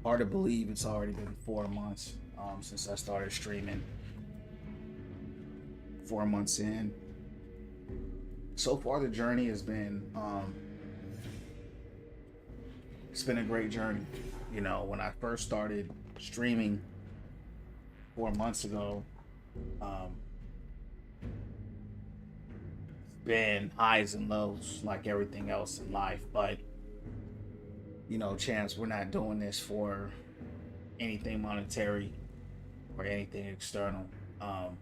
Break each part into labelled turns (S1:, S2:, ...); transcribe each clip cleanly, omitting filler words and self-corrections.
S1: Hard to believe it's already been 4 months since I started streaming. 4 months in. So far, the journey has been it's been a great journey. You know, when I first started streaming 4 months ago, um, been highs and lows like everything else in life. But you know, chance we're not doing this for anything monetary or anything external. Um,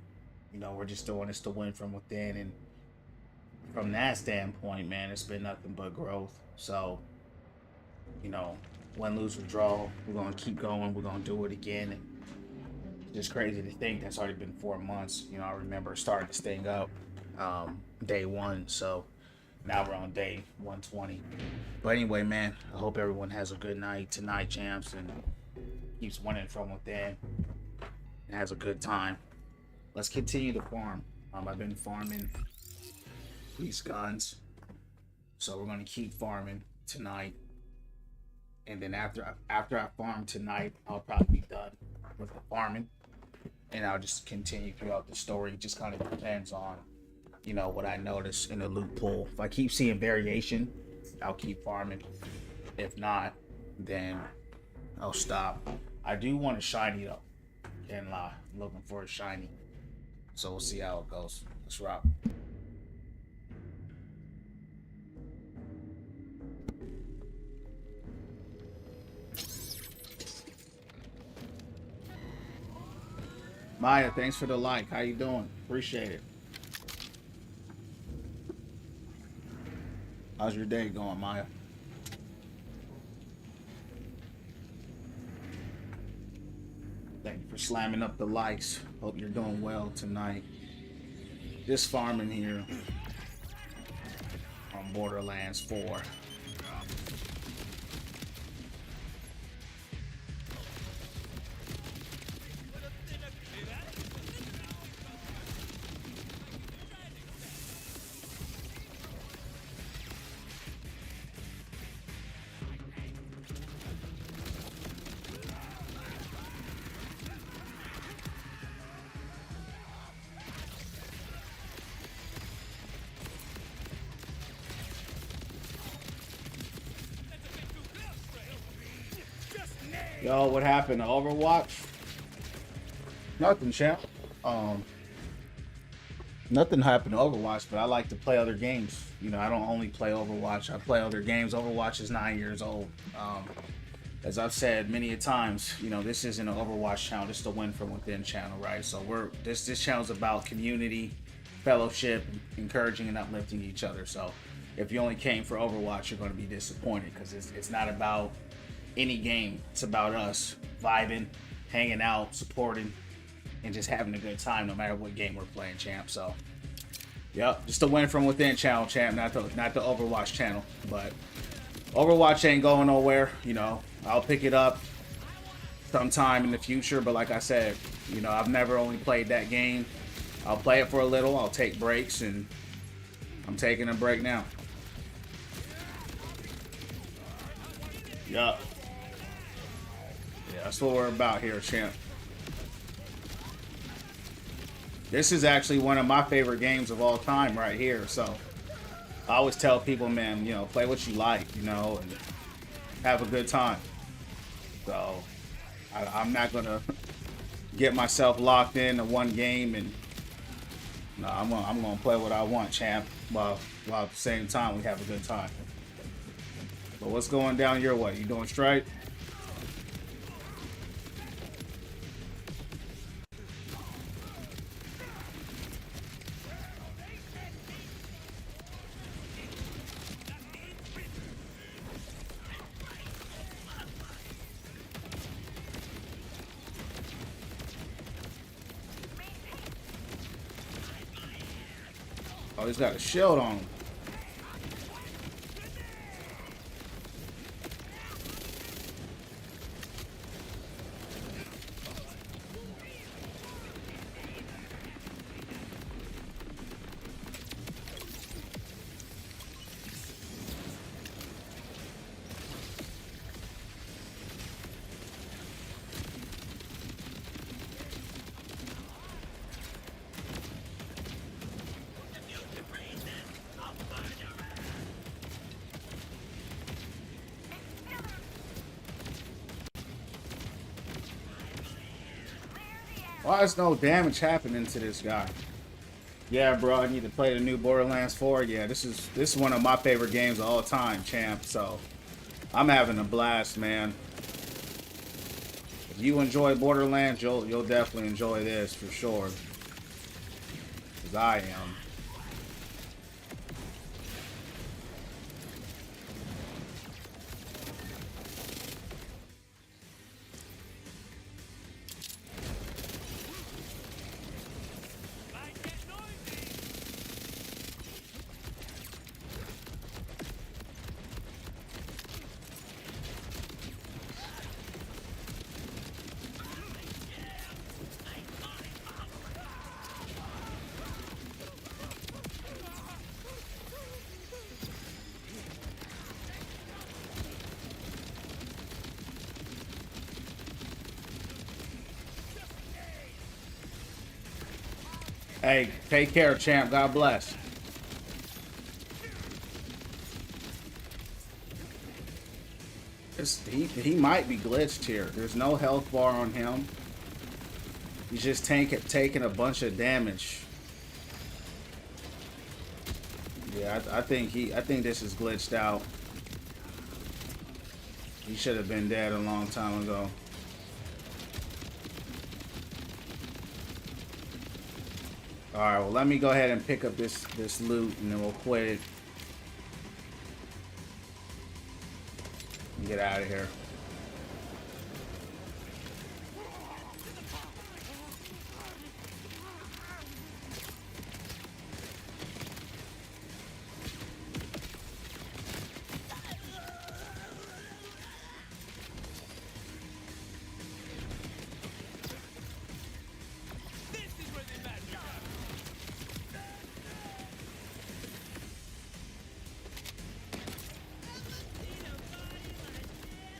S1: you know, we're just doing this to win from within, and from that standpoint, man, it's been nothing but growth. So, you know, win, lose, or draw, we're gonna keep going. We're gonna do it again. And it's just crazy to think that's already been 4 months. You know, I remember starting this thing up day one. So now we're on day 120. But anyway, man, I hope everyone has a good night tonight, champs, and keeps winning from within and has a good time. Let's continue to farm. I've been farming these guns, so we're gonna keep farming tonight. And then after I farm tonight, I'll probably be done with the farming, and I'll just continue throughout the story. It just kind of depends on, you know, what I notice in the loot pool. If I keep seeing variation, I'll keep farming. If not, then I'll stop. I do want a shiny though. Can't lie. I'm looking for a shiny. So we'll see how it goes. Let's rock. Maya, thanks for the like. How you doing? Appreciate it. How's your day going, Maya? Thank you for slamming up the likes. Hope you're doing well tonight. Just farming here on Borderlands 4. Yo, what happened to Overwatch? Nothing, champ. Um, Nothing happened to Overwatch, but I like to play other games. You know, I don't only play Overwatch. I play other games. Overwatch is 9 years old. As I've said many a times, you know, this isn't an Overwatch channel. This is the Win From Within channel, right? So this channel's about community, fellowship, encouraging and uplifting each other. So if you only came for Overwatch, you're going to be disappointed, because it's not about any game. It's about us vibing, hanging out, supporting, and just having a good time no matter what game we're playing, champ. So yep, just the Win From Within channel, champ, not the Overwatch channel. But Overwatch ain't going nowhere. You know, I'll pick it up sometime in the future, but like I said, you know, I've never only played that game. I'll play it for a little, I'll take breaks, and I'm taking a break now. Yup. Yeah, that's what we're about here, champ. This is actually one of my favorite games of all time right here. So I always tell people, man, you know, play what you like, you know, and have a good time. So I'm not going to get myself locked into one game, and no, I'm gonna play what I want, champ, while at the same time we have a good time. But what's going down your way? You doing straight? Oh, he's got a shield on him. Why is no damage happening to this guy? Yeah, bro, I need to play the new Borderlands 4. Yeah, this is one of my favorite games of all time, champ. So I'm having a blast, man. If you enjoy Borderlands, you'll definitely enjoy this for sure. Cause I am. Hey, take care, champ. God bless. He might be glitched here. There's no health bar on him. He's just taking a bunch of damage. Yeah, I think this is glitched out. He should have been dead a long time ago. Alright, well let me go ahead and pick up this loot and then we'll quit it. And get out of here.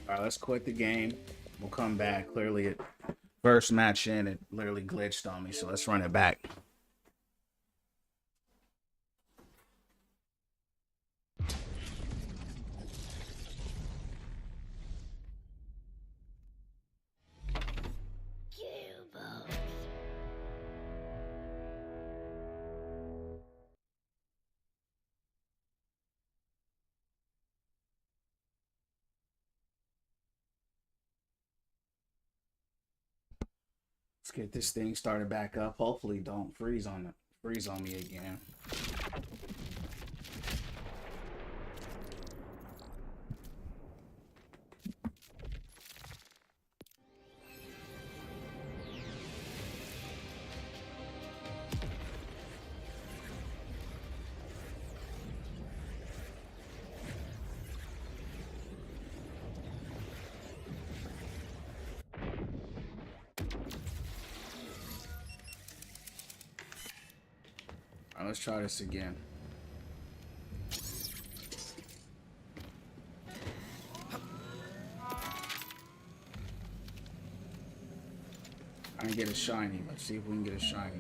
S1: Alright, let's quit the game. We'll come back. Clearly, it first match in, it literally glitched on me, so let's run it back. Let's get this thing started back up. Hopefully, don't freeze on me again. Alright, let's try this again. I didn't get a shiny. Let's see if we can get a shiny.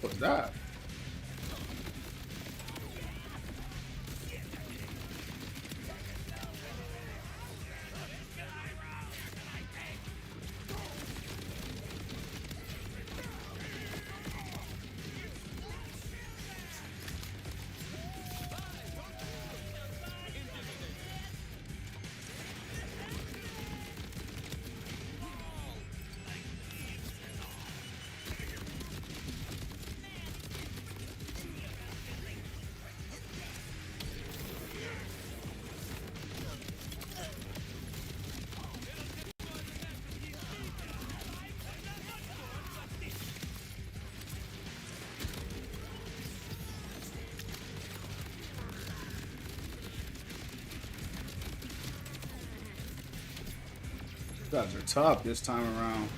S1: What's that? guys are tough this time around.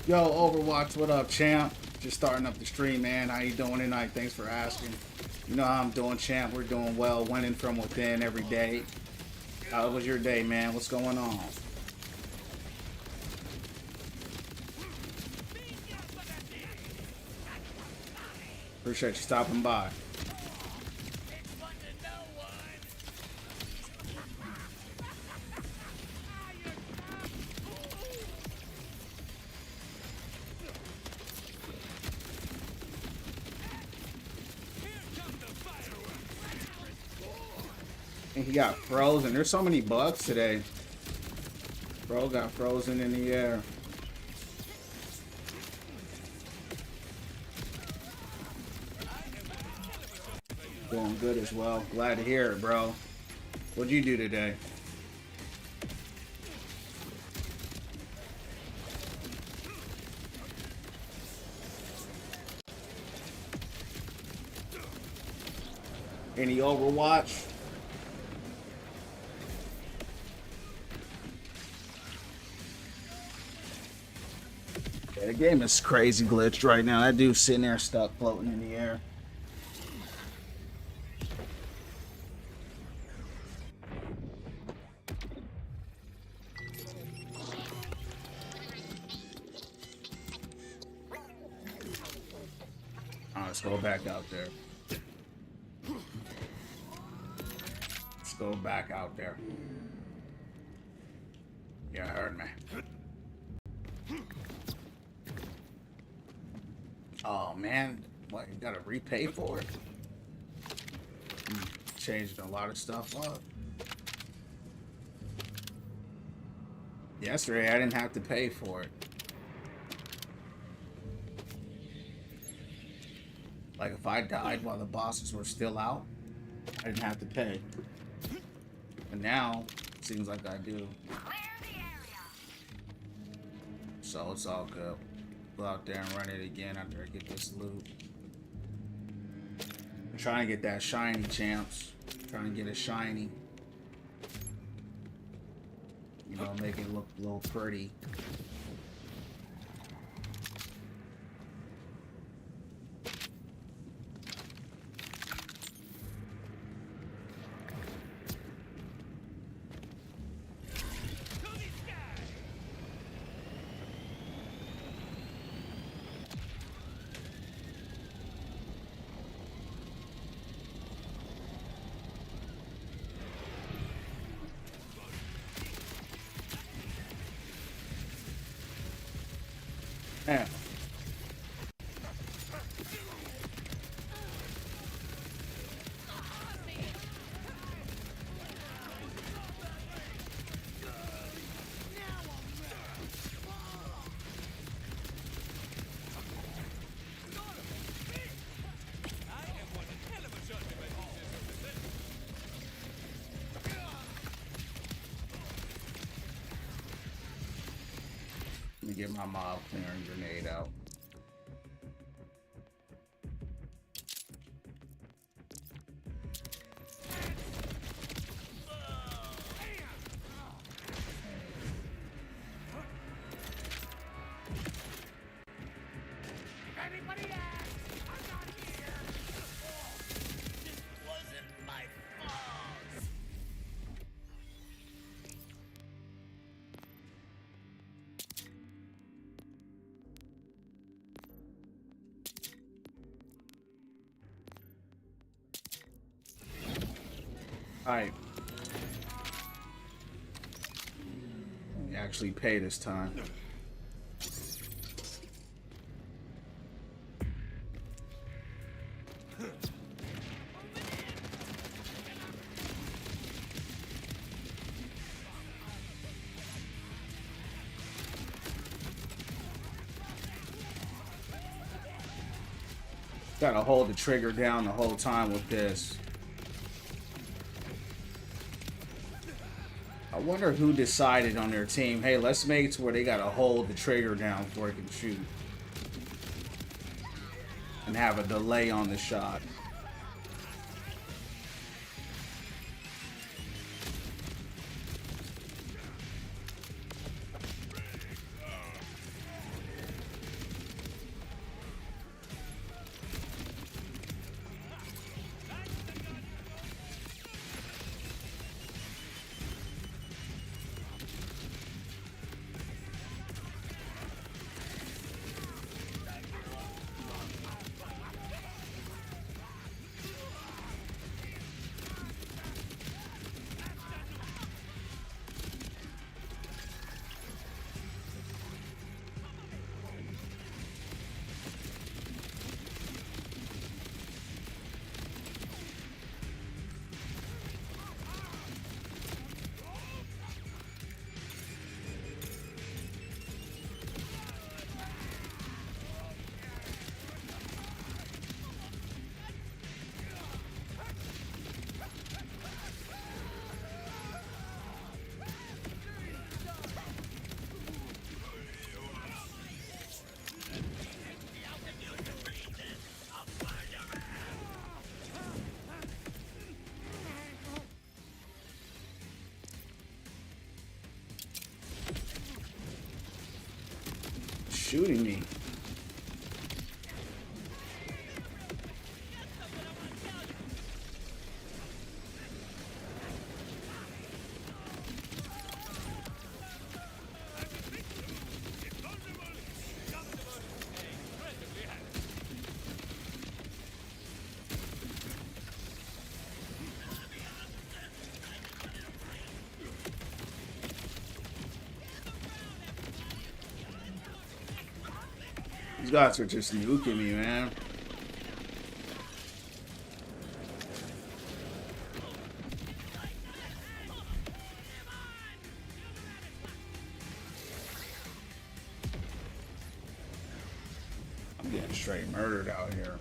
S1: Yo, Overwatch, what up, champ? Just starting up the stream, man. How you doing tonight? Thanks for asking. You know how I'm doing, champ. We're doing well, winning from within every day. How was your day, man? What's going on? Appreciate you stopping by. And he got frozen. There's so many bugs today. Bro got frozen in the air. Doing good as well. Glad to hear it, bro. What'd you do today? Any Overwatch? Yeah, the game is crazy glitched right now. That dude's sitting there stuck floating in the air. Let's go back out there. Let's go back out there. Yeah, I heard me. Oh man, what, you gotta repay for it? Changed a lot of stuff up. Yesterday I didn't have to pay for it. Like if I died while the bosses were still out, I didn't have to pay. But now, it seems like I do. So it's all good. Go out there and run it again after I get this loot. I'm trying to get that shiny, champs. I'm trying to get a shiny. You know, make it look a little pretty. Yeah. Let me get my mob clearing grenade out. Alright. Let me actually pay this time. Gotta hold the trigger down the whole time with this. I wonder who decided on their team, hey, let's make it to where they gotta hold the trigger down before they can shoot. And have a delay on the shot. Shooting me. These guys are just nuking me, man. I'm getting straight murdered out here.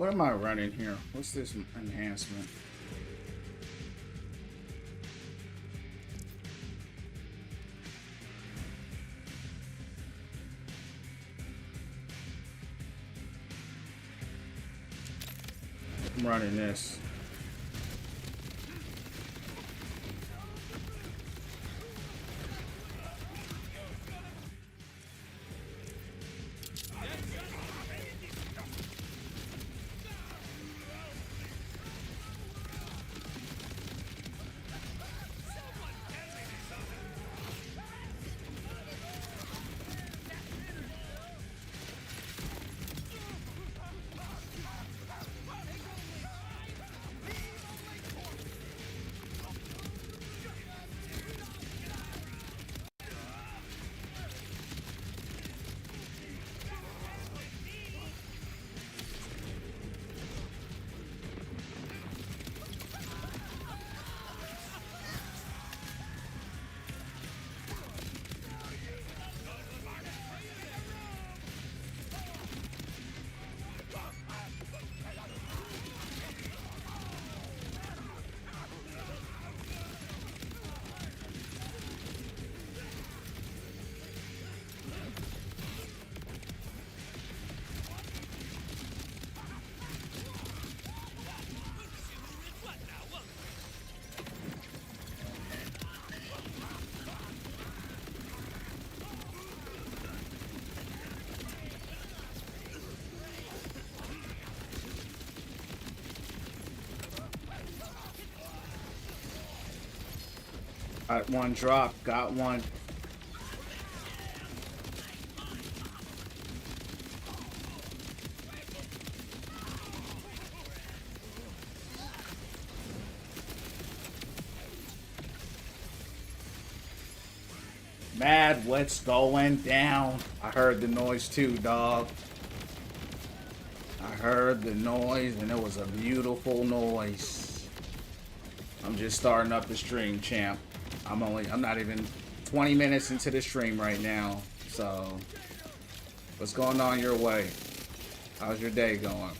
S1: What am I running here? What's this enhancement? I'm running this. Got one drop. Got one. Mad, what's going down? I heard the noise too, dog. I heard the noise, and it was a beautiful noise. I'm just starting up the stream, champ. I'm not even 20 minutes into the stream right now. So, what's going on your way? How's your day going?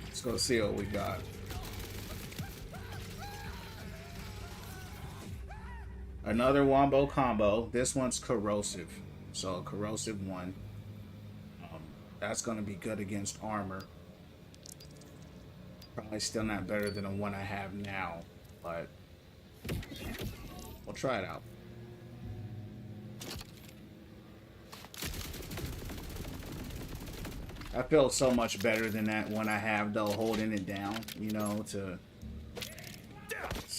S1: Let's go see what we got. Another wombo combo. This one's corrosive. So corrosive one. That's going to be good against armor. Probably still not better than the one I have now. But we'll try it out. I feel so much better than that one I have though, holding it down, you know, it's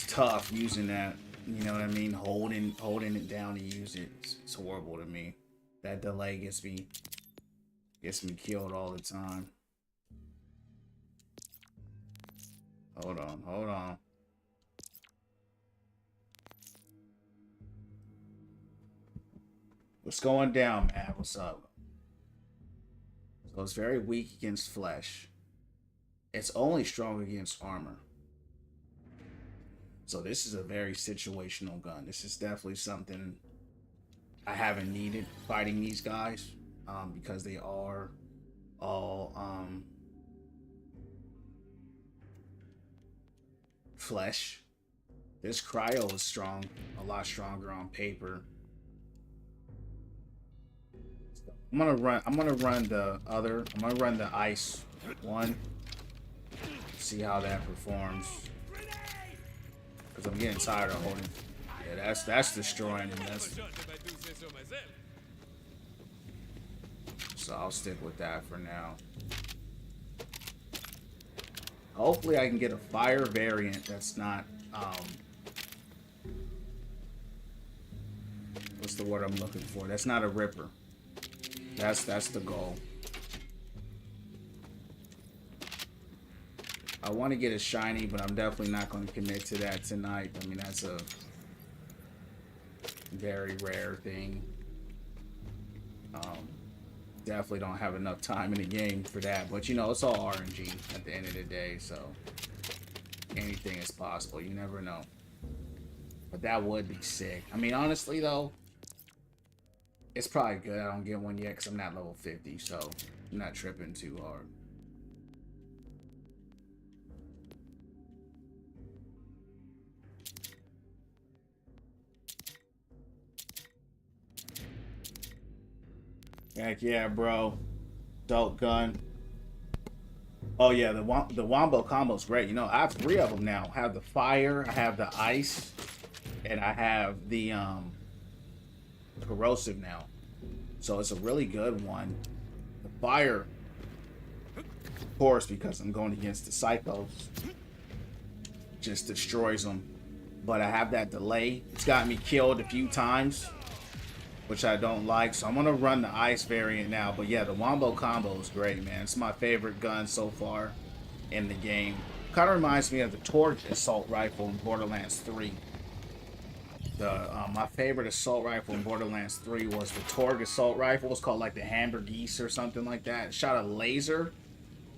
S1: tough using that, you know what I mean, holding it down to use it. It's horrible to me. That delay gets me killed all the time. Hold on. What's going down, man? What's up? So it's very weak against flesh. It's only strong against armor. So this is a very situational gun. This is definitely something I haven't needed fighting these guys because they are all flesh. This cryo is strong, a lot stronger on paper. I'm gonna run the ice one. See how that performs. Cause I'm getting tired of holding. Yeah, that's destroying him. So I'll stick with that for now. Hopefully I can get a fire variant that's not what's the word I'm looking for? That's not a ripper. That's the goal. I want to get a shiny, but I'm definitely not going to commit to that tonight. I mean, that's a very rare thing. Definitely don't have enough time in the game for that. But, you know, it's all RNG at the end of the day, so anything is possible. You never know. But that would be sick. I mean, honestly, though, it's probably good I don't get one yet because I'm not level 50, so I'm not tripping too hard. Heck yeah, bro. Dope gun. Oh yeah, the wombo combo's great. You know, I have 3 of them now. I have the fire, I have the ice, and I have the corrosive now. So it's a really good one. The fire, of course, because I'm going against the psychos, just destroys them. But I have that delay. It's got me killed a few times, which I don't like. So I'm going to run the ice variant now. But yeah, the wombo combo is great, man. It's my favorite gun so far in the game. Kind of reminds me of the Torch assault rifle in Borderlands 3. My favorite assault rifle in Borderlands 3 was the Torg assault rifle. It's called like the Hamburgeese or something like that. It shot a laser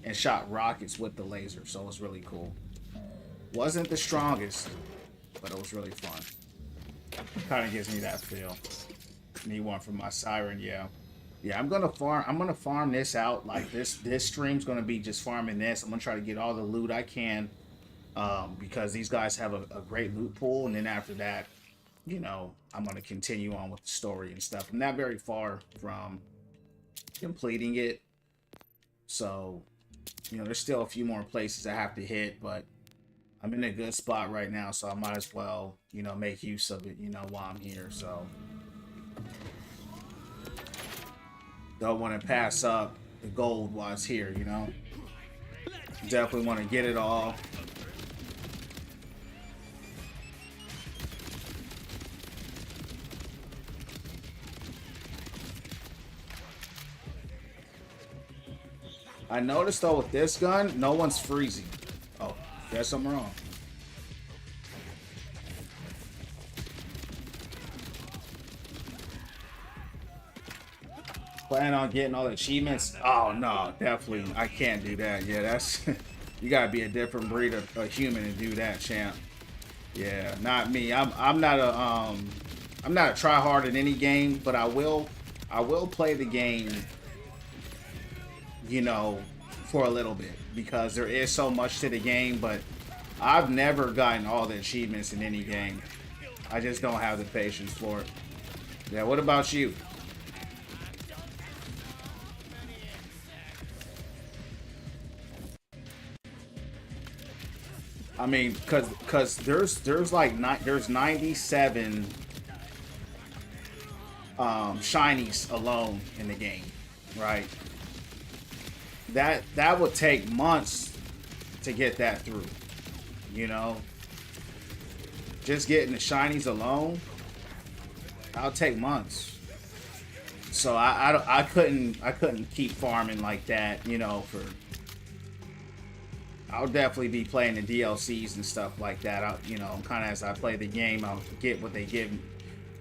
S1: and shot rockets with the laser, so it was really cool. Wasn't the strongest, but it was really fun. Kind of gives me that feel. Need one for my siren, yeah. Yeah, I'm gonna farm this out. Like this stream's gonna be just farming this. I'm gonna try to get all the loot I can, because these guys have a great loot pool, and then after that, you know, I'm going to continue on with the story and stuff. I'm not very far from completing it. So, you know, there's still a few more places I have to hit, but I'm in a good spot right now, so I might as well, you know, make use of it, you know, while I'm here. So, don't want to pass up the gold while it's here, you know. Definitely want to get it all. I noticed though with this gun, no one's freezing. Oh, guess I'm wrong. Plan on getting all the achievements? Oh no, definitely. I can't do that. Yeah, that's you gotta be a different breed of a human to do that, champ. Yeah, not me. I'm not a try hard in any game, but I will play the game, you know, for a little bit because there is so much to the game, but I've never gotten all the achievements in any game. I just don't have the patience for it. Yeah, what about you? I mean, cause there's like there's 97 shinies alone in the game, right? That would take months to get that through, you know. Just getting the shinies alone, I'll take months. So I couldn't keep farming like that, you know. For I'll definitely be playing the DLCs and stuff like that. You know, kind of as I play the game, I'll get what they give me.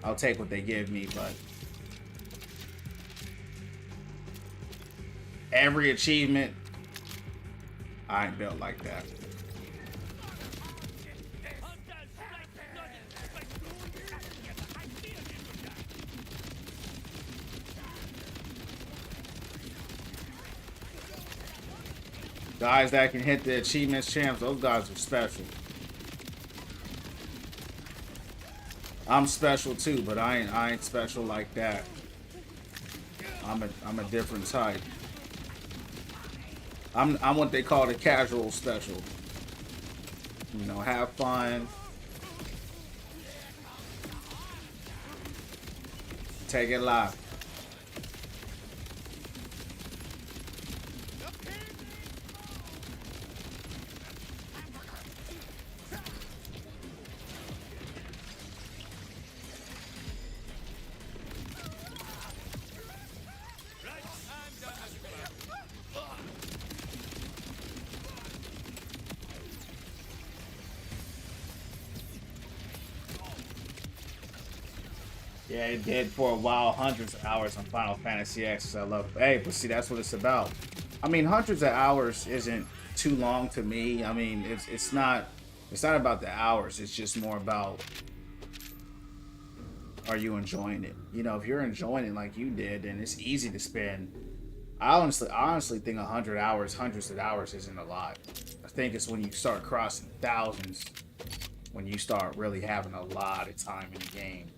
S1: I'll take what they give me, but every achievement, I ain't built like that. Guys that can hit the achievements champs, those guys are special. I'm special too, but I ain't special like that. I'm a different type. I'm what they call the casual special. You know, have fun. Take it live. Yeah, it did for a while, hundreds of hours on Final Fantasy X. I love it. Hey, but see, that's what it's about. I mean, hundreds of hours isn't too long to me. I mean, it's not about the hours. It's just more about, are you enjoying it? You know, if you're enjoying it like you did, then it's easy to spend. I honestly think 100 hours, hundreds of hours isn't a lot. I think it's when you start crossing thousands, when you start really having a lot of time in the game.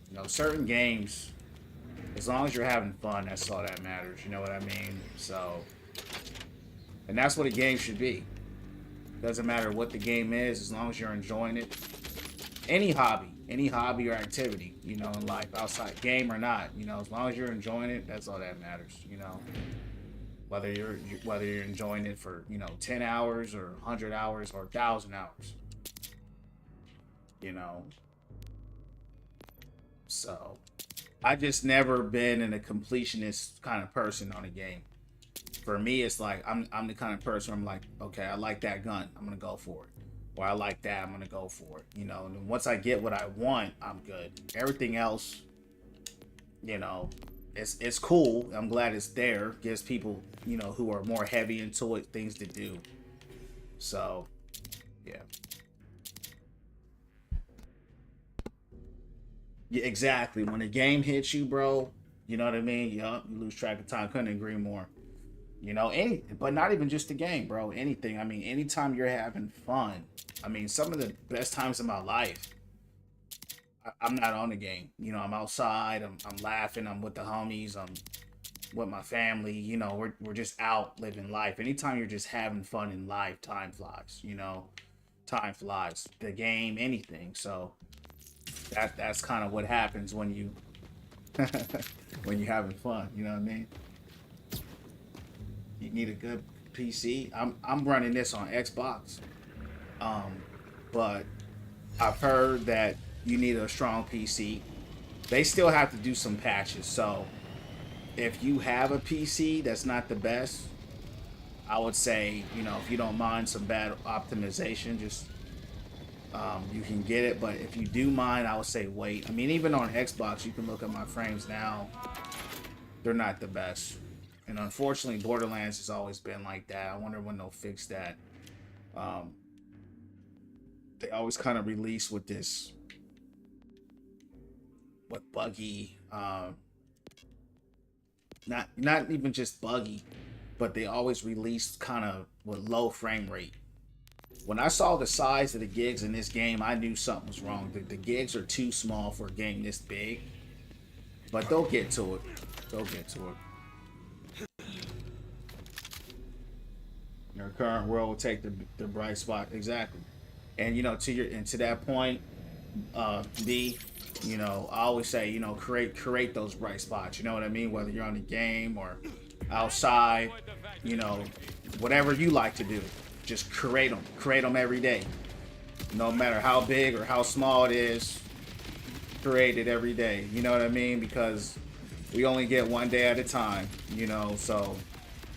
S1: You know, certain games, as long as you're having fun, that's all that matters. You know what I mean? So, and that's what a game should be. Doesn't matter what the game is, as long as you're enjoying it. Any hobby or activity, you know, in life, outside game or not, you know, as long as you're enjoying it, that's all that matters. You know, whether you're enjoying it for, you know, 10 hours or 100 hours or 1,000 hours. You know. So, I just never been in a completionist kind of person on a game. For me, it's like I'm the kind of person where I'm like, okay, I like that gun, I'm gonna go for it. Or I like that, I'm gonna go for it. You know, and then once I get what I want, I'm good. Everything else, you know, it's cool. I'm glad it's there. Gives people, you know, who are more heavy into it things to do. So, yeah. Yeah, exactly. When the game hits you, bro, you know what I mean? Yup, you lose track of time. Couldn't agree more. You know, but not even just the game, bro. Anything. I mean, anytime you're having fun. I mean, some of the best times in my life, I'm not on the game. You know, I'm outside. I'm laughing. I'm with the homies. I'm with my family. You know, we're just out living life. Anytime you're just having fun in life, time flies. You know, time flies. The game, anything. So that's kind of what happens when you when you're having fun. You know what I mean? You need a good PC. I'm running this on Xbox, um, but I've heard that you need a strong PC. They still have to do some patches. So if you have a PC that's not the best, I would say, you know, if you don't mind some bad optimization, just you can get it. But if you do mind, I would say wait. I mean, even on Xbox, you can look at my frames now. They're not the best. And unfortunately, Borderlands has always been like that. I wonder when they'll fix that. Um, they always kind of release with this, what buggy, not even just buggy, but they always release kind of with low frame rate. When I saw the size of the gigs in this game, I knew something was wrong. The gigs are too small for a game this big, but they'll get to it. They'll get to it. Your current world will take the bright spot exactly, and you know to that point, B, you know I always say you know create those bright spots. You know what I mean? Whether you're on the game or outside, you know, whatever you like to do, just create them every day. No matter how big or how small it is, create it every day. You know what I mean? Because we only get one day at a time. You know, so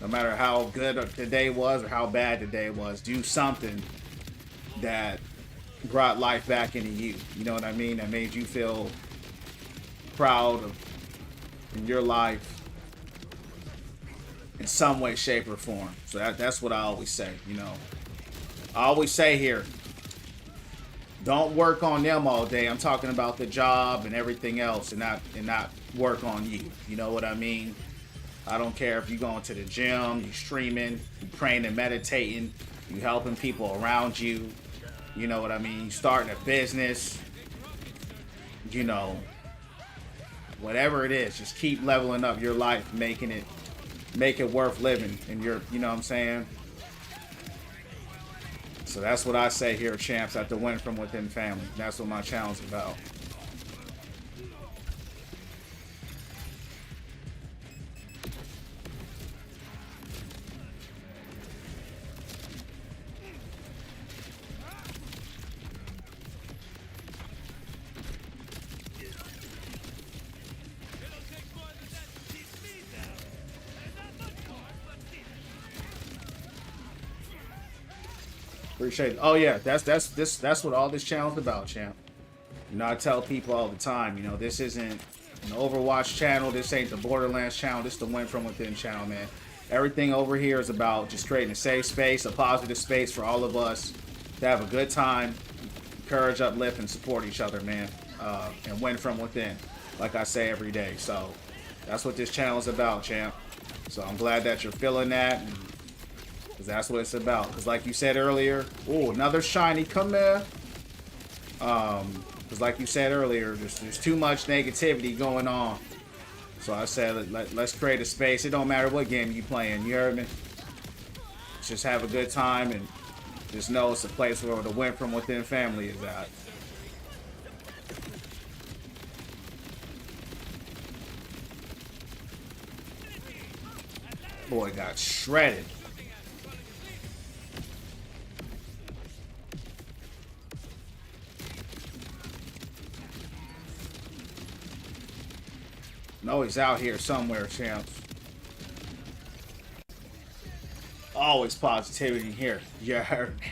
S1: no matter how good the day was or how bad the day was, do something that brought life back into you. You know what I mean? That made you feel proud of in your life in some way, shape, or form. So that's what I always say. You know, I always say here, don't work on them all day. I'm talking about the job and everything else, and not work on you. You know what I mean? I don't care if you're going to the gym, you streaming, you praying and meditating, you helping people around you. You know what I mean? You starting a business. You know, whatever it is, just keep leveling up your life, make it worth living. And you know what I'm saying? So that's what I say here, champs, at the Win From Within family. That's what my channel's about. Appreciate it. Oh yeah, that's what all this channel's about, champ. You know, I tell people all the time, you know, this isn't an Overwatch channel, this ain't the Borderlands channel, this is the Win From Within channel, man. Everything over here is about just creating a safe space, a positive space for all of us to have a good time, encourage, uplift, and support each other, man. And win from within, like I say every day. So that's what this channel is about, champ. So I'm glad that you're feeling that. Because that's what it's about. Because like you said earlier, oh, another shiny, come here. Because like you said earlier, there's too much negativity going on. So I said, let's create a space. It don't matter what game you playing, you heard me? Just have a good time and just know it's a place where the Win From Within family is at. Boy got shredded. No, he's out here somewhere, champs. Always positivity here. You heard me.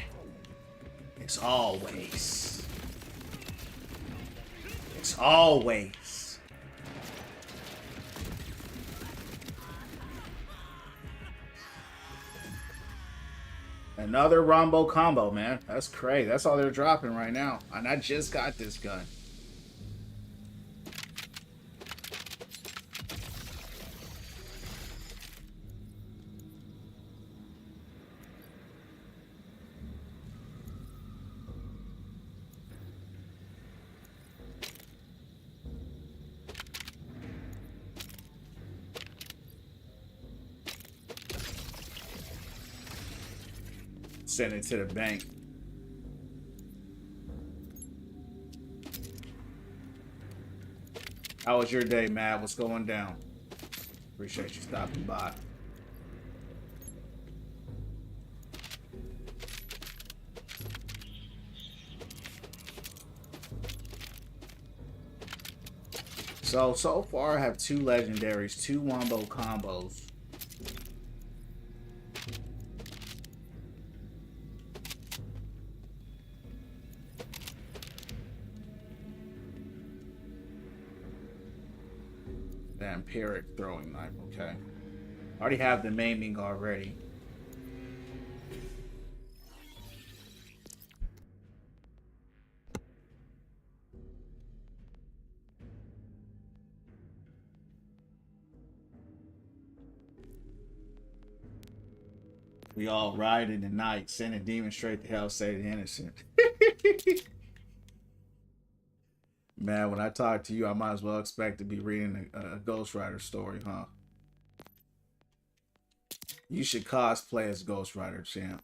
S1: It's always. It's always. Another Rombo combo, man. That's crazy. That's all they're dropping right now. And I just got this gun. Send it to the bank. How was your day, Matt? What's going down? Appreciate you stopping by. So far I have 2 legendaries, 2 wombo combos. Vampiric throwing knife, okay. I already have the maiming already. We all ride in the night, send a demon straight to hell, save the innocent. Man, when I talk to you, I might as well expect to be reading a Ghost Rider story, huh? You should cosplay as Ghost Rider, champ.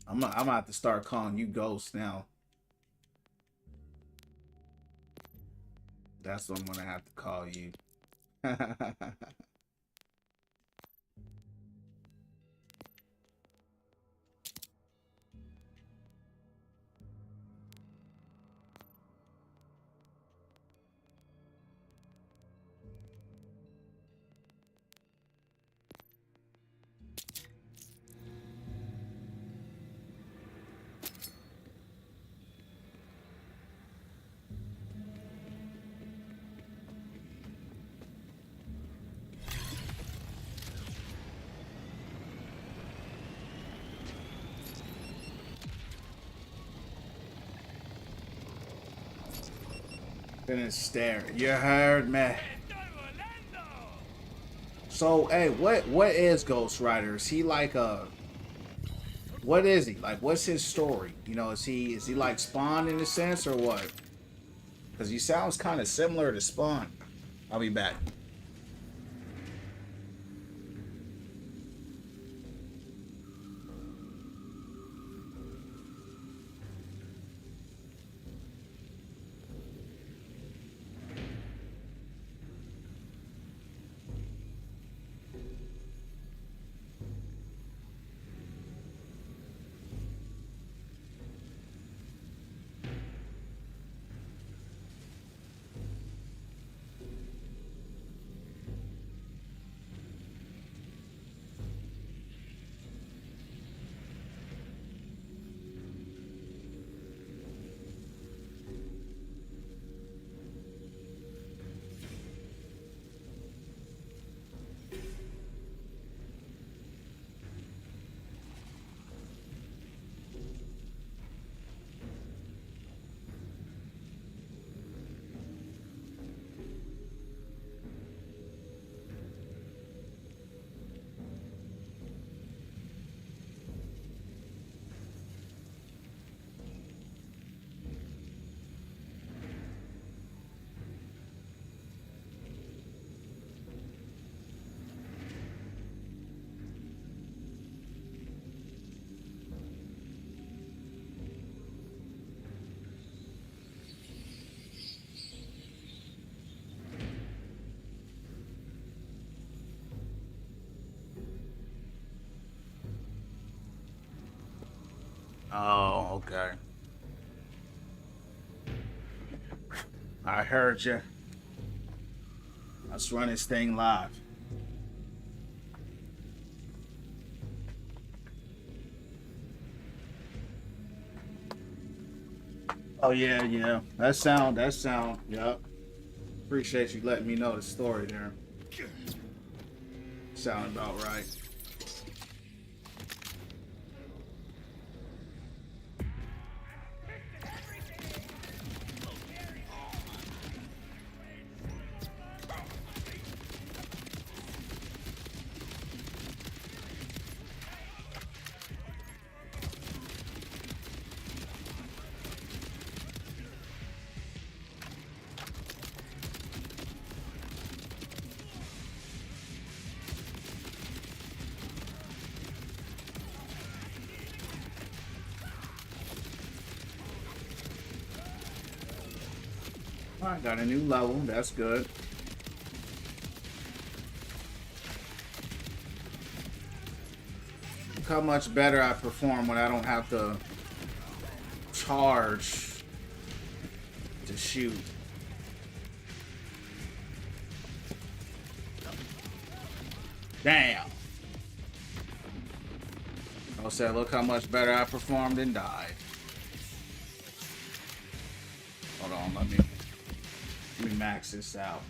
S1: I'm gonna have to start calling you Ghost now. That's what I'm gonna have to call you. Gonna stare. You heard me. So, hey, what is Ghost Rider? Is he like a... What is he? Like, what's his story? You know, is he like Spawn in a sense, or what? Because he sounds kind of similar to Spawn. I'll be back. Oh, okay. I heard you. Let's run this thing live. Oh yeah, yeah. That sound. Yep. Appreciate you letting me know the story there. Sound about right. Alright, got a new level. That's good. Look how much better I perform when I don't have to charge to shoot. Damn. I said, look how much better I performed and died. Hold on, let me max this out.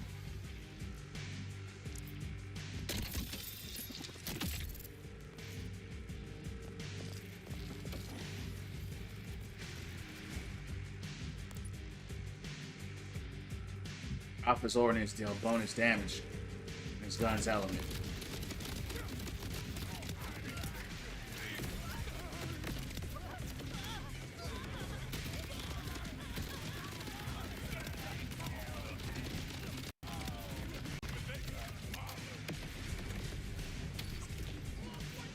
S1: Alpha's ordnance deal bonus damage. His gun's element.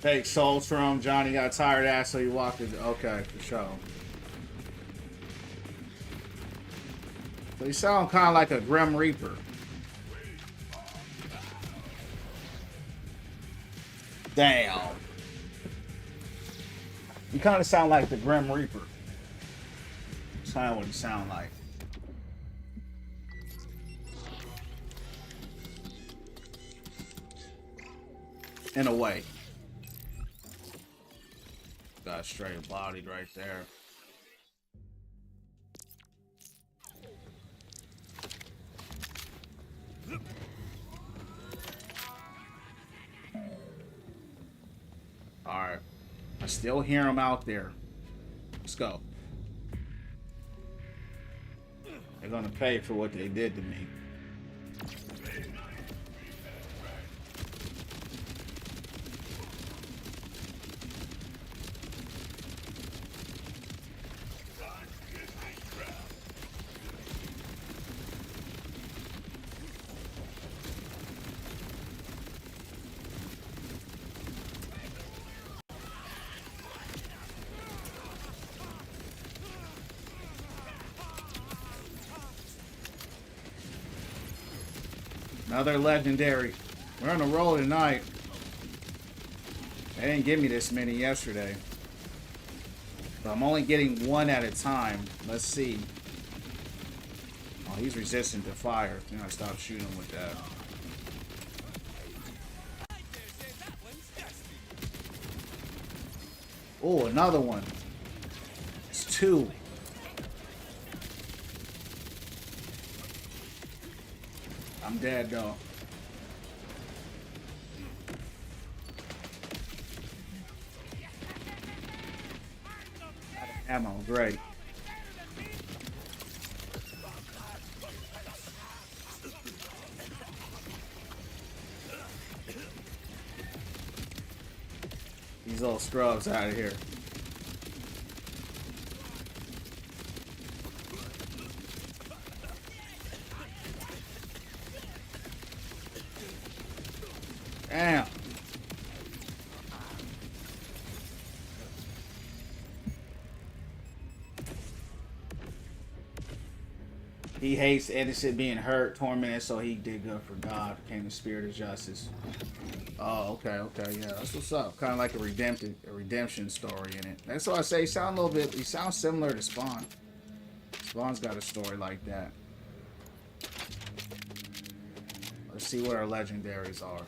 S1: Take souls from Johnny got tired ass, so he walked it. Okay, for sure. So you sound kind of like a Grim Reaper. Damn. You kind of sound like the Grim Reaper. That's kind of what you sound like. In a way. Got straight bodied right there. Alright. I still hear them out there. Let's go. They're gonna pay for what they did to me. Another legendary. We're on a roll tonight. They didn't give me this many yesterday. So I'm only getting one at a time. Let's see. Oh, he's resistant to fire. I'm gonna stop shooting him with that. Oh, another one. It's two. I'm dead though. Ammo, great. These little scrubs out of here. Damn. He hates innocent being hurt, tormented, so he did good for God. Became the spirit of justice. Oh, okay, yeah, that's what's up. Kind of like a redemption story in it. That's why I say he sounds a little bit. He sounds similar to Spawn. Spawn's got a story like that. Let's see what our legendaries are.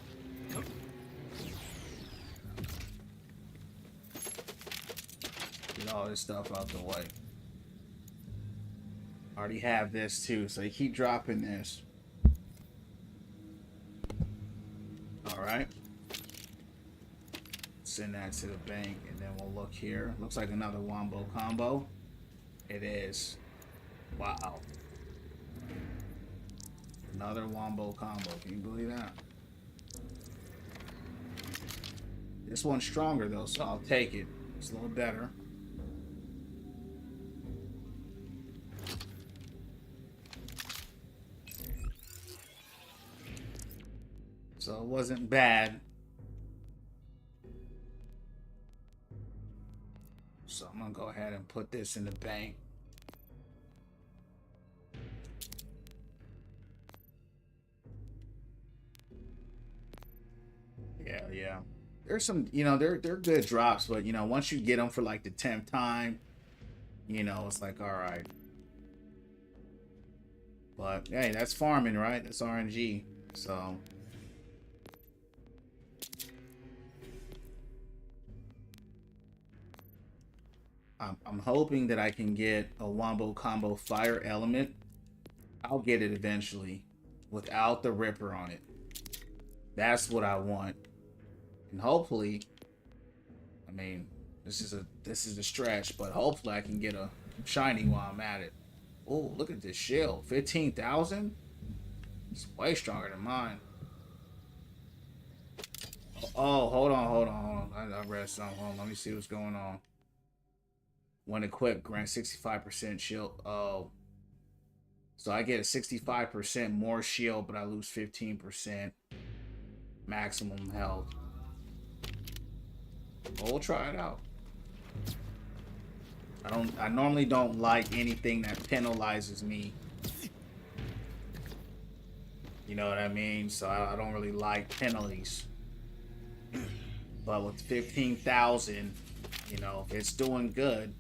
S1: Get all this stuff out the way. Already have this too, so you keep dropping this. Alright. Send that to the bank, and then we'll look here. Looks like another wombo combo. It is. Wow. Another wombo combo. Can you believe that? This one's stronger though, so I'll take it. It's a little better. So it wasn't bad. So I'm gonna go ahead and put this in the bank. there's some, you know, they're good drops, but you know, once you get them for like the 10th time, you know, it's like, all right. But hey, that's farming, right? That's RNG. So I'm hoping that I can get a Wombo Combo Fire Element. I'll get it eventually without the Ripper on it. That's what I want. And hopefully, I mean, this is a stretch, but hopefully I can get a shiny while I'm at it. Oh, look at this shield. 15,000? It's way stronger than mine. Oh, hold on. I read something. Hold on, let me see what's going on. When equipped, grant 65% shield. Oh. So I get a 65% more shield, but I lose 15% maximum health. Well, we'll try it out. I normally don't like anything that penalizes me. You know what I mean? So I don't really like penalties. But with 15,000, you know, if it's doing good,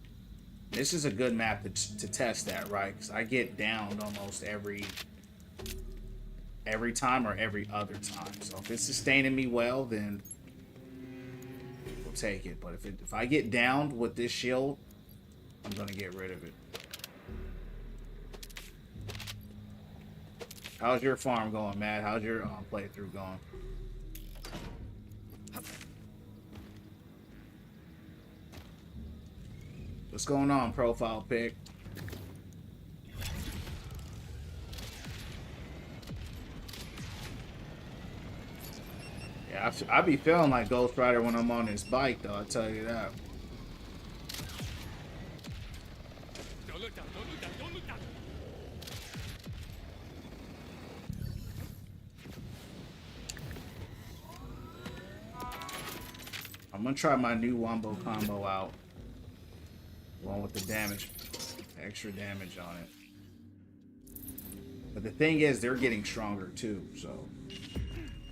S1: this is a good map to test that, right? Because I get downed almost every time or every other time. So if it's sustaining me well, then we'll take it. But if I get downed with this shield, I'm gonna get rid of it. How's your farm going, Matt? How's your playthrough going? What's going on, profile pic? Yeah, I be feeling like Ghost Rider when I'm on this bike, though. I tell you that.
S2: Don't look down, don't look down, don't look down.
S1: I'm gonna try my new Wombo combo out. One with the damage, extra damage on it. But the thing is, they're getting stronger too, so.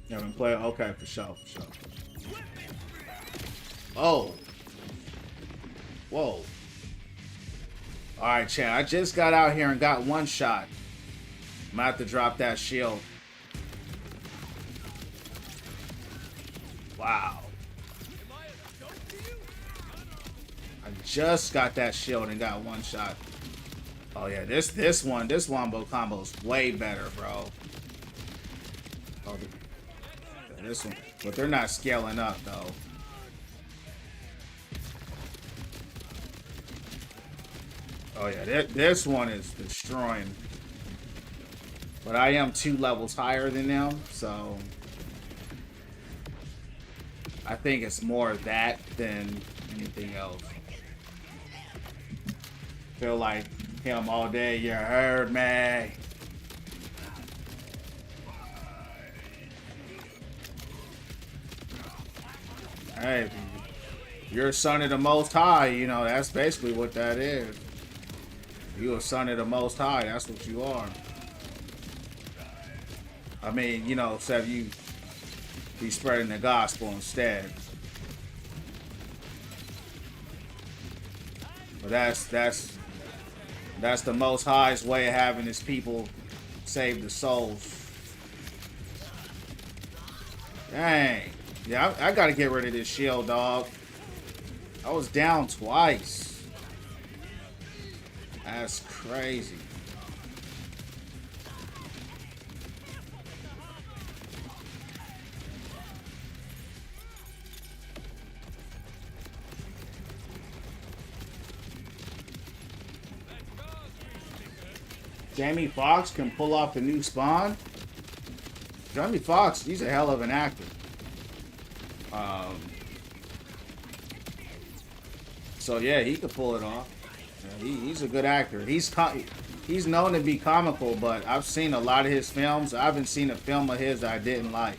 S1: You haven't played? Okay, for sure, for sure. Oh. Whoa. Alright, Chan, I just got out here and got one shot. I'm gonna have to drop that shield. Wow. I just got that shield and got one shot. Oh yeah, this Wombo combo is way better, bro. Oh, this one, but they're not scaling up though. Oh yeah, this one is destroying. But I am 2 levels higher than them, so I think it's more that than anything else. Feel like him all day, you heard me. Hey, you're a son of the Most High, you know, that's basically what that is. You a son of the Most High, that's what you are. I mean, you know, except you be spreading the gospel instead. But that's the Most High's way of having his people save the souls. Dang. Yeah, I gotta get rid of this shield, dog. I was down twice. That's crazy. Jamie Foxx can pull off the new Spawn. Jamie Foxx, he's a hell of an actor. So yeah, he could pull it off. Yeah, he's a good actor. He's known to be comical, but I've seen a lot of his films. I haven't seen a film of his that I didn't like.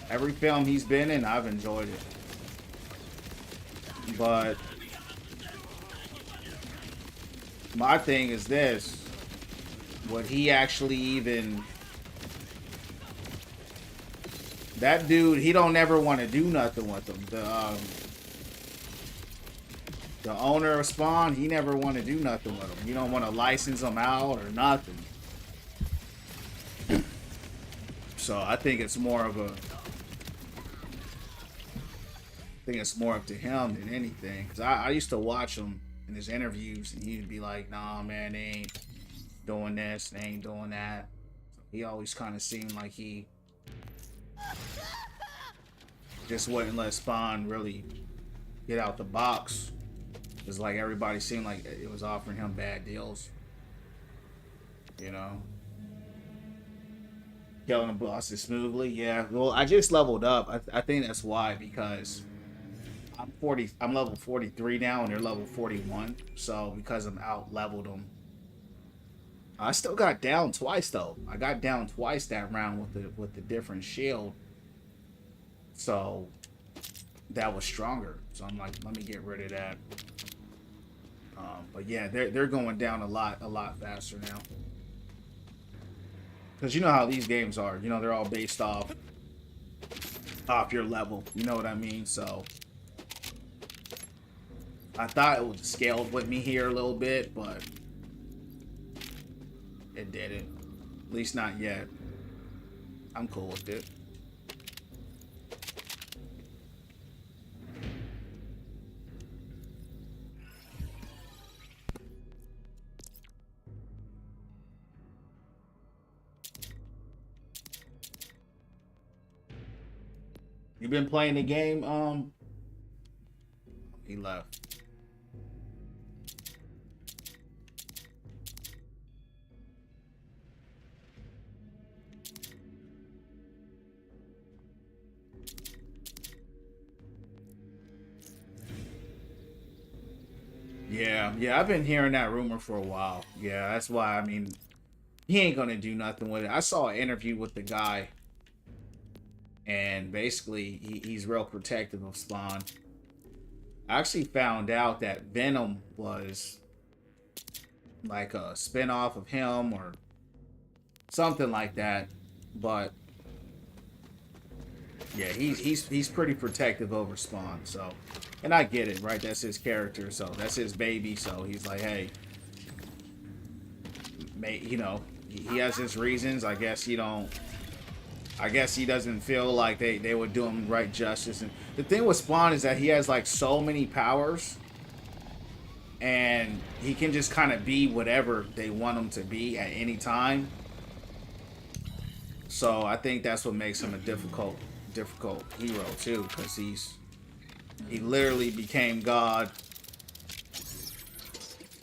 S1: Every film he's been in, I've enjoyed it. But my thing is this: would he actually even That dude, he don't ever want to do nothing with them. The owner of Spawn, he never want to do nothing with them. He don't want to license them out or nothing. So I think it's more of a, I think it's more up to him than anything. Cause I used to watch him in his interviews, and he'd be like, "Nah, man, they ain't doing this, they ain't doing that." So he always kind of seemed like he just wouldn't let Spawn really get out the box. It's like everybody seemed like it was offering him bad deals, you know. Killing the bosses smoothly, yeah. Well, I just leveled up. I think that's why, because I'm level 43 now, and they're level 41. So because I'm out leveled them, I still got down twice though. I got down twice that round with the different shield. So that was stronger. So I'm like, let me get rid of that. But yeah, they're going down a lot faster now. Because you know how these games are. You know, they're all based off your level. You know what I mean? So I thought it would scale with me here a little bit, but it didn't. At least not yet. I'm cool with it. You been playing the game? He left. Yeah, I've been hearing that rumor for a while. Yeah, that's why, I mean, he ain't gonna do nothing with it. I saw an interview with the guy, and basically he's real protective of Spawn. I actually found out that Venom was like a spin-off of him or something like that, but yeah, he's pretty protective over Spawn. So, and I get it, right? That's his character, so that's his baby. So he's like, hey, you know, he has his reasons. I guess he doesn't feel like they would do him right justice. And the thing with Spawn is that he has like so many powers, and he can just kind of be whatever they want him to be at any time. So I think that's what makes him a difficult hero too, because he literally became God,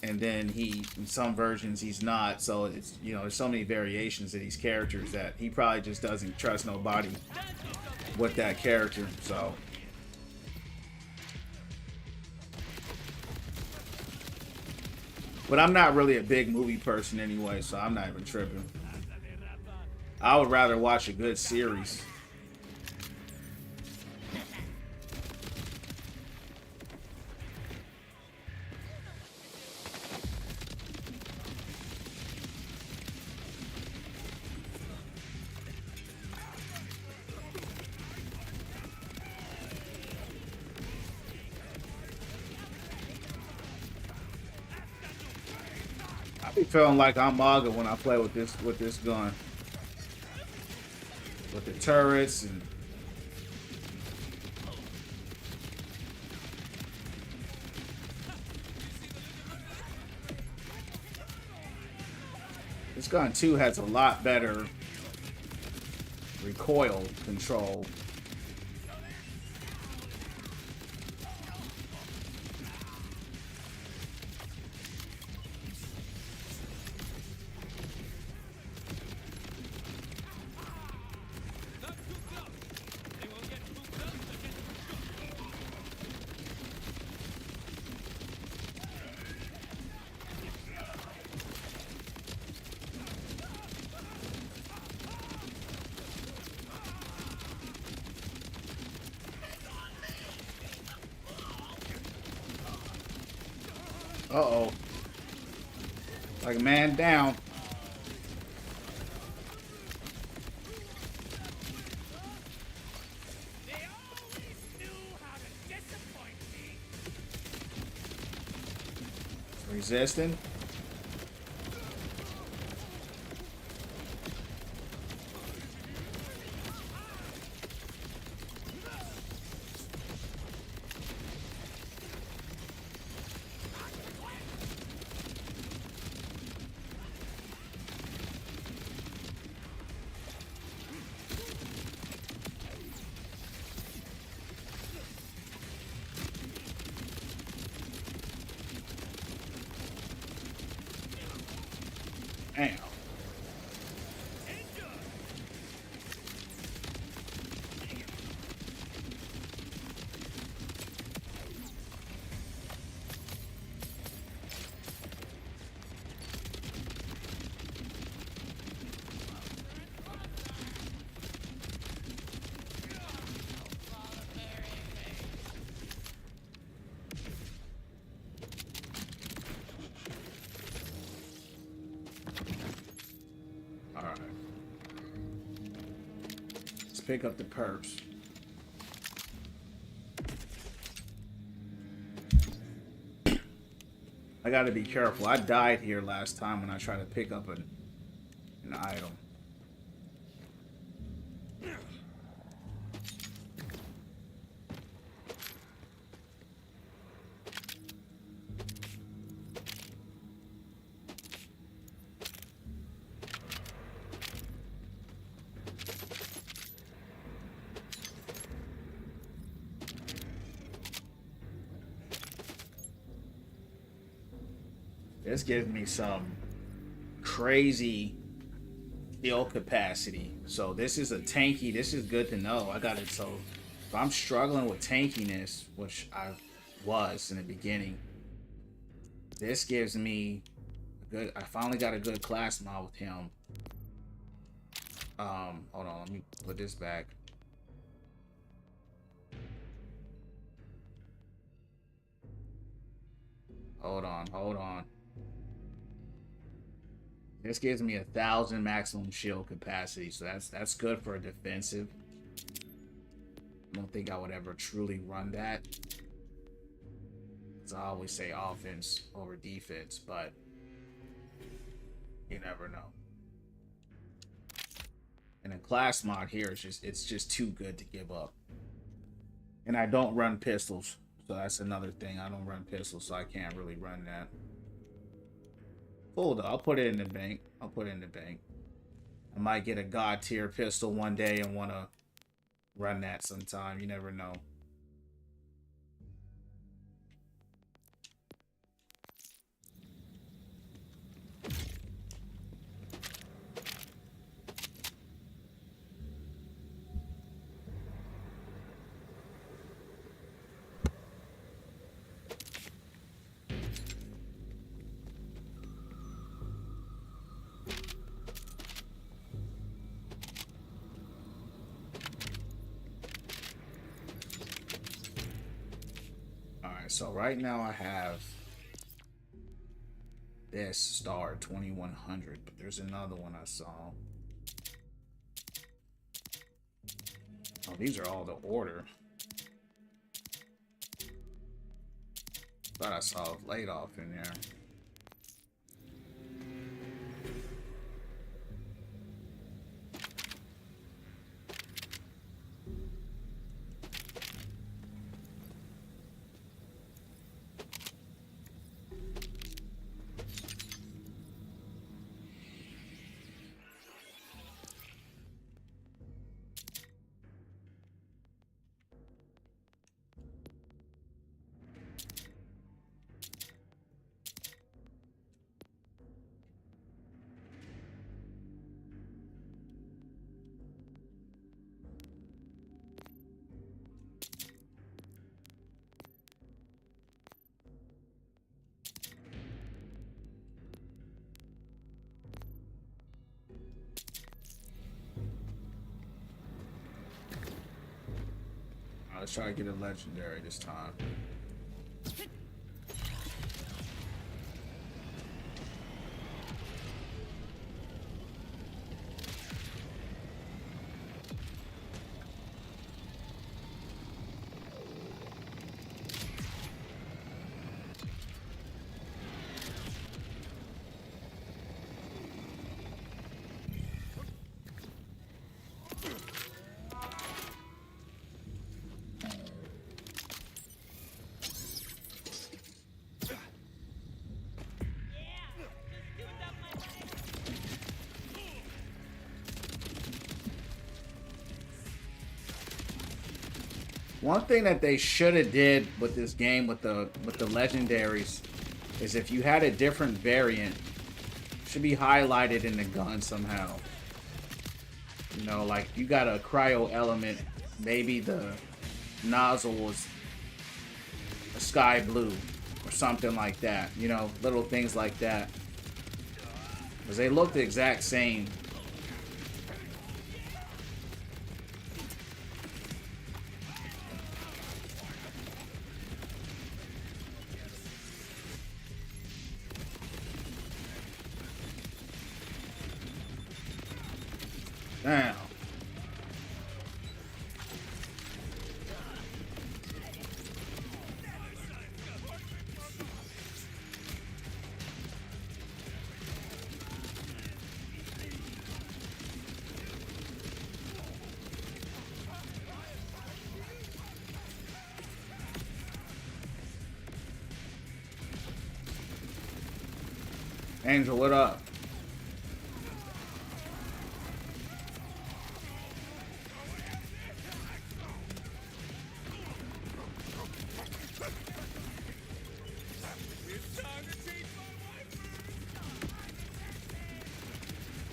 S1: and then in some versions he's not. So it's, you know, there's so many variations of these characters that he probably just doesn't trust nobody with that character. So but I'm not really a big movie person anyway, so I'm not even tripping. I would rather watch a good series. I be feeling like I'm Maga when I play with this gun. With the turrets and this gun too has a lot better recoil control. Uh-oh. Like, man down. Resisting. Damn. All right. Let's pick up the perps. I gotta be careful. I died here last time when I tried to pick up an item. This gives me some crazy skill capacity. So this is a tanky. This is good to know. I got it. So if I'm struggling with tankiness, which I was in the beginning, this gives me a good. I finally got a good class mod with him. Hold on. Let me put this back. Hold on. This gives me 1,000 maximum shield capacity, so that's good for a defensive. I don't think I would ever truly run that. Because I always say offense over defense, but you never know. And a class mod here is it's just too good to give up. And I don't run pistols, so that's another thing. I don't run pistols, so I can't really run that. Cool though. I'll put it in the bank. I might get a god tier pistol one day and want to run that sometime. You never know. So right now I have this star 2100, but there's another one I saw. Oh, these are all the order. Thought I saw a laid off in there. Let's try to get a legendary this time. One thing that they should have did with this game with the legendaries is if you had a different variant, it should be highlighted in the gun somehow. You know, like you got a cryo element, maybe the nozzle was a sky blue or something like that. You know, little things like that. Because they look the exact same. Damn. Angel, what up?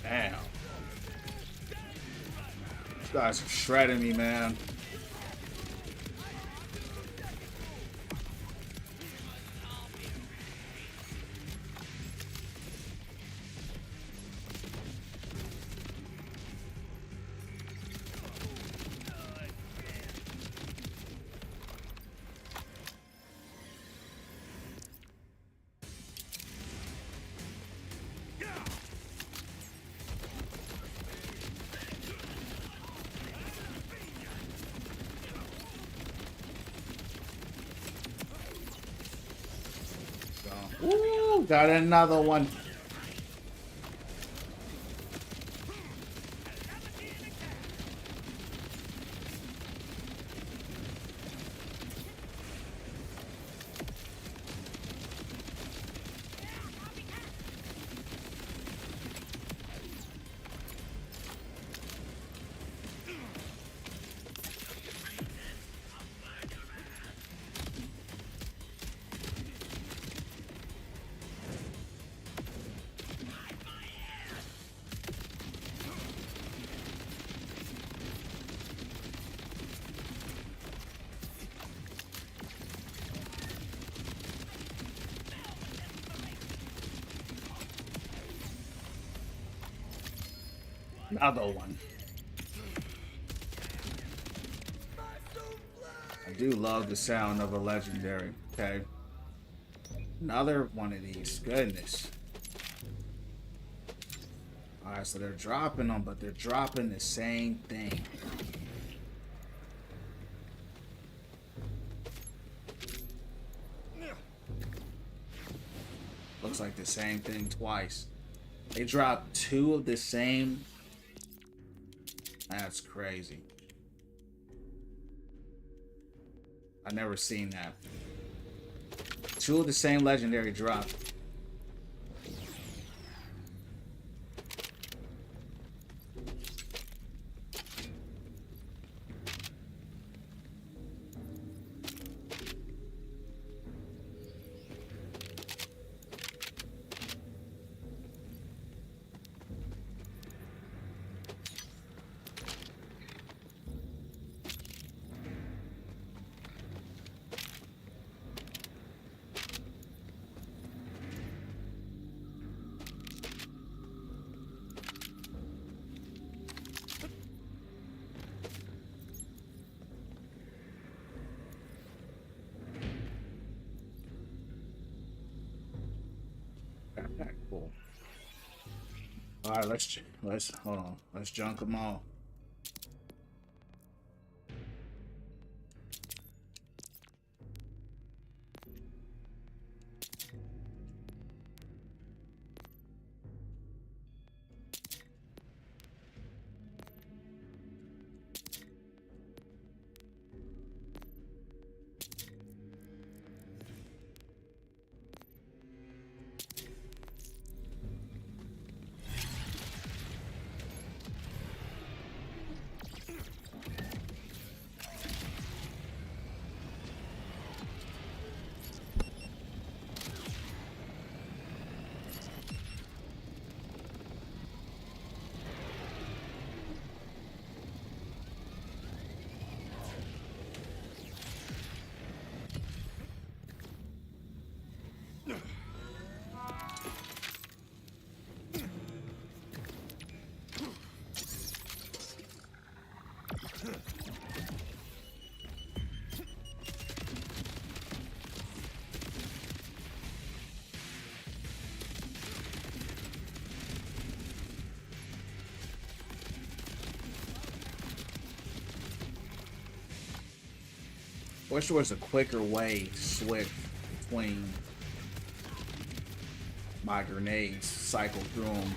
S1: Damn. These guys are shredding me, man. Ooh, got another one. Another one. I do love the sound of a legendary. Okay. Another one of these. Goodness. Alright, so they're dropping them, but they're dropping the same thing. Looks like the same thing twice. They dropped two of the same. That's crazy. I've never seen that. Two of the same legendary drop. Cool. All right, let's hold on. Let's junk them all. Wish there was a quicker way to switch between my grenades, cycle through them.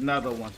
S1: Another one.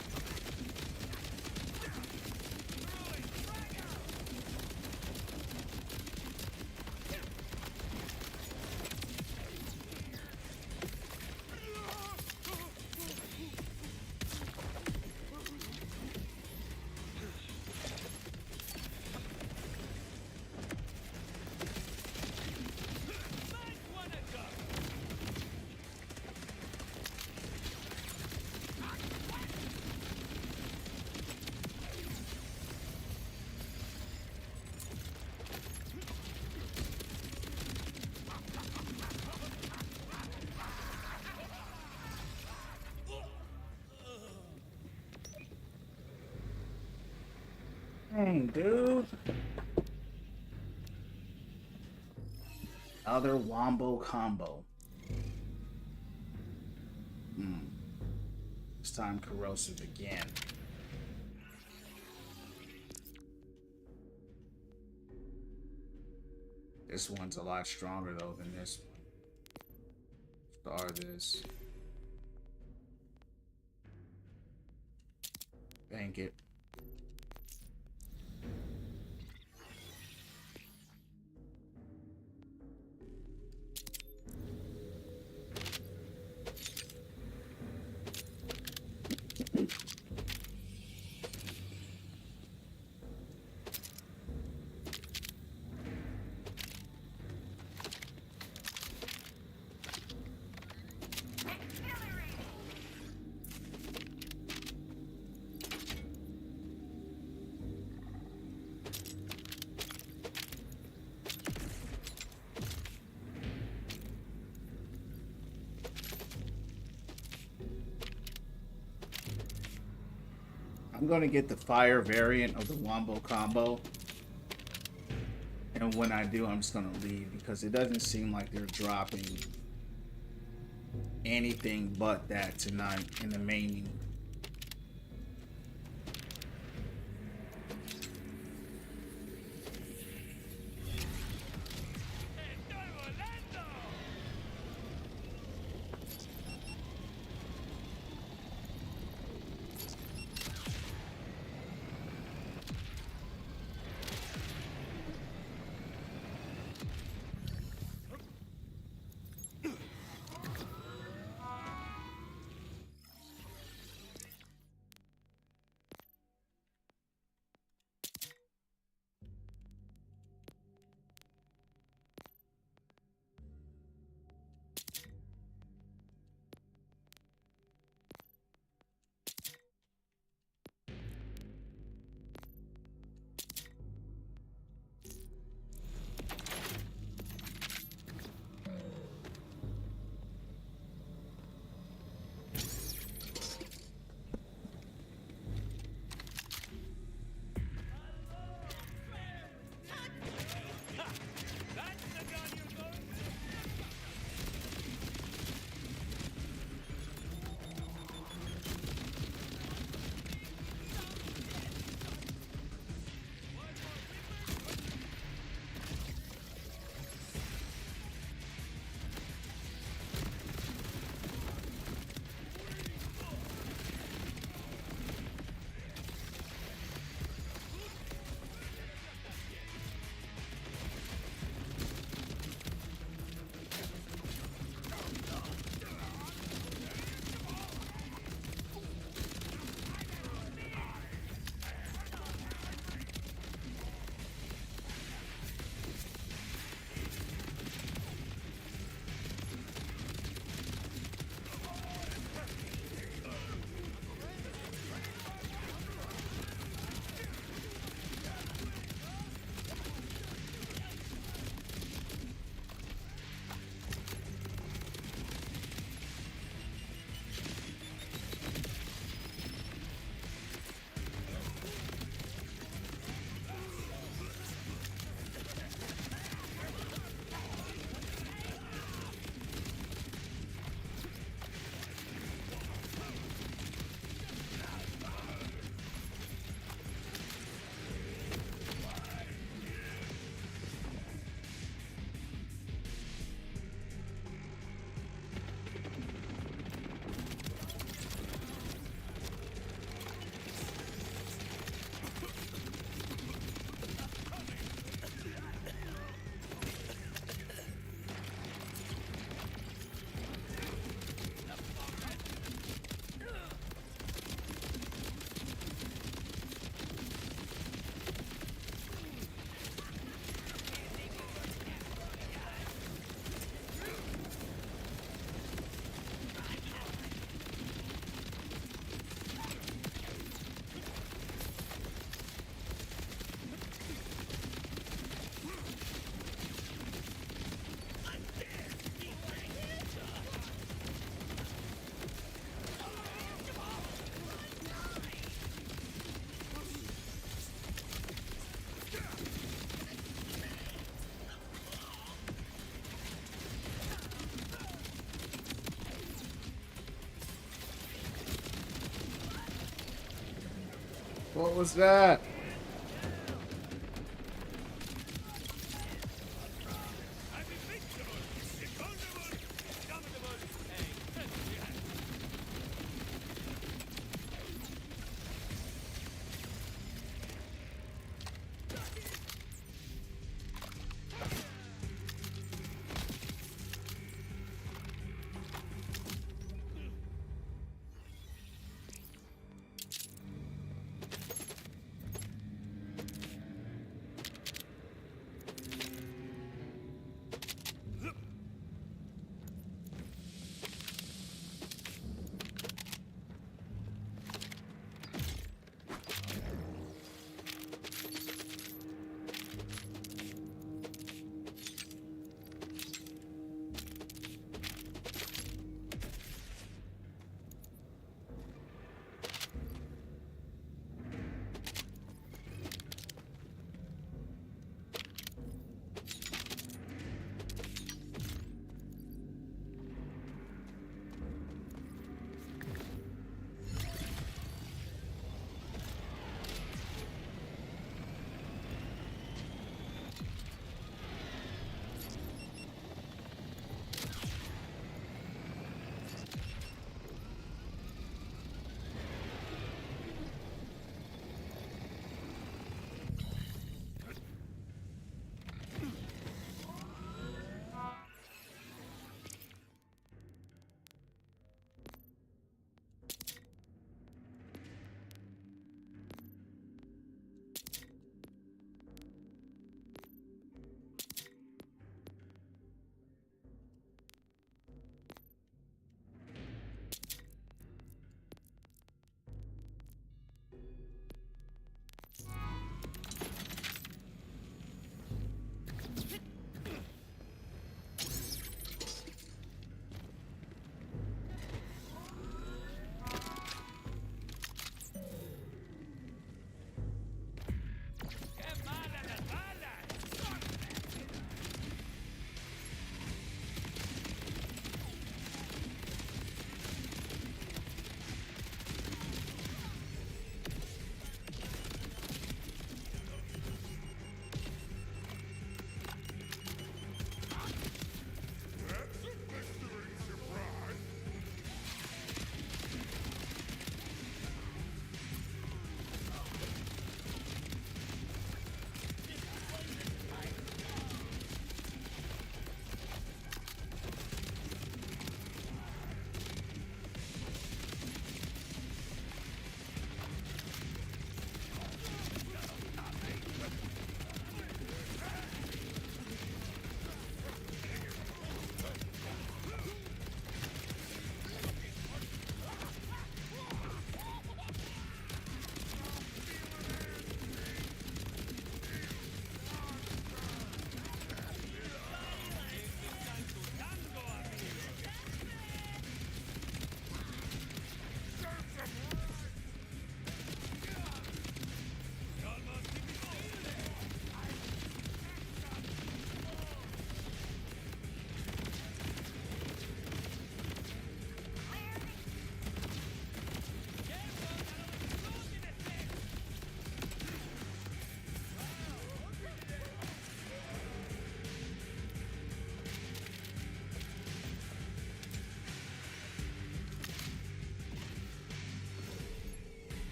S1: Dang, dude. Other wombo combo. This time corrosive again. This one's a lot stronger though than this one. Star this. Bank it. I'm gonna get the fire variant of the wombo combo. And when I do, I'm just gonna leave because it doesn't seem like they're dropping anything but that tonight in the main.
S3: What was that?
S2: I'm invincible, invulnerable, indomitable, and perfectly happy.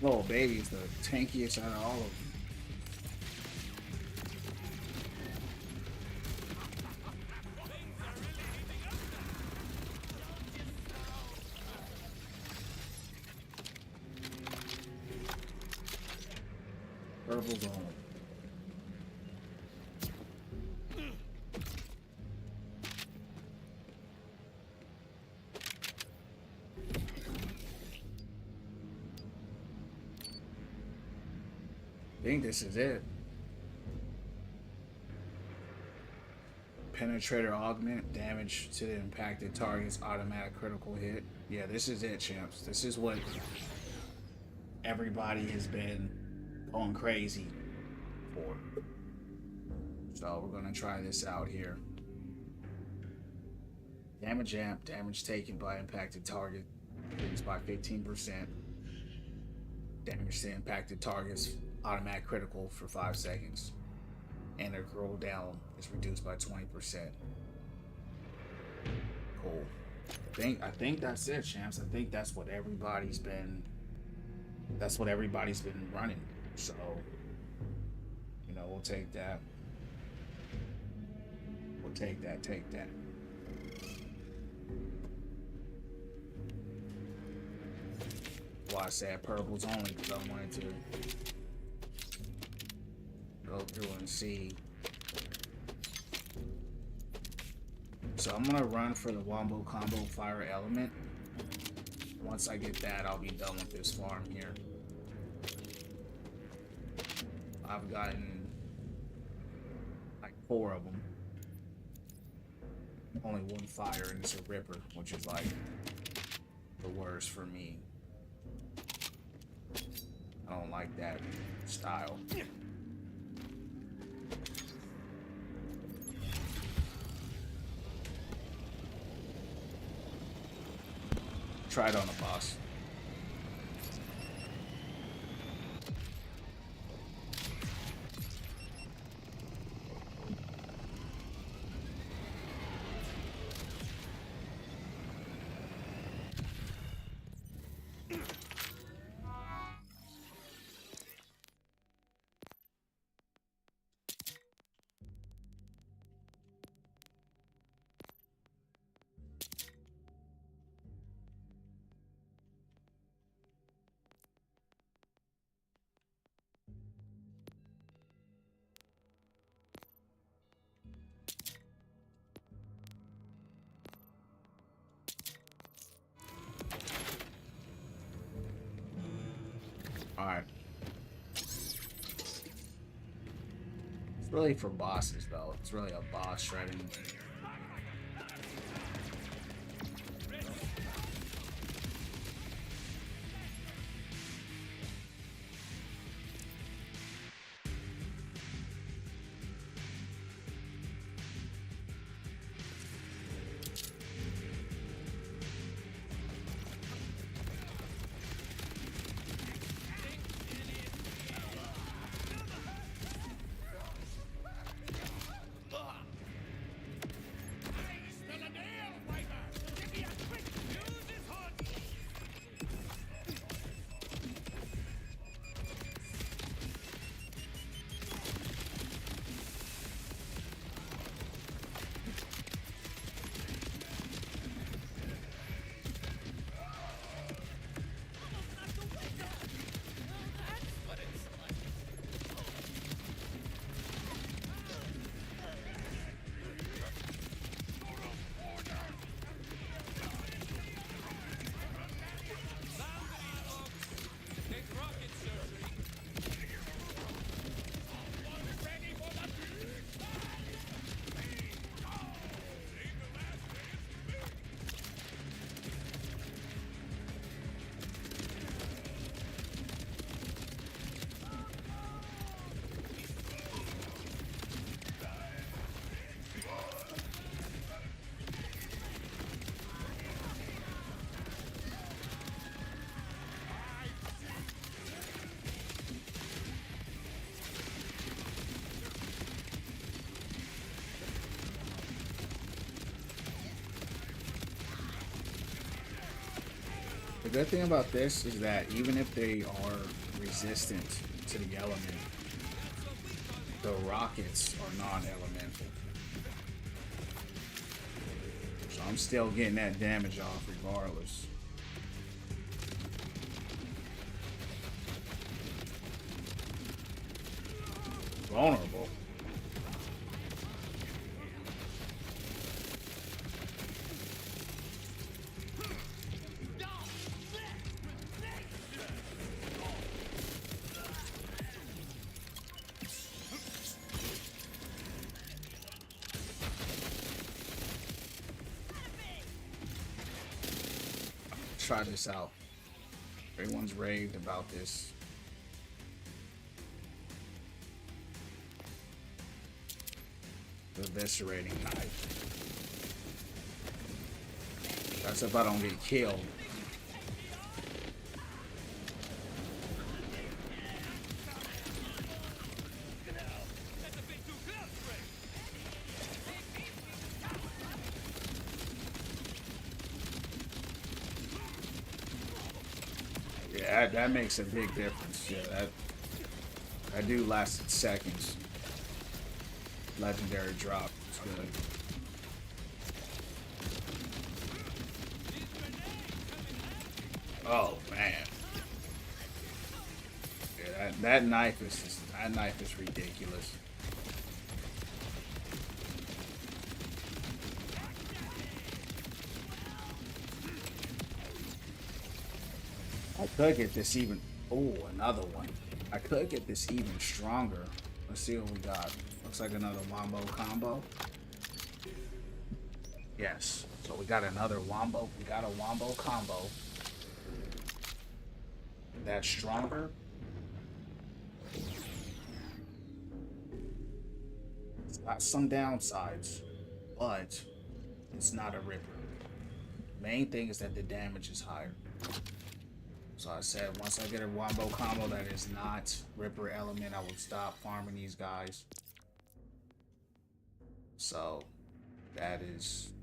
S1: Little baby's the tankiest out of all of them. Purple's on. I think this is it. Penetrator augment damage to the impacted target's automatic critical hit. Yeah, this is it, champs. This is what everybody has been going crazy for. So we're gonna try this out here. Damage amp, damage taken by impacted target increased by 15%. Damage to impacted targets automatic critical for 5 seconds. And their cooldown is reduced by 20%. Cool. I think that's it, champs. I think that's what everybody's been running. So, you know, we'll take that. We'll take that. Why I said purple's only, because I wanted to go through and see. So I'm gonna run for the Wombo Combo Fire Element. Once I get that, I'll be done with this farm here. I've gotten like 4 of them. Only 1 fire, and it's a Ripper, which is like the worst for me. I don't like that style. Try it on the boss. Alright. It's really for bosses, though. It's really a boss shredding. The good thing about this is that even if they are resistant to the element, the rockets are non-elemental. So I'm still getting that damage off regardless. Vulnerable. Try this out. Everyone's raved about this. The eviscerating knife. That's if I don't get killed.
S2: That's a bit too close, Frank.
S1: Yeah, that makes a big difference. Yeah, that dude lasted seconds. Legendary drop. It's good. Oh man. Yeah, that knife is ridiculous. I could get this even. Oh, another one. I could get this even stronger. Let's see what we got. Looks like another wombo combo. Yes. So we got another wombo. We got a wombo combo. That's stronger. It's got some downsides, but it's not a ripper. Main thing is that the damage is higher. So I said once I get a wombo combo that is not ripper element, I will stop farming these guys. So that is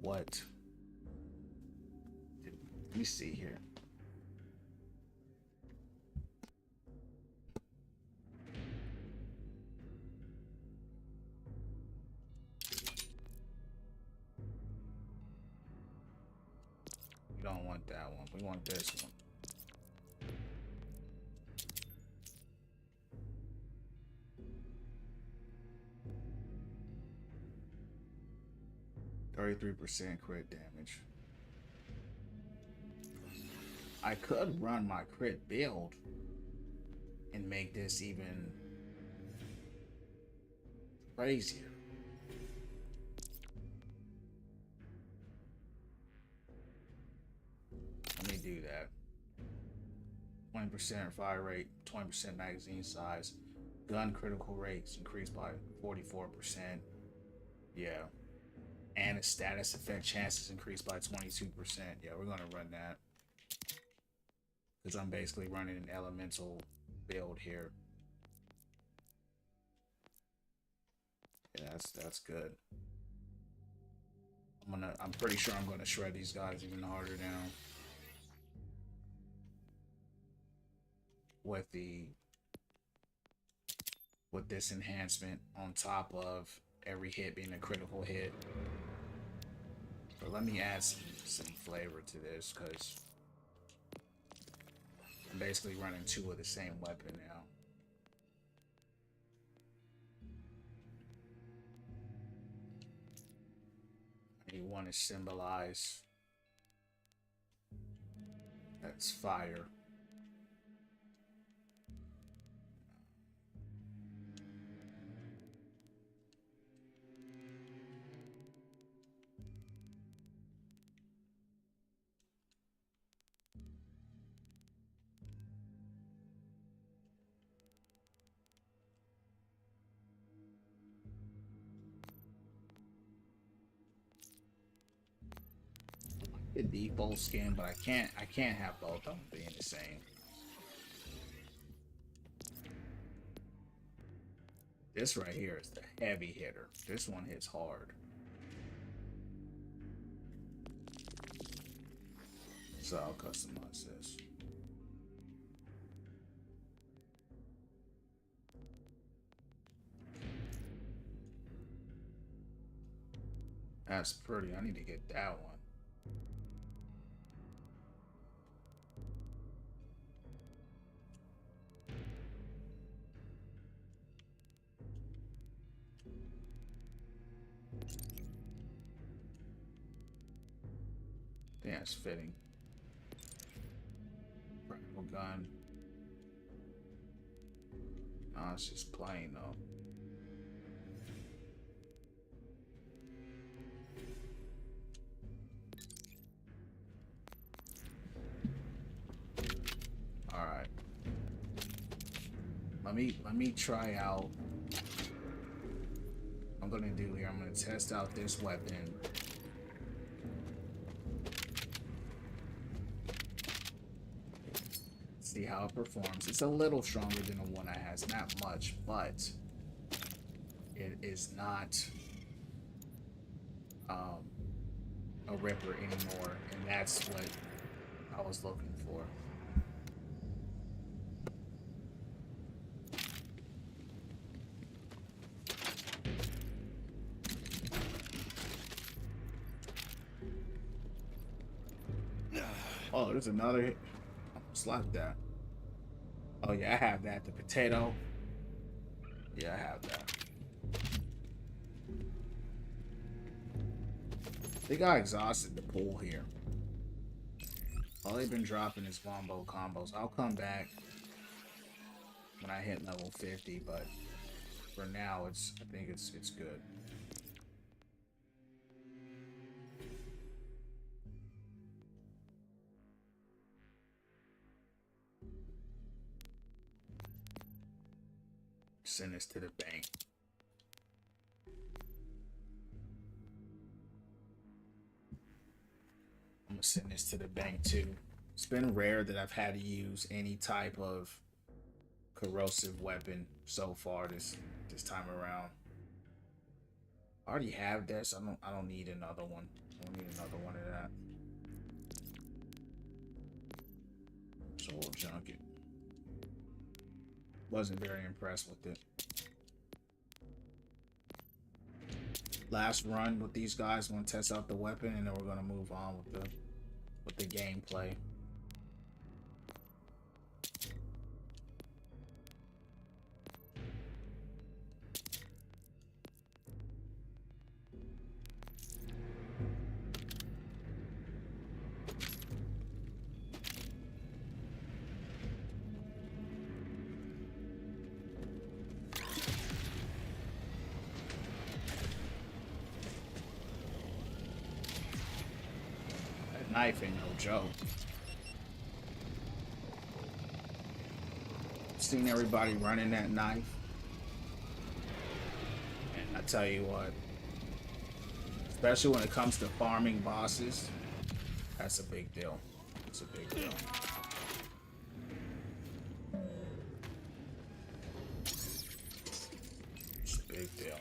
S1: what. Let me see here. We don't want that one. We want this one. %33 crit damage. I could run my crit build and make this even crazier. Let me do that. 20% fire rate, 20% magazine size, gun critical rates increased by 44%. Yeah. And its status effect chances increased by 22%. Yeah, we're gonna run that. Because I'm basically running an elemental build here. Yeah, that's good. I'm pretty sure I'm gonna shred these guys even harder now. With this enhancement on top of every hit being a critical hit. But let me add some flavor to this because I'm basically running two of the same weapon now. You want to symbolize that's fire. The default skin, but I can't have both of them being the same. This right here is the heavy hitter. This one hits hard. So I'll customize this. That's pretty. I need to get that one. Yeah, it's fitting. Rifle gun. No, it's just plain though. All right. Let me try out. I'm gonna do here. I'm gonna test out this weapon. See how it performs. It's a little stronger than the one I had. It's not much, but it is not a ripper anymore, and that's what I was looking for. Oh, there's another hit. Almost like that. Oh yeah, I have that. The potato. Yeah, I have that. They got exhausted to pull here. All they've been dropping is wombo combos. I'll come back when I hit level 50, but for now, I think it's good. Send this to the bank. I'm gonna send this to the bank too. It's been rare that I've had to use any type of corrosive weapon so far this time around. I already have this. I don't need another one. I don't need another one of that. So we'll junk it. Wasn't very impressed with it. Last run with these guys. Want to test out the weapon, and then we're gonna move on with the gameplay. Knife ain't no joke. Seen everybody running that knife, and I tell you what, especially when it comes to farming bosses, that's a big deal. It's a big deal. It's a big deal.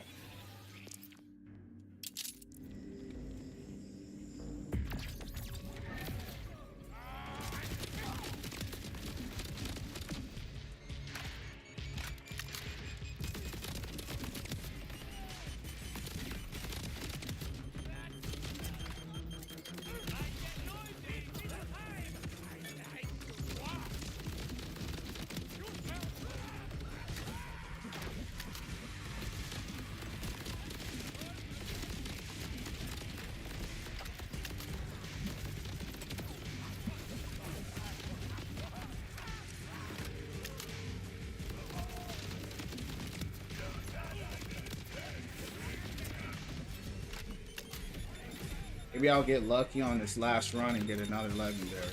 S1: Maybe I'll get lucky on this last run and get another legendary.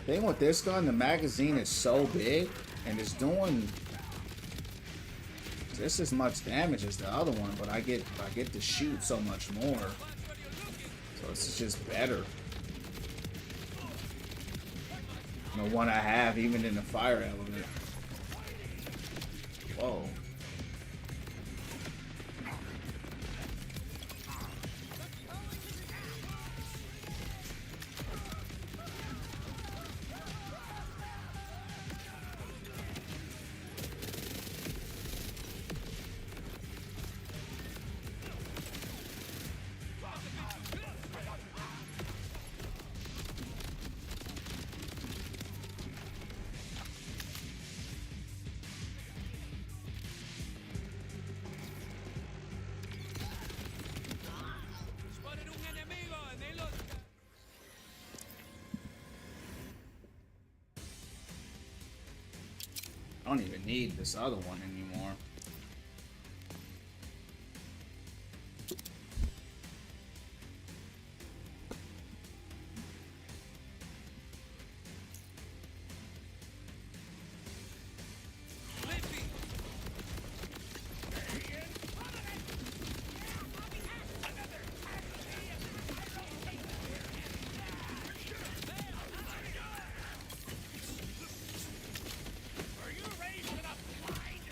S1: Thing with this gun, the magazine is so big and it's doing just as much damage as the other one, but I get to shoot so much more. So this is just better. The one I have, even in the fire element. Whoa.
S2: Spotted un enemigo en el otro.
S1: I don't even need this other one anymore.
S2: Limpy. Are you ready for the blind?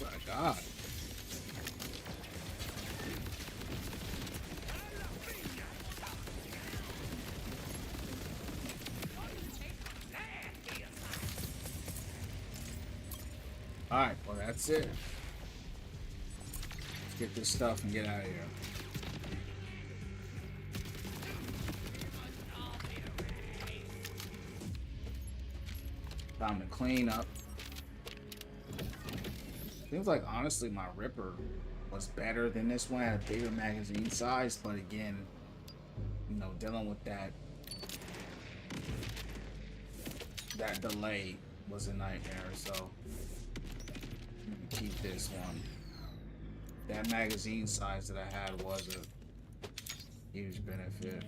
S1: My God. Alright, well that's it. Let's get this stuff and get out of here. Time to clean up. Seems like honestly my Ripper was better than this one, had a bigger magazine size, but again, you know, dealing with that delay was a nightmare, so keep this one. That magazine size that I had was a huge benefit.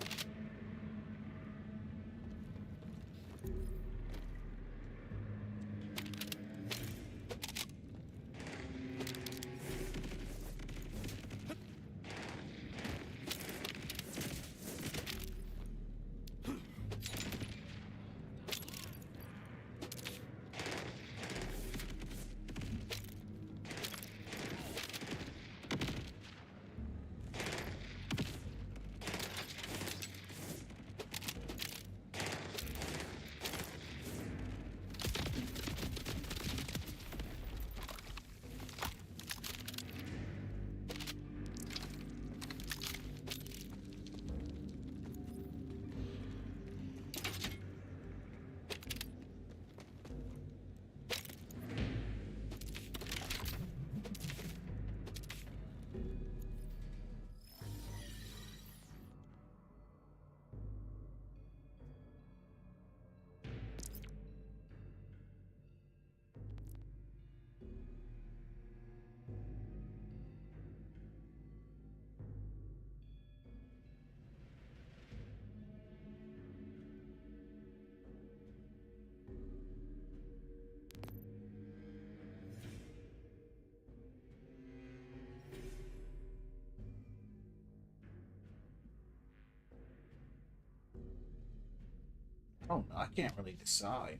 S1: I don't know. I can't really decide.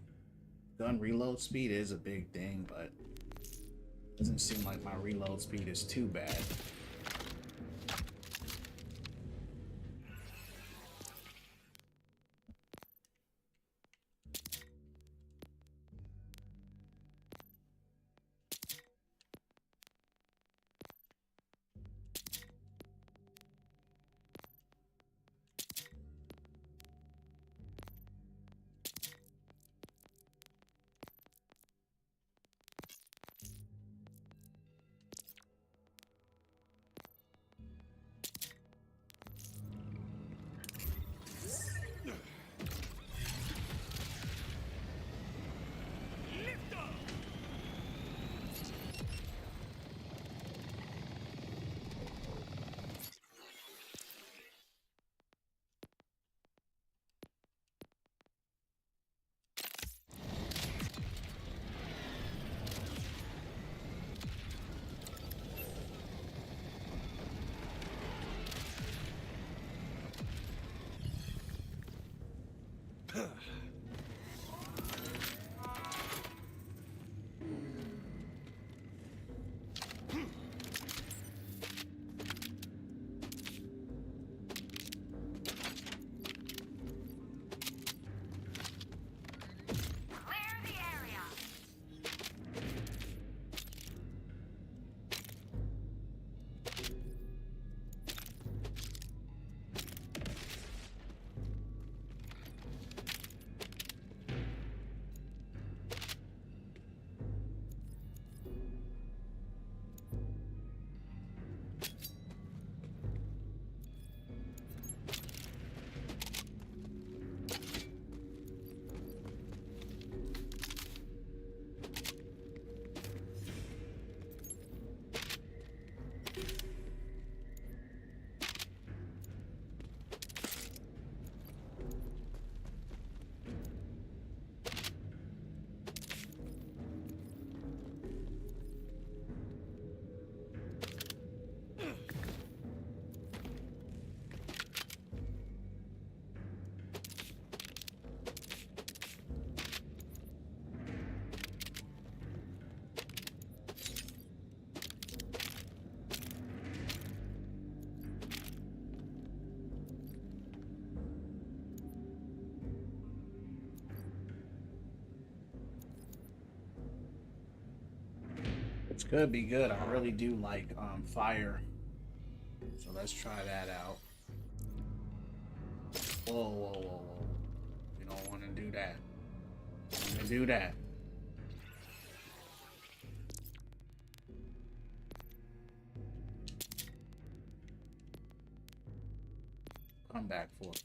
S1: Gun reload speed is a big thing, but doesn't seem like my reload speed is too bad. It's could be good. I really do like fire. So let's try that out. Whoa, whoa, whoa, whoa. We don't want to do that. Don't want to do that. Come back for it.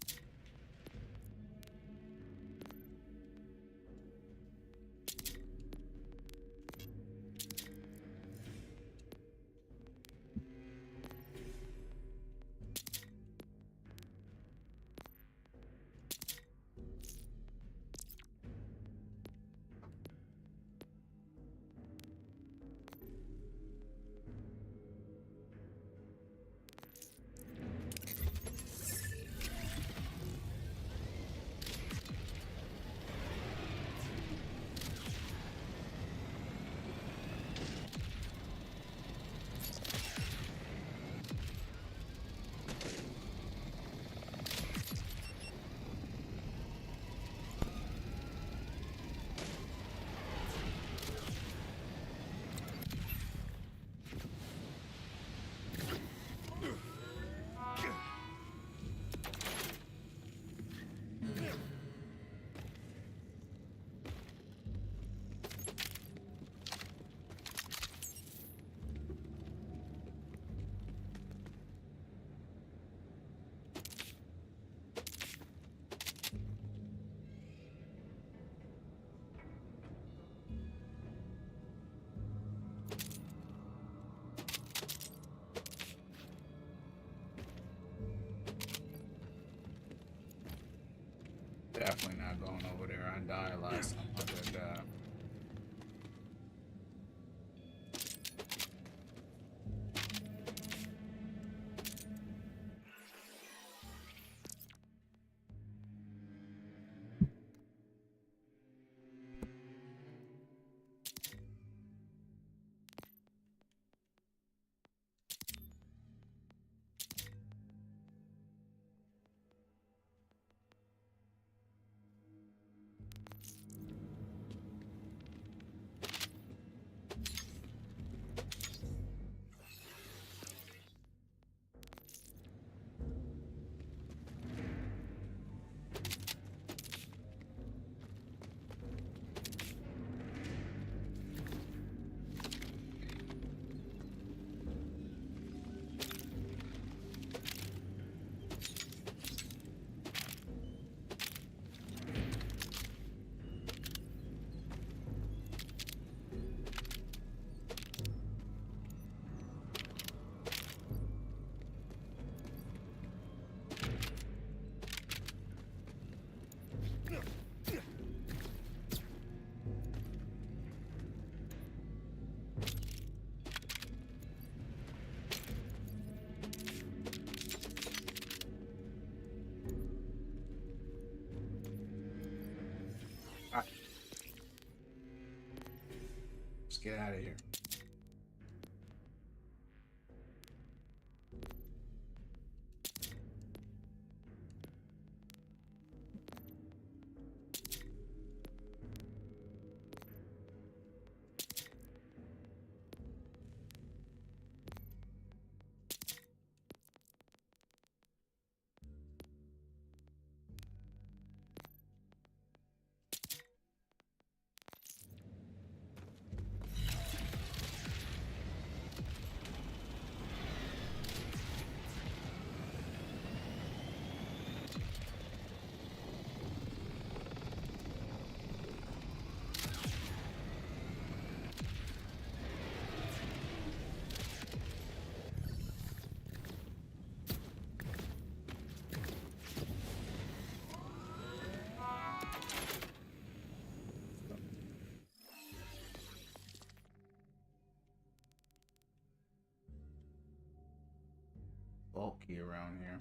S1: Definitely not going over there. I died last time I did that. get out of here. Bulky around here.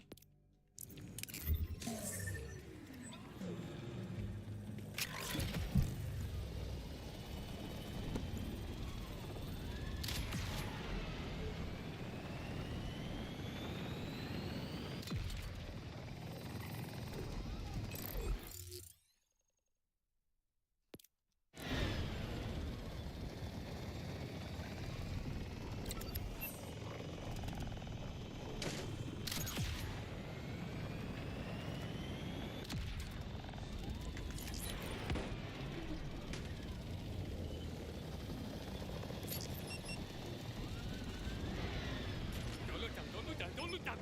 S2: Don't look down.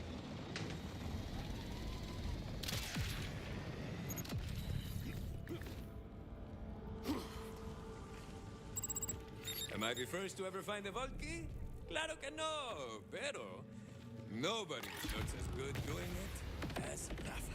S3: Am I the first to ever find a vault key? Claro que no, pero nobody looks as good doing it as Rafa.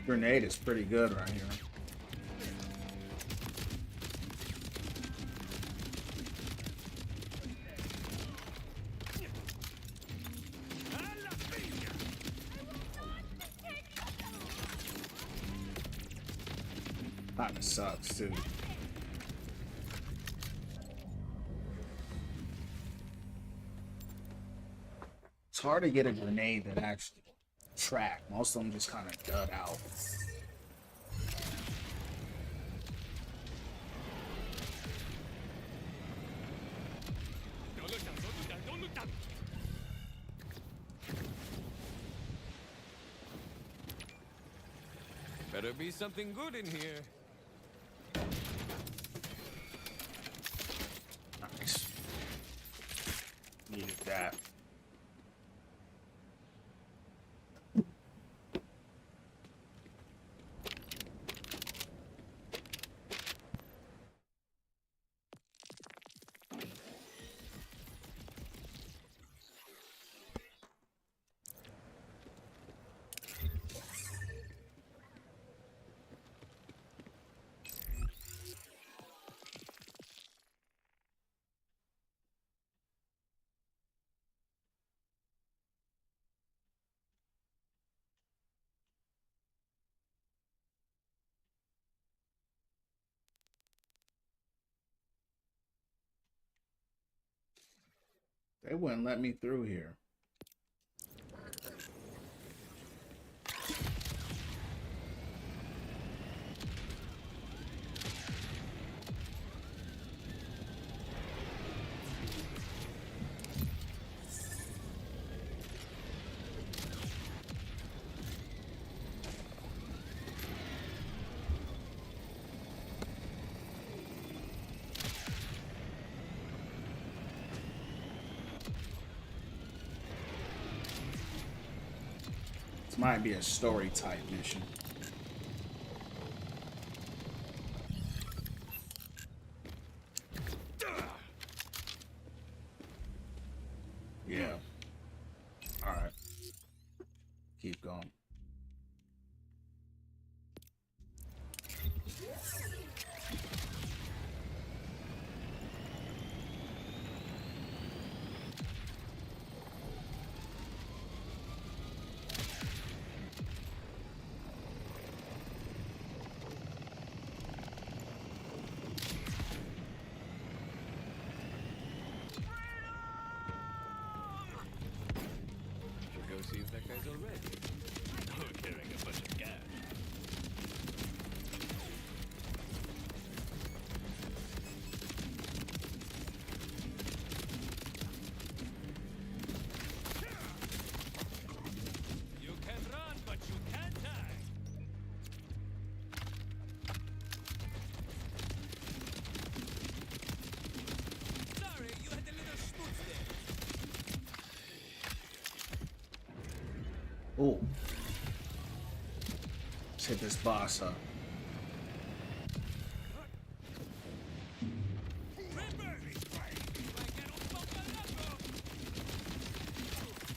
S1: Grenade is pretty good right here. Kinda sucks too. It's hard to get a grenade that actually track. Most of them just kind of dud out.
S2: Don't look down. Don't look down. Don't look down.
S3: Better be something good in here.
S1: Nice. Needed that. They wouldn't let me through here. This might be a story type mission. Yeah. All right. Keep going.
S3: Should go see if that guy's all ready. No carrying a bunch of cash. You can run, but you can't die. Sorry, you had a little schmutz there.
S1: Ooh. Let's hit this boss up.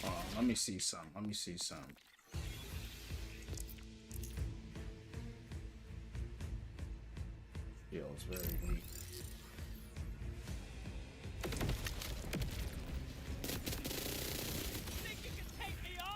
S1: Oh, let me see some. Let me see some. Feels very weak.
S2: Think you can take me on?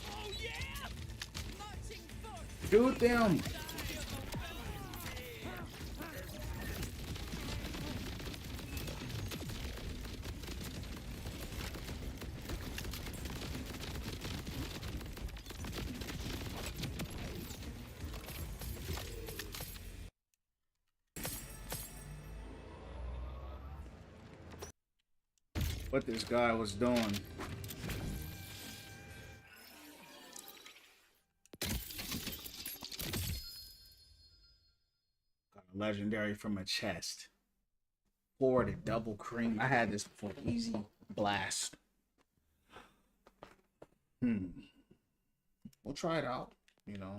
S2: Oh yeah! Marching forth.
S1: Shoot them! What this guy was doing. Got a legendary from a chest. Forward double cream. I had this before. Easy blast. We'll try it out, you know.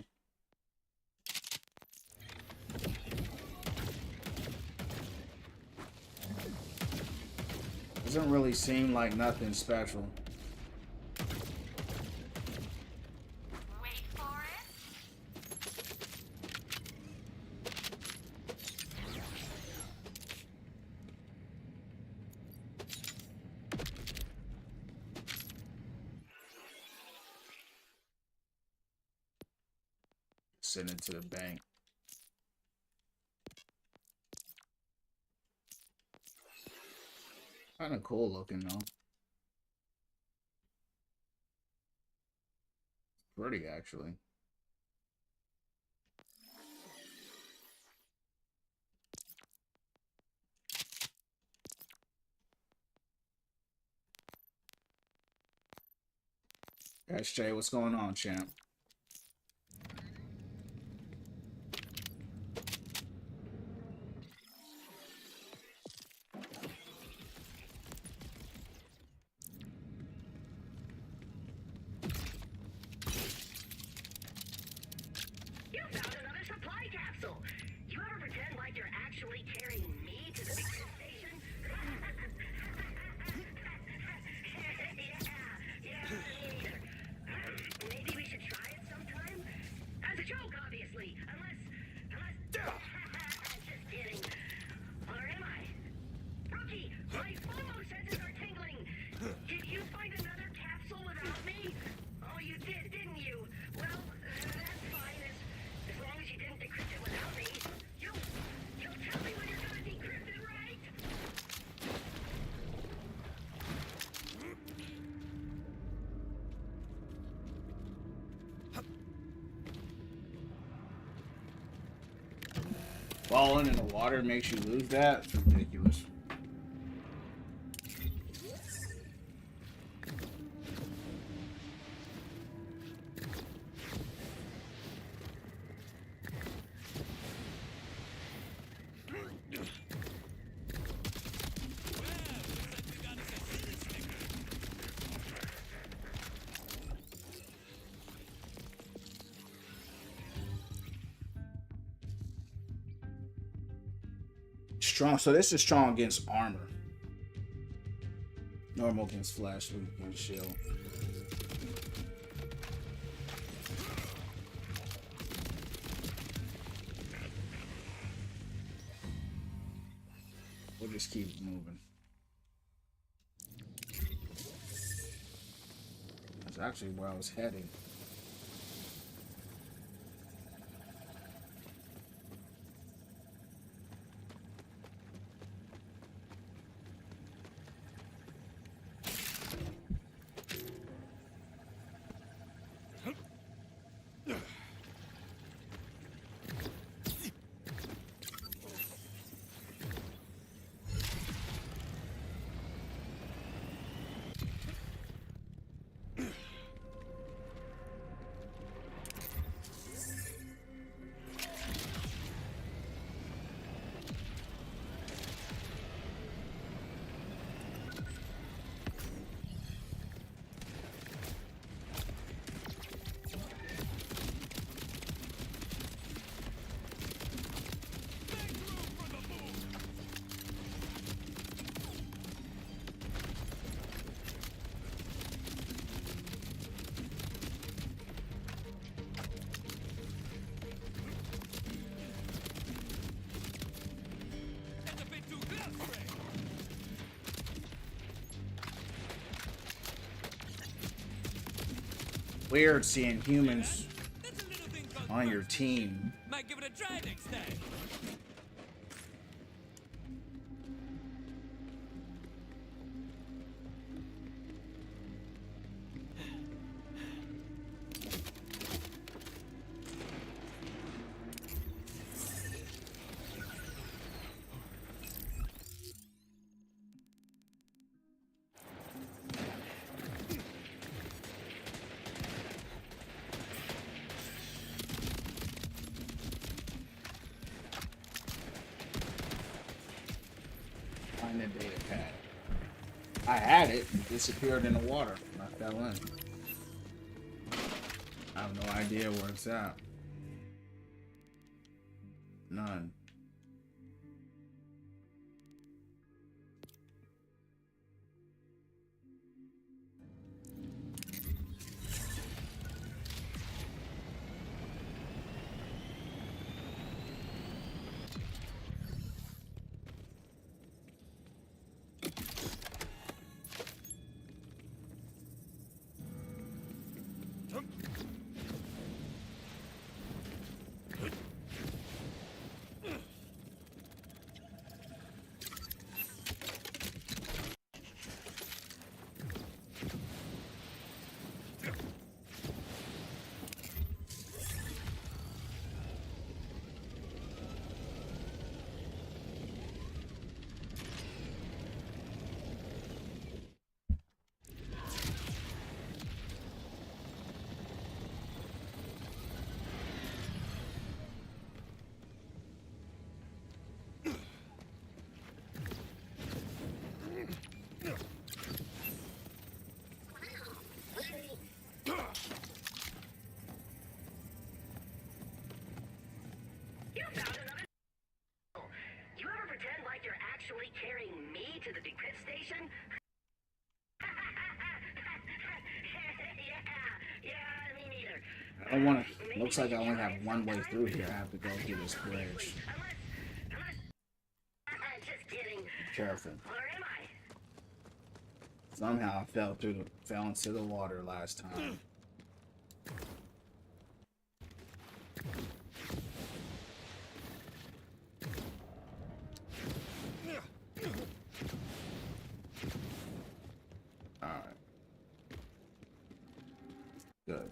S1: Doesn't really seem like nothing special.
S4: Wait for it.
S1: Send it to the bank. Kind of cool looking though. Pretty actually. SJ, what's going on, champ?
S4: You found another supply capsule. You ever pretend like you're actually carrying me to the big station?
S1: Falling in the water makes you lose that? It's ridiculous. Strong. So this is strong against armor. Normal against flesh, weak against shield. We'll just keep moving. That's actually where I was heading. Weird seeing humans on your team.
S3: Might give it a try next time.
S1: Find the data pad. I had it. It disappeared in the water. I fell in. I have no idea where it's at. None.
S4: You found another. You ever pretend like you're actually carrying me to the decrypt station? Yeah, me neither.
S1: I don't want to. Looks like I only have one way through here. I have to go through this bridge.
S4: Just kidding.
S1: Careful.
S4: Or am I?
S1: Somehow I fell into the water last time. Alright. Good.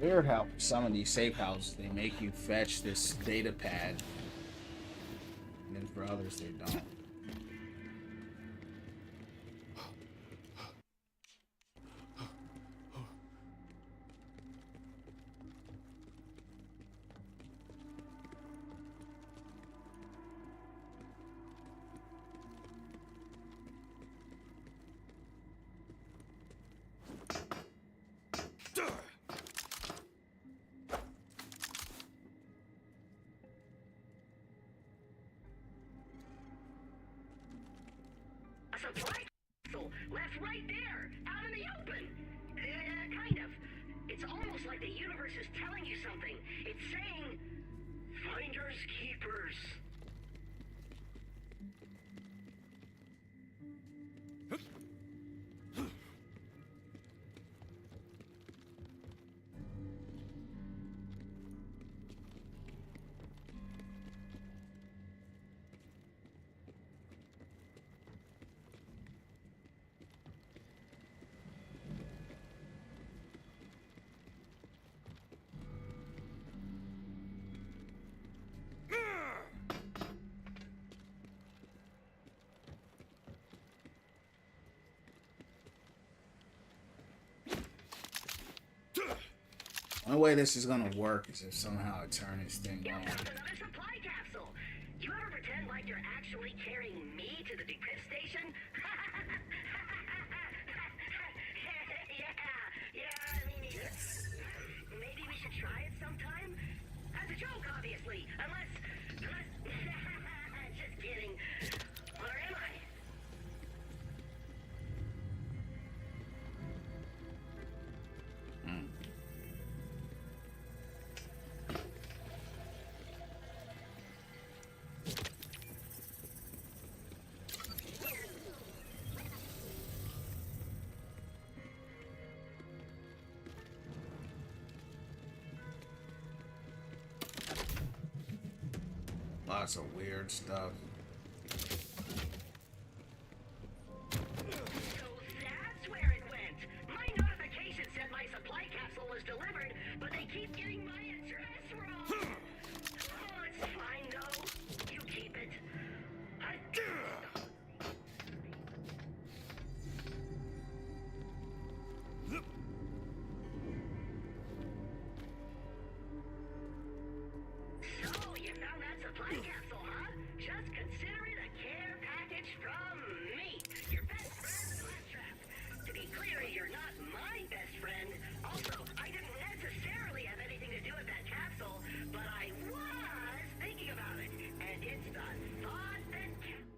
S1: Weird how some of these safe houses they make you fetch this data pad, and then for others they don't.
S4: A supply capsule left right there, out in the open. Kind of. It's almost like the universe is telling you something. It's saying, finders keepers.
S1: The only way this is gonna work is if somehow I turn this thing
S4: Here
S1: on.
S4: comes another supply capsule. You ever pretend like you're actually carrying me to the decrypt station? yeah, me neither. Maybe we should try it sometime? As a joke, obviously. Unless... Just kidding. Or am I?
S1: Lots of weird stuff.
S4: So that's where it went. My notification said my supply capsule was delivered, but they keep getting my address wrong. Oh, it's fine though. You keep it. So, you found that supply capsule, huh? Just consider it a care package from me, your best friend, Flattrap. To be clear, you're not my best friend. Also, I didn't necessarily have anything to do with that capsule, but I was thinking about it, and it's the thought that counts.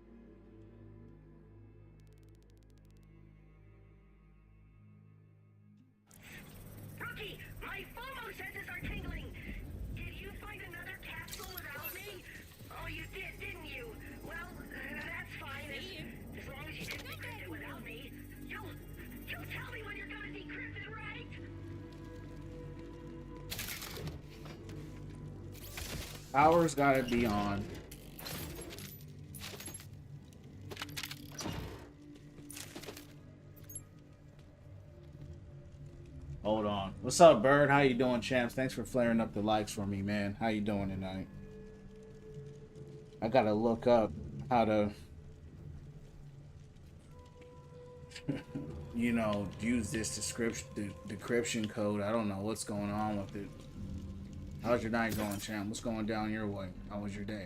S4: Rookie, my FOMO senses are tingling. Did you find another capsule without me? Oh, you did, didn't you? Well, that's fine. As long as you didn't decrypt it without me. You'll tell me when you're gonna decrypt it, right?
S1: Power's gotta be on. Hold on. What's up, Bird? How you doing, champs? Thanks for flaring up the likes for me, man. How you doing tonight? I gotta look up how to, you know, use this decryption code. I don't know what's going on with it. How's your night going, champ? What's going down your way? How was your day?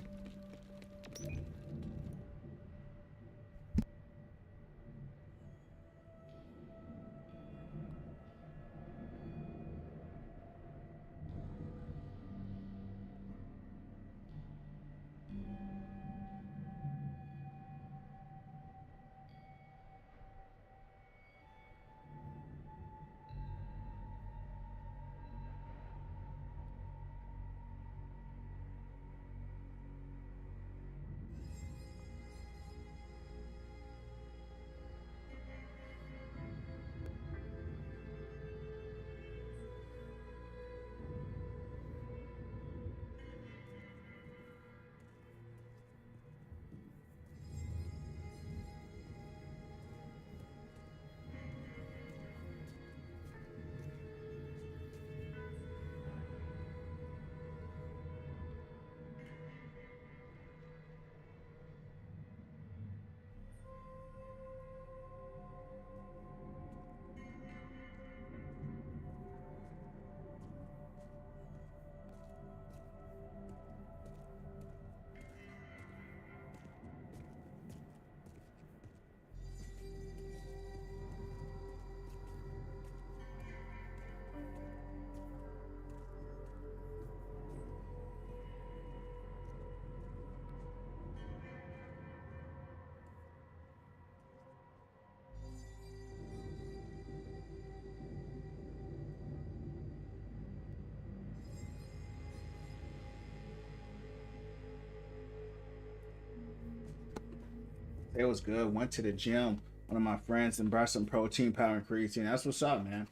S1: It was good. Went to the gym. One of my friends and brought some protein powder and creatine. That's what's up, man.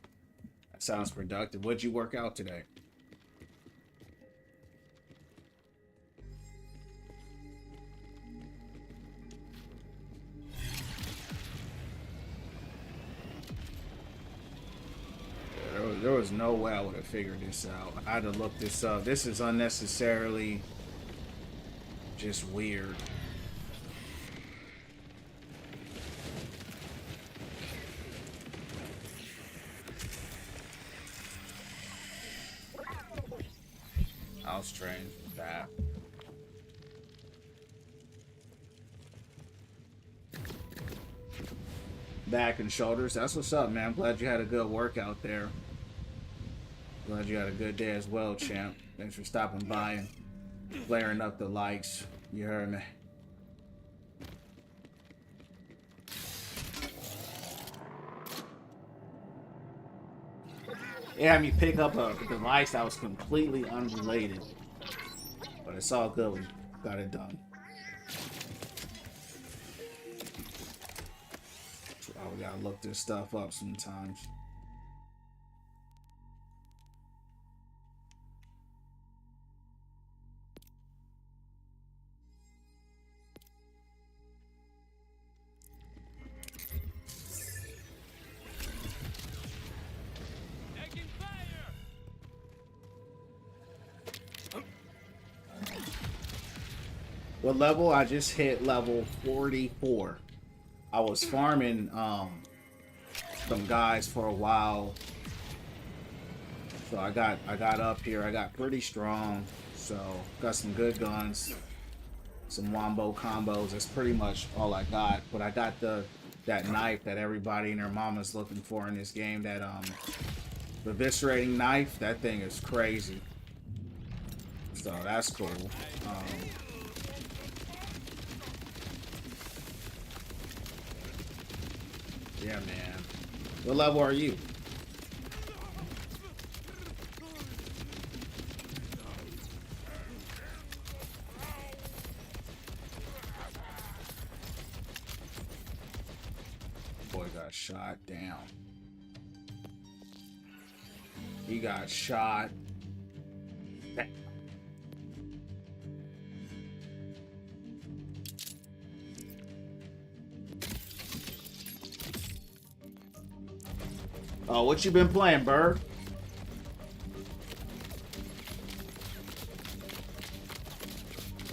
S1: That sounds productive. What'd you work out today? There was no way I would have figured this out. I had to look this up. This is unnecessarily just weird. How strange was that? Back and shoulders. That's what's up, man. I'm glad you had a good workout there. Glad you had a good day as well, champ. Thanks for stopping by and flaring up the likes. You heard me. It had me pick up a device that was completely unrelated. But it's all good. We got it done. That's why we gotta look this stuff up sometimes.
S2: Taking fire!
S1: What level? I just hit level 44. I was farming some guys for a while. So I got up here. I got pretty strong. So got some good guns. Some wombo combos. That's pretty much all I got. But I got that knife that everybody and their mama's looking for in this game. That eviscerating knife. That thing is crazy. So that's cool. Yeah, man. What level are you? Boy got shot down. He got shot. Oh, what you been playing, Bird?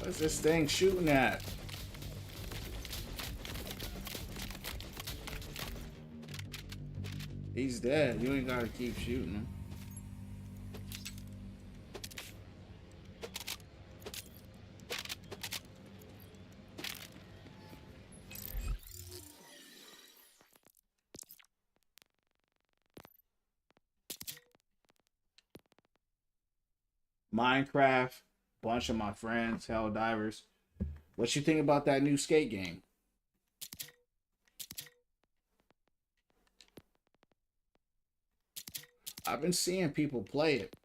S1: What's this thing shooting at? He's dead. You ain't gotta keep shooting him. Minecraft, bunch of my friends, Hell Divers. What you think about that new skate game? I've been seeing people play it.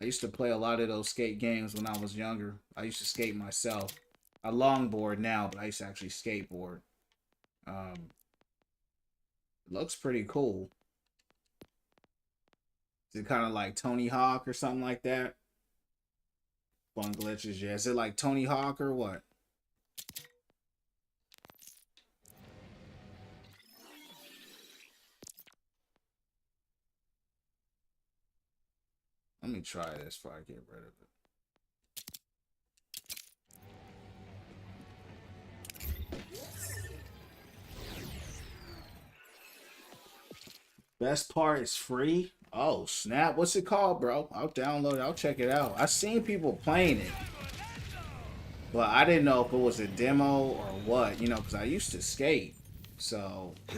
S1: I used to play a lot of those skate games when I was younger. I used to skate myself. I longboard now, but I used to actually skateboard. It looks pretty cool. Is it kind of like Tony Hawk or something like that? Fun glitches, yeah. Is it like Tony Hawk or what? Let me try this before I get rid of it. Best part is free. Oh, snap. What's it called, bro? I'll download it. I'll check it out. I've seen people playing it. But I didn't know if it was a demo or what, you know, because I used to skate. So, you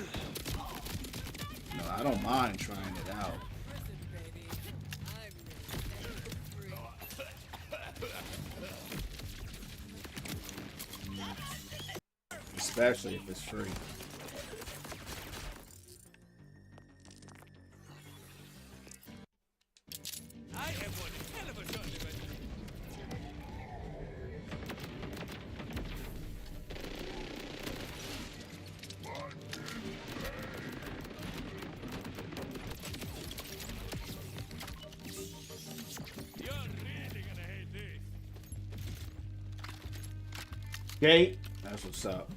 S1: know, I don't mind trying it out. Especially if it's free.
S2: I have one hell of a tournament.
S1: Gate. That's what's up.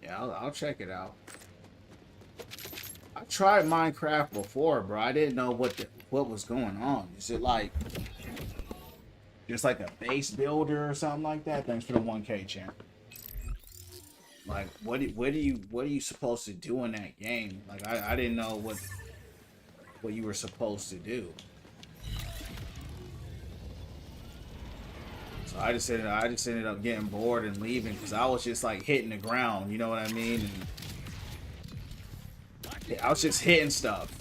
S1: Yeah, I'll check it out. I tried Minecraft before, bro. I didn't know what was going on. Is it like just like a base builder or something like that? Thanks for the 1K, champ. Like, what are you supposed to do in that game? Like, I didn't know what you were supposed to do. So I just ended up getting bored and leaving because I was just like hitting the ground. You know what I mean? And I was just hitting stuff.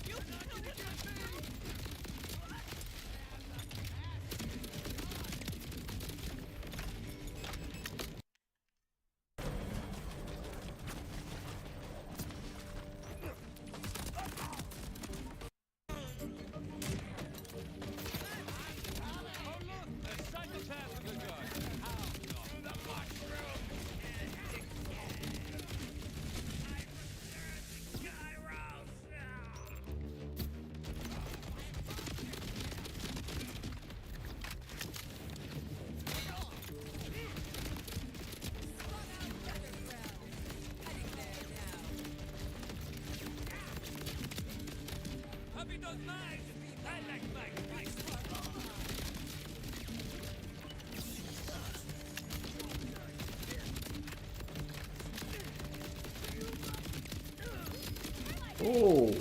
S1: Oh,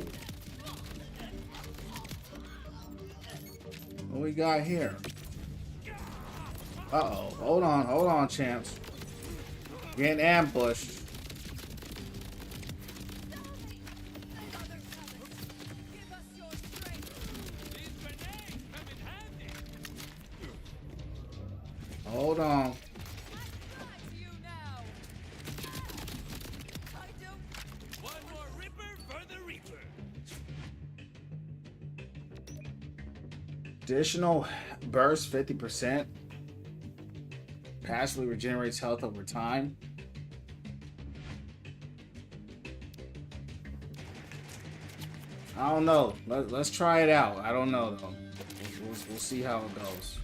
S1: what we got here? Uh-oh. Hold on, champs. Getting ambushed. Hold on. Additional burst 50%. Passively regenerates health over time. I don't know. Let's try it out. I don't know though. We'll see how it goes.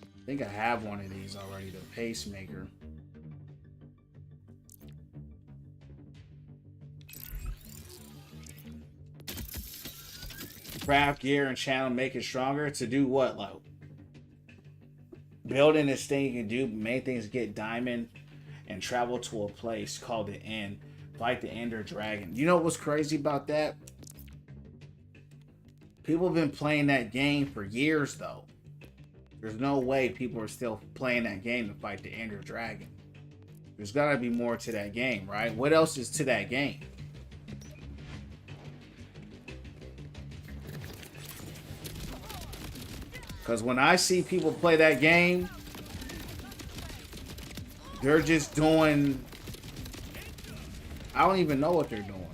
S1: I think I have one of these already, the pacemaker. Craft gear and channel, make it stronger. To do what, like? Building this thing you can do main things, get diamond and travel to a place called the End. Fight the Ender Dragon. You know what's crazy about that? People have been playing that game for years though. There's no way people are still playing that game to fight the Ender Dragon. There's gotta be more to that game, right? What else is to that game? Because when I see people play that game, they're just doing... I don't even know what they're doing.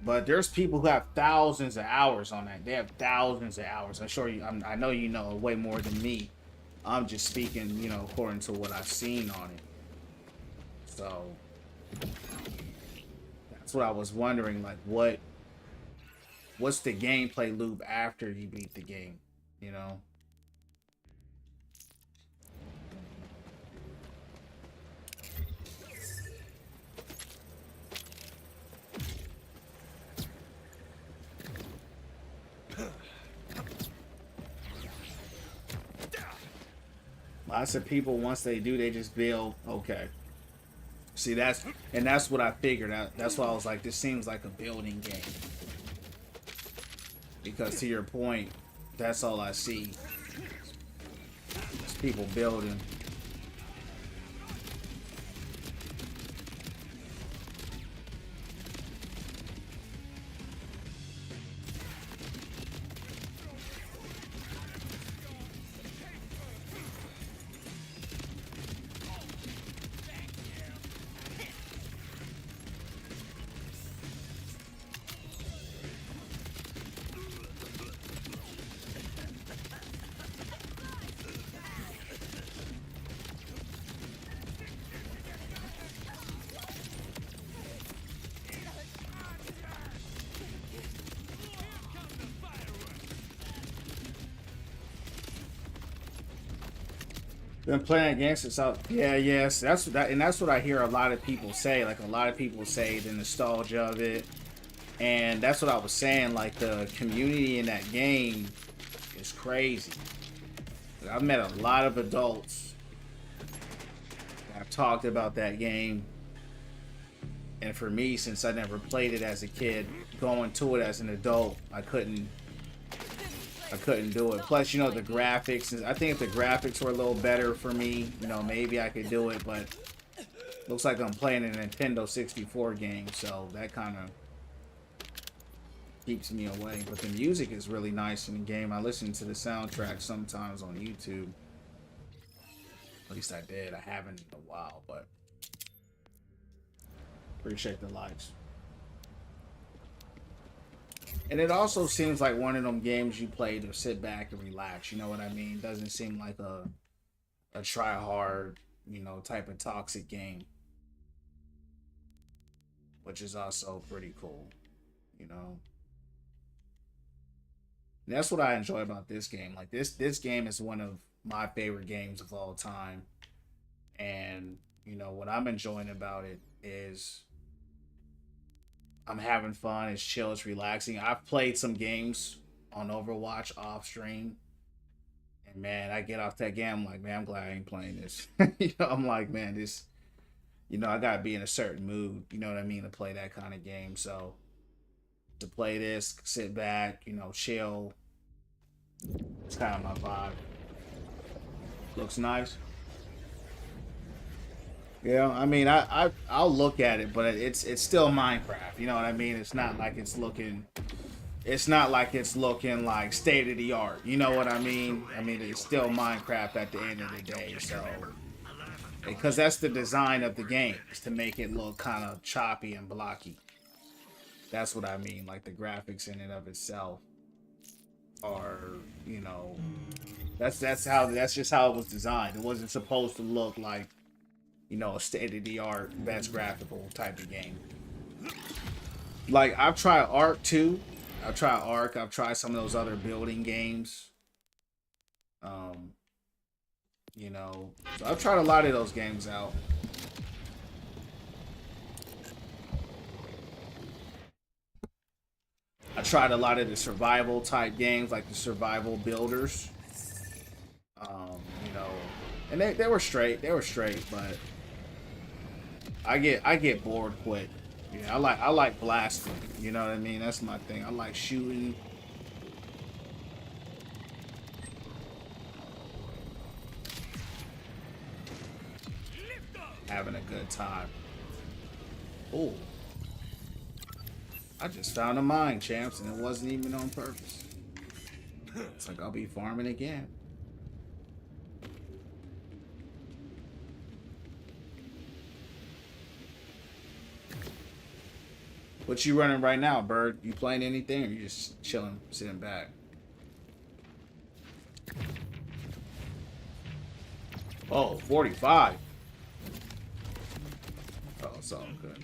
S1: But there's people who have thousands of hours on that. They have thousands of hours. I'm sure you... I know you know way more than me. I'm just speaking, you know, according to what I've seen on it. So... that's what I was wondering, like, what's the gameplay loop after you beat the game, you know? Lots of people, once they do, they just build. Okay. See, that's what I figured out. That's why I was like, this seems like a building game. Because to your point, that's all I see. It's people building. Been playing against it, so yeah, yes, that's that, and that's what I hear a lot of people say. Like a lot of people say the nostalgia of it, and that's what I was saying. Like the community in that game is crazy. I've met a lot of adults that have talked about that game, and for me, since I never played it as a kid, going to it as an adult, I couldn't do it. Plus, you know, the graphics. I think if the graphics were a little better for me, you know, maybe I could do it. But looks like I'm playing a Nintendo 64 game, so that kind of keeps me away. But the music is really nice in the game. I listen to the soundtrack sometimes on YouTube. At least I did. I haven't in a while, but appreciate the likes. And it also seems like one of them games you play to sit back and relax. You know what I mean? Doesn't seem like a try hard, you know, type of toxic game, which is also pretty cool. You know, and that's what I enjoy about this game. Like this game is one of my favorite games of all time, and you know what I'm enjoying about it is I'm having fun. It's chill. It's relaxing. I've played some games on Overwatch off stream, and man, I get off that game. I'm like, man, I'm glad I ain't playing this. You know, I'm like, man, this. You know, I gotta be in a certain mood. You know what I mean, to play that kind of game. So to play this, sit back, you know, chill. It's kind of my vibe. Looks nice. Yeah, I mean, I'll look at it, but it's still Minecraft. You know what I mean? It's not like it's looking like state of the art. You know what I mean? I mean, it's still Minecraft at the end of the day. So because that's the design of the game, is to make it look kind of choppy and blocky. That's what I mean. Like the graphics in and of itself are, you know, that's just how it was designed. It wasn't supposed to look like, you know, a state-of-the-art, best graphical type of game. Like, I've tried Ark too. I've tried some of those other building games. You know, so I've tried a lot of those games out. I tried a lot of the survival type games, like the survival builders. You know, and they were straight. They were straight, but I get bored quick. Yeah, I like blasting. You know what I mean? That's my thing. I like shooting. Having a good time. Oh, I just found a mine, champs, and it wasn't even on purpose. It's like I'll be farming again. What you running right now, Bird? You playing anything, or you just chilling, sitting back? Oh, 45. Oh, it's all good.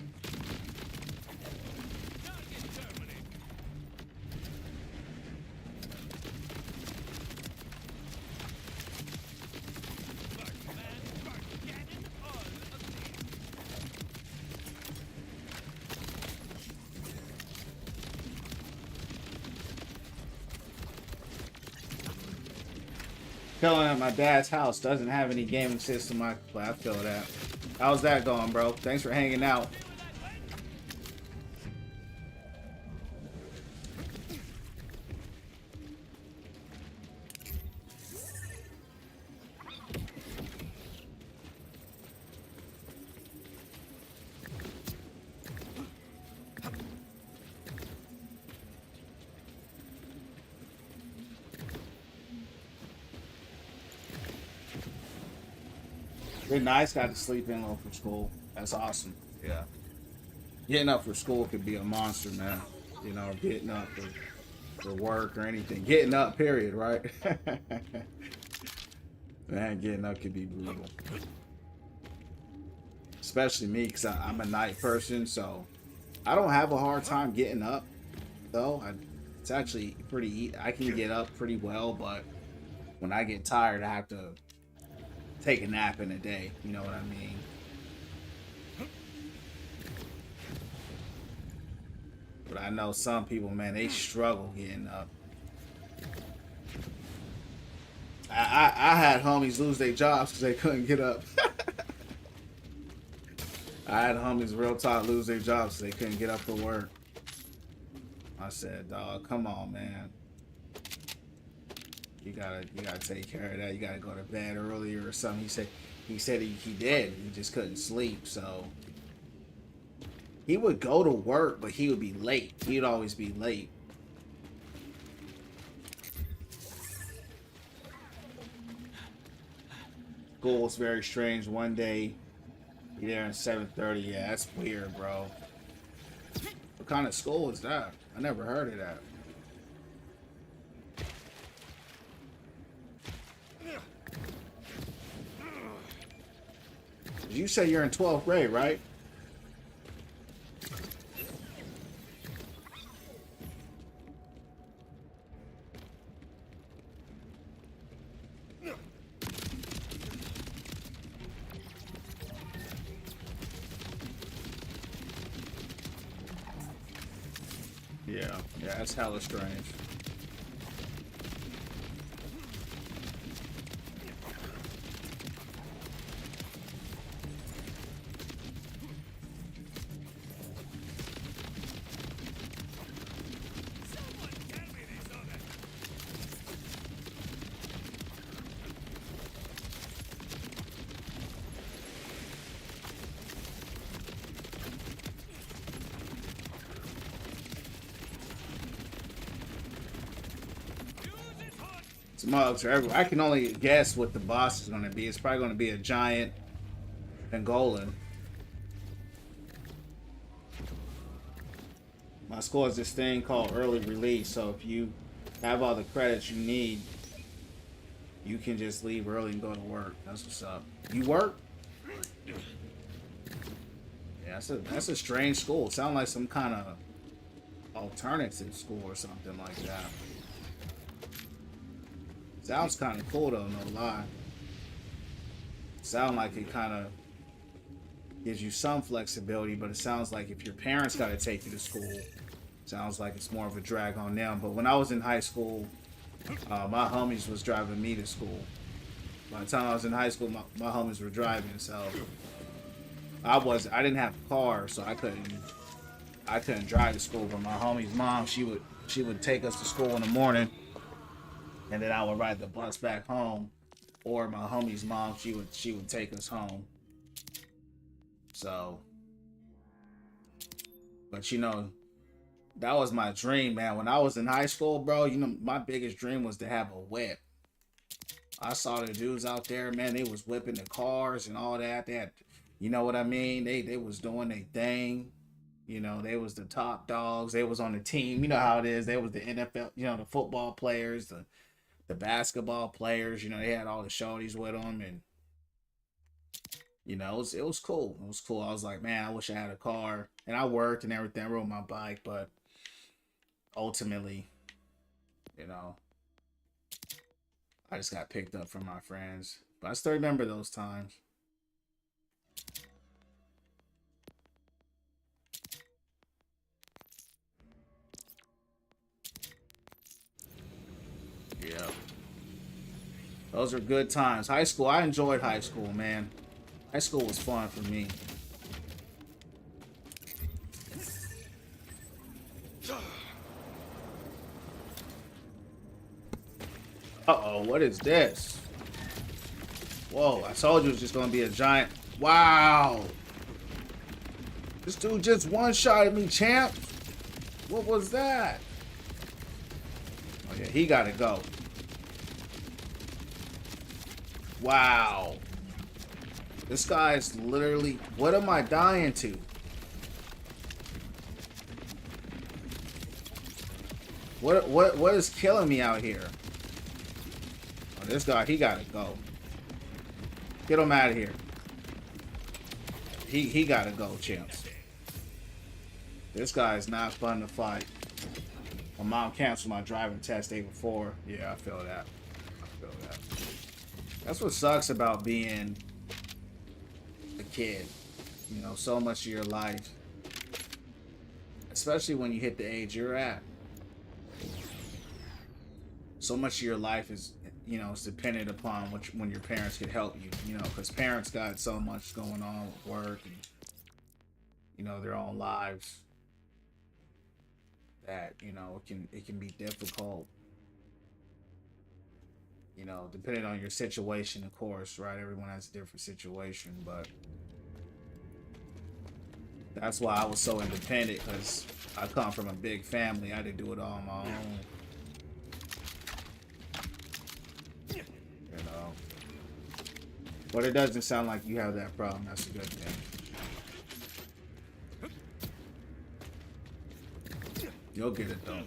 S1: Chilling at my dad's house, doesn't have any gaming system. I feel that. How's that going, bro? Thanks for hanging out. Good nice. Got to sleep in a little for school. That's awesome. Yeah. Getting up for school could be a monster, man. You know, getting up for work or anything. Getting up, period, right? Man, getting up could be brutal. Especially me, because I'm a night person, so I don't have a hard time getting up, though. It's actually pretty, I can get up pretty well, but when I get tired, I have to take a nap in a day. You know what I mean? But I know some people, man, they struggle getting up. I had homies lose their jobs because they couldn't get up. I had homies real talk lose their jobs because they couldn't get up to work. I said, dog, come on, man. You gotta take care of that. You gotta go to bed earlier or something. He said he did. He just couldn't sleep, so he would go to work, but he would be late. He'd always be late. School was very strange. One day, you're there at 7:30. Yeah, that's weird, bro. What kind of school is that? I never heard of that. You say you're in 12th grade, right? Yeah, that's hella strange.
S2: Someone tell me this other. Use it hot.
S1: Mugs or everywhere. I can only guess what the boss is going to be. It's probably going to be a giant Angolan. My school has this thing called early release, so if you have all the credits you need, you can just leave early and go to work. That's what's up. You work? Yeah, that's a strange school. It sounds like some kind of alternative school or something like that. Sounds kind of cool though, no lie. Sound like it kind of gives you some flexibility, but it sounds like if your parents got to take you to school, sounds like it's more of a drag on them. But when I was in high school, my homies was driving me to school. By the time I was in high school, my homies were driving, so I didn't have a car, so I couldn't drive to school. But my homie's mom, she would take us to school in the morning, and then I would ride the bus back home, or my homie's mom, she would take us home. So, but you know, that was my dream, man. When I was in high school, bro, you know, my biggest dream was to have a whip. I saw the dudes out there, man, they was whipping the cars and all that. They had, you know what I mean? They was doing their thing. You know, they was the top dogs. They was on the team. You know how it is. They was the NFL, you know, the football players, the basketball players. You know, they had all the shorties with them, and you know, it was cool. It was cool. I was like, man, I wish I had a car. And I worked and everything. I rode my bike, but ultimately, you know, I just got picked up from my friends. But I still remember those times. Yeah. Those are good times. High school, I enjoyed high school, man. High school was fun for me. Uh-oh, what is this? Whoa, I told you it was just gonna be a giant. Wow. This dude just one-shotted me, champ. What was that? Oh yeah, he gotta go. Wow. This guy is literally... What am I dying to? What is killing me out here? Oh, this guy, he gotta go. Get him out of here. He gotta go, champs. This guy is not fun to fight. My mom canceled my driving test day before. Yeah, I feel that. I feel that. That's what sucks about being a kid. You know, so much of your life, especially when you hit the age you're at, so much of your life is, you know, it's dependent upon when your parents could help you, you know, because parents got so much going on with work and, you know, their own lives that, you know, it can be difficult, you know, depending on your situation, of course, right? Everyone has a different situation, but that's why I was so independent, because I come from a big family. I had to do it all on my own. You know. But it doesn't sound like you have that problem. That's a good thing. You'll get it though.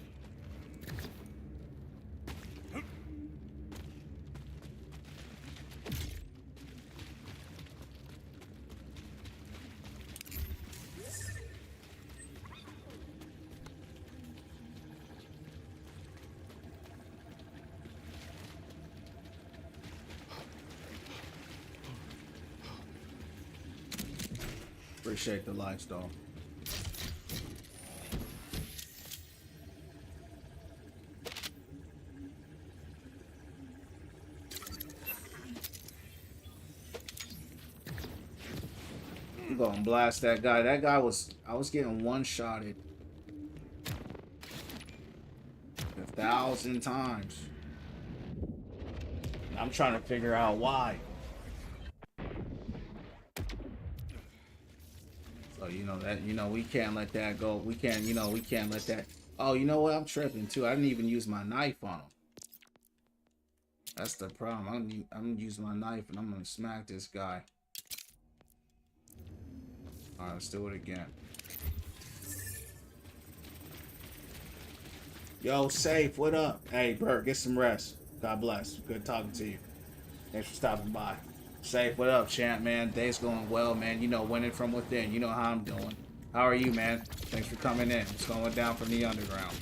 S1: Appreciate the likes though. I'm gonna blast that guy. That guy was, I was getting one-shotted 1,000 times. I'm trying to figure out why. So, you know, that, you know, we can't let that go. We can't, you know, we can't let that. Oh, you know what? I'm tripping too. I didn't even use my knife on him. That's the problem. I'm gonna use my knife and I'm gonna smack this guy. Alright, let's do it again. Yo, Safe, what up? Hey, Bert, get some rest. God bless. Good talking to you. Thanks for stopping by. Safe, what up, champ, man? Day's going well, man. You know, winning from within. You know how I'm doing. How are you, man? Thanks for coming in. What's going down from the underground?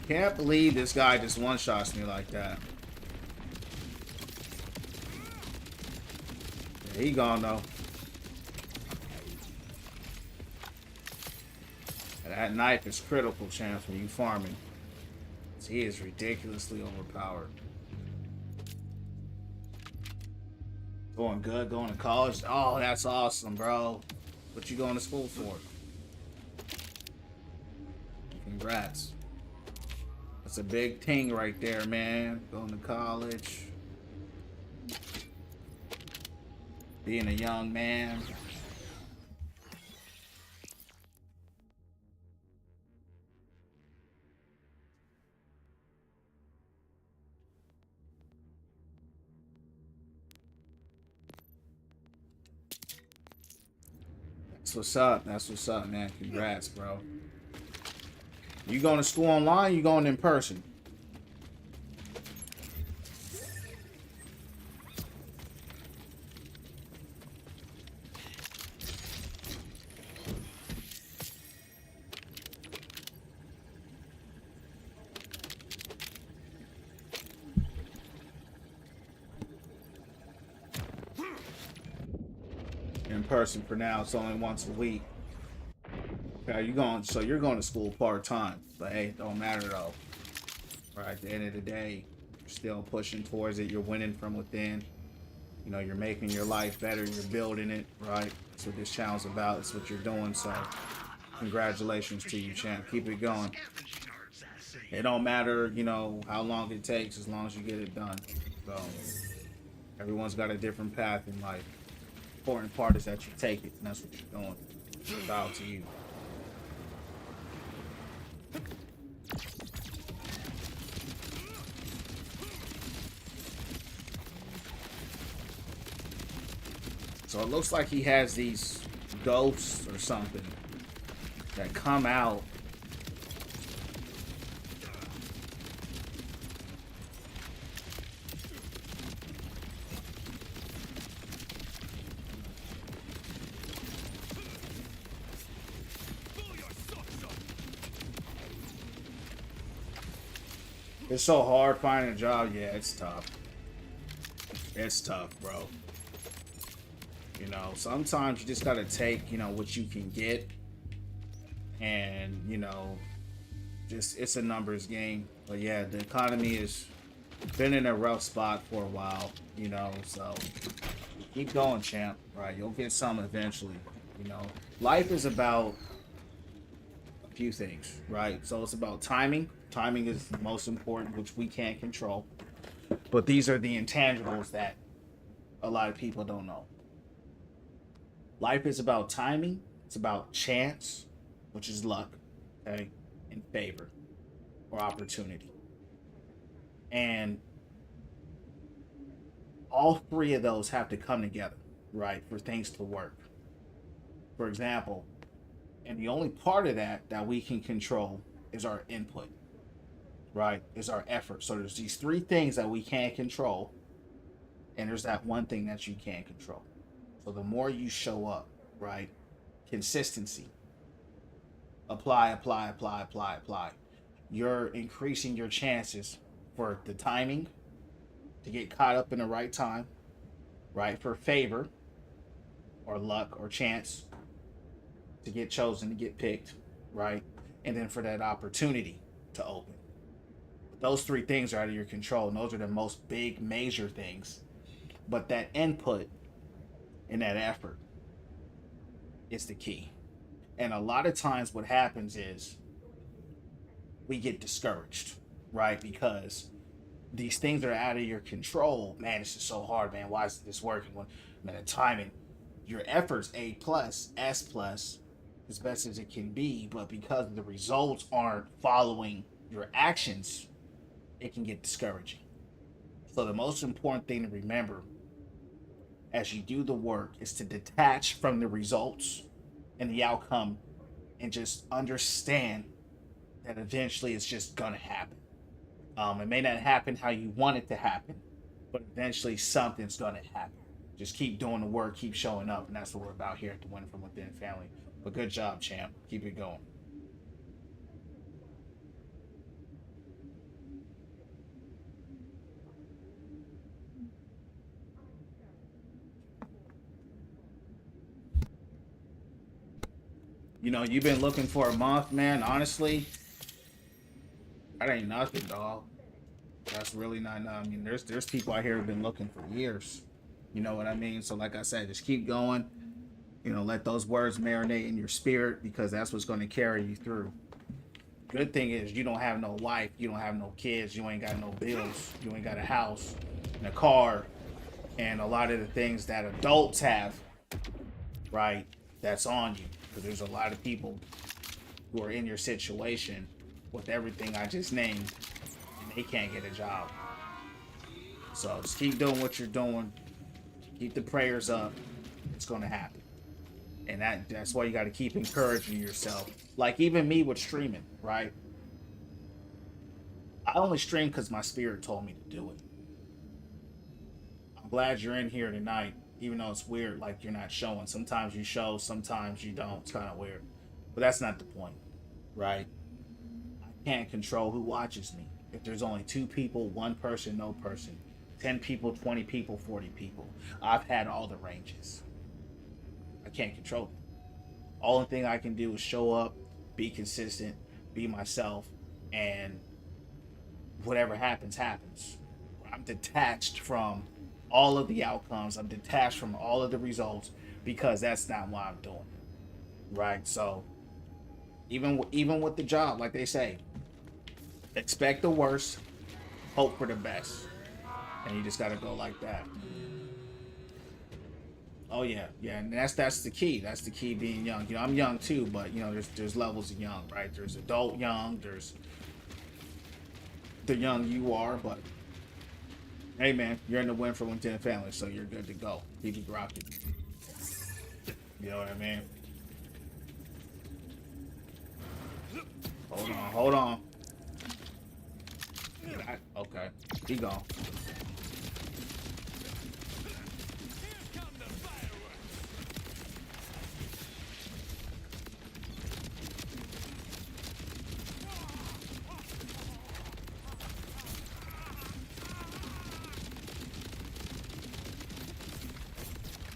S1: Can't believe this guy just one-shots me like that. Yeah, he gone, though. That knife is critical, chance when you farming. He is ridiculously overpowered. Going good, going to college. Oh, that's awesome, bro. What you going to school for? Congrats. That's a big thing right there, man. Going to college. Being a young man. That's what's up. That's what's up, man. Congrats, bro. You going to school online? You going in person? In person for now. It's only once a week. Okay, you're going to school part-time, but hey, it don't matter though. Right, at the end of the day, you're still pushing towards it. You're winning from within. You know, you're making your life better. You're building it, right? That's what this channel's about. That's what you're doing. So, congratulations to you, champ. Keep it going. It don't matter, you know, how long it takes, as long as you get it done. So, everyone's got a different path in life. Important part is that you take it, and that's what you're doing. Bow to you. So it looks like he has these ghosts or something that come out. It's so hard finding a job. Yeah, it's tough. It's tough, bro. You know, sometimes you just gotta take, what you can get, and just it's a numbers game. But yeah, the economy has been in a rough spot for a while. So keep going, champ. Right, you'll get some eventually. Life is about a few things, right? So it's about timing. Timing is the most important, which we can't control. But these are the intangibles that a lot of people don't know. Life is about timing. It's about chance, which is luck, okay, and favor or opportunity. And all three of those have to come together, right, for things to work. For example, and the only part of that we can control is our input, right? Is our effort. So there's these three things that we can't control, and there's that one thing that you can control. So the more you show up, right? Consistency. Apply. You're increasing your chances for the timing to get caught up in the right time, right? For favor or luck or chance to get chosen, to get picked, right? And then for that opportunity to open. Those three things are out of your control, and those are the most big major things. But that input and that effort is the key. And a lot of times what happens is we get discouraged, right? Because these things are out of your control. Man, this is so hard, man. Why is this working? Man, the timing, your efforts A plus, S plus, as best as it can be, but because the results aren't following your actions, it can get discouraging. So the most important thing to remember as you do the work is to detach from the results and the outcome and just understand that eventually it's just gonna happen. It may not happen how you want it to happen, but eventually something's gonna happen. Just keep doing the work, keep showing up, and that's what we're about here at the Win From Within family. But good job, champ. Keep it going. You've been looking for a month, man. Honestly, that ain't nothing, dog. That's really not. I mean, there's people out here who've been looking for years. You know what I mean? So, like I said, just keep going. Let those words marinate in your spirit, because that's what's going to carry you through. Good thing is you don't have no wife, you don't have no kids, you ain't got no bills, you ain't got a house and a car, and a lot of the things that adults have, right? That's on you. Because there's a lot of people who are in your situation with everything I just named, and they can't get a job. So just keep doing what you're doing. Keep the prayers up. It's going to happen. And that's why you got to keep encouraging yourself. Like even me with streaming, right? I only stream because my spirit told me to do it. I'm glad you're in here tonight. Even though it's weird, like you're not showing. Sometimes you show, sometimes you don't. It's kind of weird. But that's not the point, right? I can't control who watches me. If there's only 2 people, 1 person, no person, 10 people, 20 people, 40 people. I've had all the ranges. I can't control them. Only thing I can do is show up, be consistent, be myself, and whatever happens, happens. I'm detached from all of the outcomes. I'm detached from all of the results because that's not what I'm doing, right? So even with the job, like they say, expect the worst, hope for the best, and you just gotta go like that. Oh yeah, and that's the key. That's the key, being young. I'm young too, but there's levels of young, right? There's adult young, there's the young you are, but hey man, you're in the Win From Within family, so you're good to go. Keep it rocking. You know what I mean? Hold on. Okay, he gone.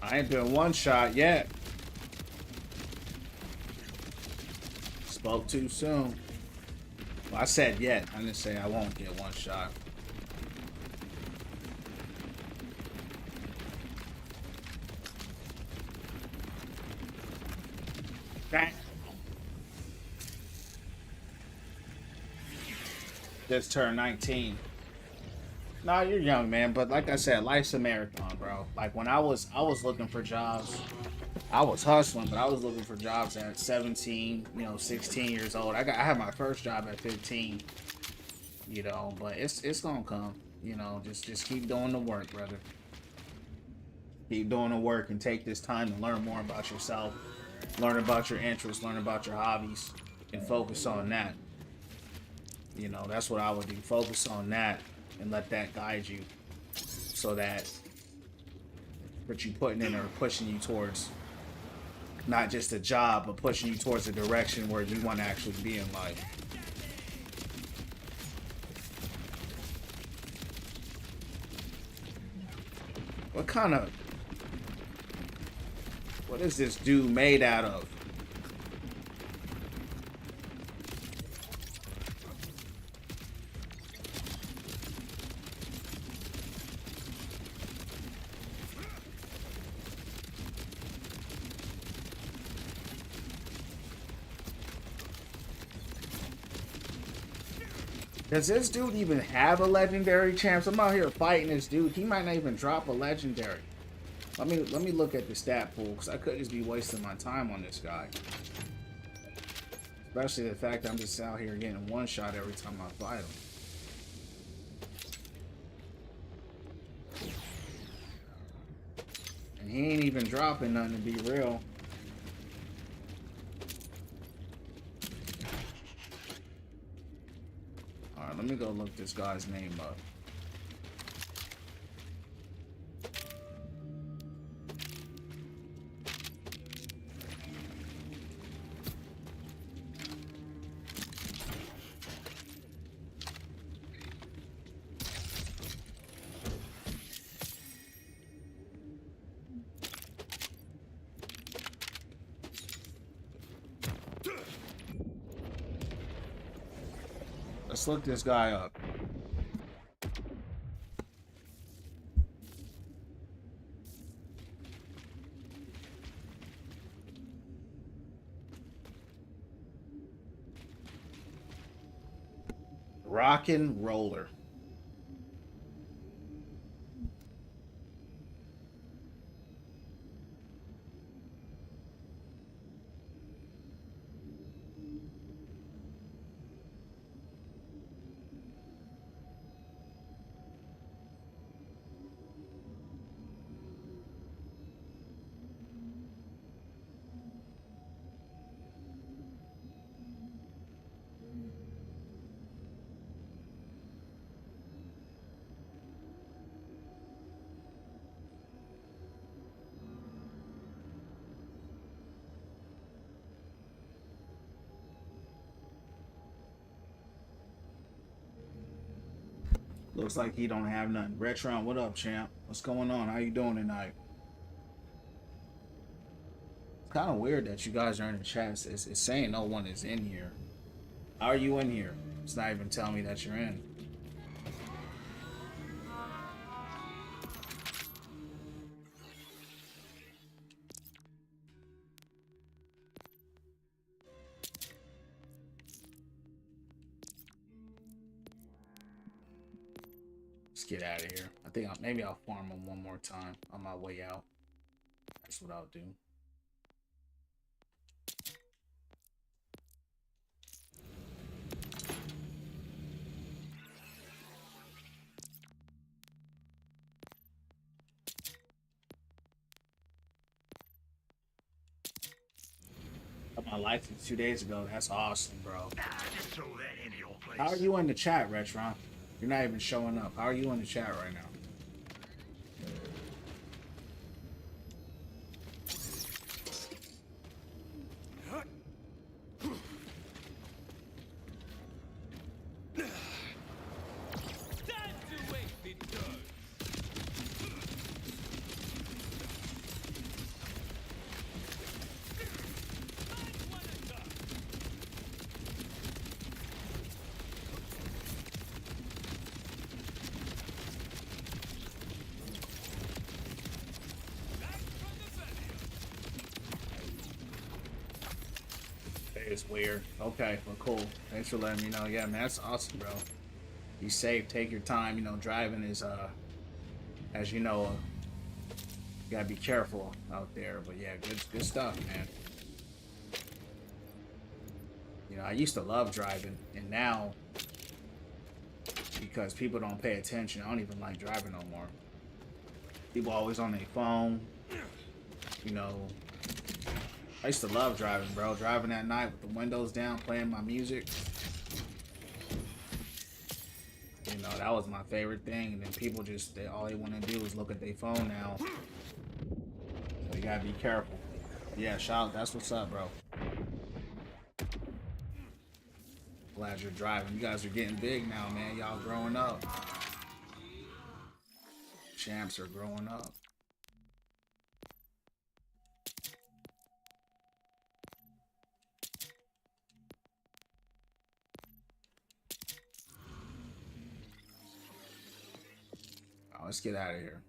S1: I ain't been one shot yet. Spoke too soon. Well, I said yet. I didn't say I won't get one shot. Okay. Just turned 19. Nah, you're young, man. But like I said, life's a marathon, bro. Like when I was looking for jobs. I was hustling, but I was looking for jobs at 17, 16 years old. I had my first job at 15, but it's gonna come. Just keep doing the work, brother. Keep doing the work and take this time to learn more about yourself, learn about your interests, learn about your hobbies, and focus on that. That's what I would do. Focus on that and let that guide you, so that what you putting in or pushing you towards not just a job, but pushing you towards a direction where you want to actually be in life. What is this dude made out of? Does this dude even have a legendary chance? I'm out here fighting this dude. He might not even drop a legendary. Let me look at the stat pool, because I could just be wasting my time on this guy. Especially the fact that I'm just out here getting one shot every time I fight him. And he ain't even dropping nothing, to be real. Alright, let me go look this guy's name up. Let's look this guy up. Rockin' Roller. Looks like he don't have nothing. Retron, what up, champ? What's going on? How you doing tonight? It's kind of weird that you guys are in the chat. It's saying no one is in here. How are you in here? It's not even telling me that you're in. Get out of here. I think maybe I'll farm him one more time on my way out. That's what I'll do. Got my license 2 days ago. That's awesome, bro.
S2: Just throw that into your place.
S1: How are you in the chat, Retron? You're not even showing up. How are you in the chat right now? It is weird. Okay, well, cool. Thanks for letting me know. Yeah, man, that's awesome, bro. Be safe. Take your time. You know, driving is, as you know, you gotta be careful out there. But yeah, good stuff, man. You know, I used to love driving, and now, because people don't pay attention, I don't even like driving no more. People always on their phone. You know, I used to love driving, bro. Driving at night with the windows down, playing my music. You know, that was my favorite thing. And then people just, all they want to do is look at their phone now. So you gotta be careful. Yeah, shout out. That's what's up, bro. Glad you're driving. You guys are getting big now, man. Y'all growing up. Champs are growing up. Oh, let's get out of here.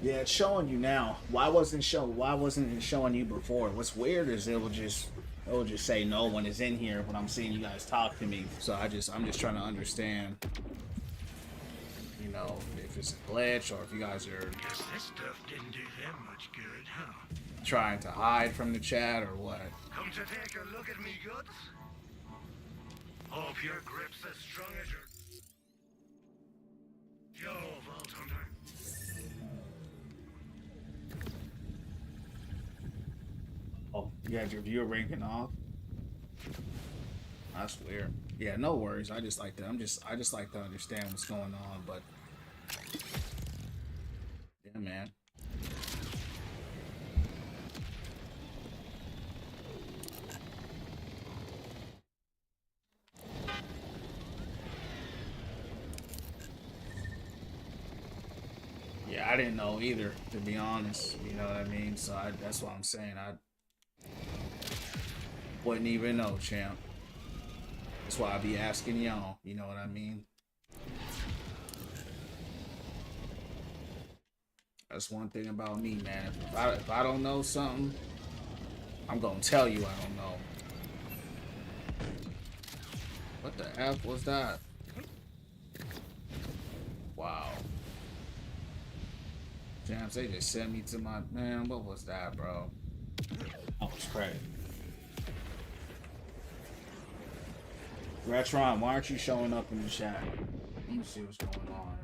S1: Yeah, it's showing you now. Why wasn't it showing you before? What's weird is it will just say no one is in here when I'm seeing you guys talk to me. So I'm just trying to understand, you know, if it's a glitch or if you guys are
S2: Guess this stuff didn't do them much good, huh?
S1: trying to hide from the chat or what.
S2: Come to take a look at me goods? Hope your grip's as strong as your... Yo, Vault Hunter.
S1: Oh, you had your viewer ranking off. That's weird. Yeah, no worries. I just like to understand what's going on, but yeah, man. Yeah, I didn't know either, to be honest. You know what I mean? So that's what I'm saying. I wouldn't even know, champ. That's why I be asking y'all. You know what I mean? That's one thing about me, man. If I don't know something, I'm gonna tell you I don't know. What the F was that? Wow. Champs, they just sent me to my... Man, what was that, bro? That was crazy. Retron, why aren't you showing up in the chat? Let me see what's going on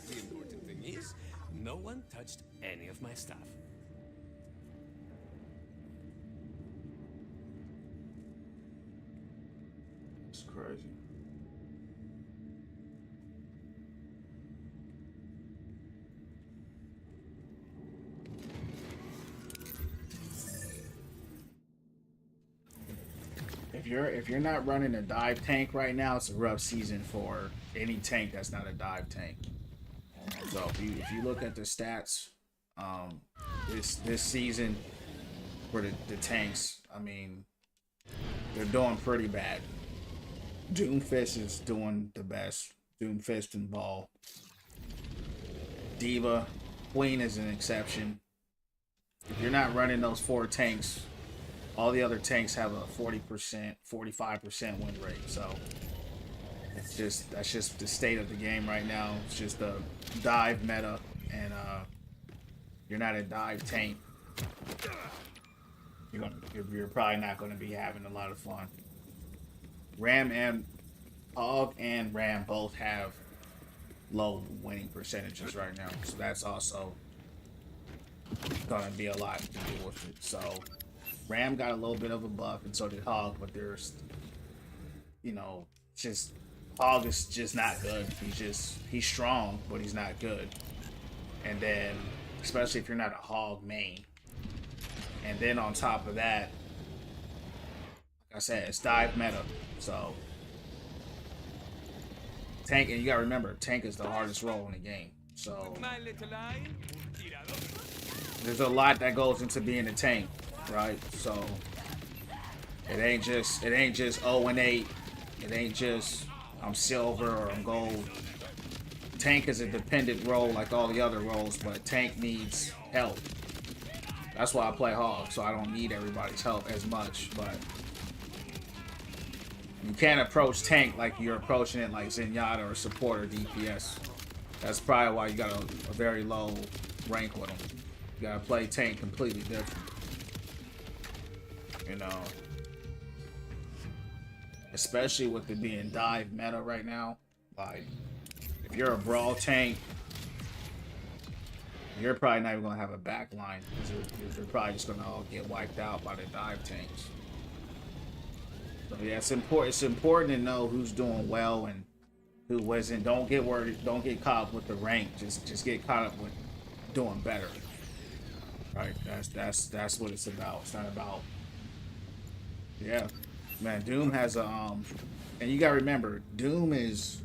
S3: The important thing is, no one touched any of my stuff.
S1: It's crazy. If you're not running a dive tank right now, it's a rough season for any tank that's not a dive tank. So if you look at the stats, this season for the tanks, I mean, they're doing pretty bad. Doomfist is doing the best. Doomfist and Ball. Diva, Queen is an exception. If you're not running those 4 tanks, all the other tanks have a 40%, 45% win rate. So that's just the state of the game right now. It's just the dive meta, and you're not a dive tank, you're probably not gonna be having a lot of fun. Ram and Hog and Ram both have low winning percentages right now, so that's also gonna be a lot to deal with it. So Ram got a little bit of a buff, and so did Hog, but there's, you know, just Hog is just not good. He's strong, but he's not good. And then, especially if you're not a Hog main, And then on top of that, like I said, it's dive meta. So tank, and you gotta remember, tank is the hardest role in the game. So
S3: My little eye, un tirador.
S1: there's a lot that goes into being a tank, right? So it ain't just 0-8. It ain't just I'm silver or I'm gold. Tank is a dependent role like all the other roles, but tank needs help. That's why I play Hog, so I don't need everybody's help as much. But you can't approach tank like you're approaching it like Zenyatta or support or DPS. That's probably why you got a very low rank with them. You gotta play tank completely different. You know, especially with it being dive meta right now. Like, if you're a brawl tank, you're probably not even gonna have a back line because they're probably just gonna all get wiped out by the dive tanks. So yeah, it's important. It's important to know who's doing well and who wasn't. Don't get worried. Don't get caught up with the rank. Just get caught up with doing better. Right? That's what it's about. It's not about. Yeah, man. Doom has a and you gotta remember, Doom is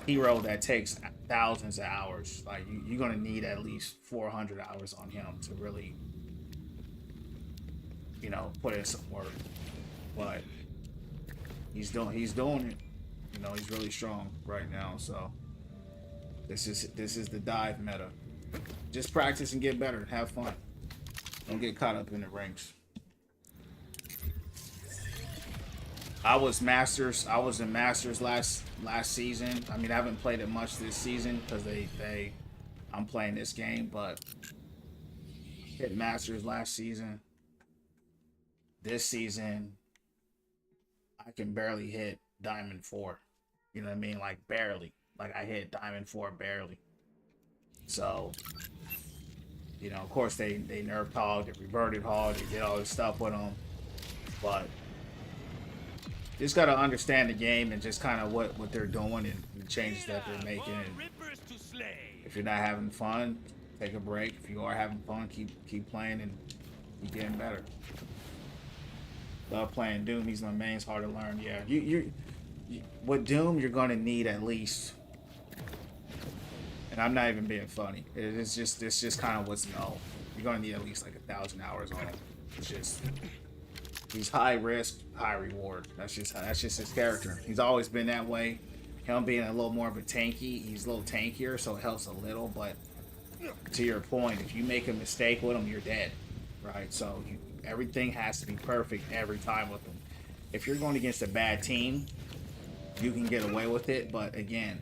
S1: hero that takes thousands of hours. Like you're gonna need at least 400 hours on him to really, you know, put in some work. But he's doing it. You know, he's really strong right now. So this is the dive meta. Just practice and get better. Have fun. Don't get caught up in the ranks. I was in Masters last season. I mean, I haven't played it much this season because I'm playing this game, but hit Masters last season. This season, I can barely hit Diamond 4. You know what I mean? Like barely. Like I hit Diamond 4 barely. So, you know, of course they nerfed Hog, they reverted Hog, they did all this stuff with him, but just gotta understand the game and just kind of what they're doing and the changes that they're making. And if you're not having fun, take a break. If you are having fun, keep playing and keep getting better. Love playing Doom. He's my main. It's hard to learn. Yeah, you with Doom, you're gonna need at least. And I'm not even being funny. It's just kind of what's known. You're gonna need at least like 1,000 hours on him. It's just he's high risk, high reward. That's just his character. He's always been that way. Him being a little more of a tanky, he's a little tankier, so it helps a little. But to your point, if you make a mistake with him, you're dead, right? So everything has to be perfect every time with him. If you're going against a bad team, you can get away with it. But again,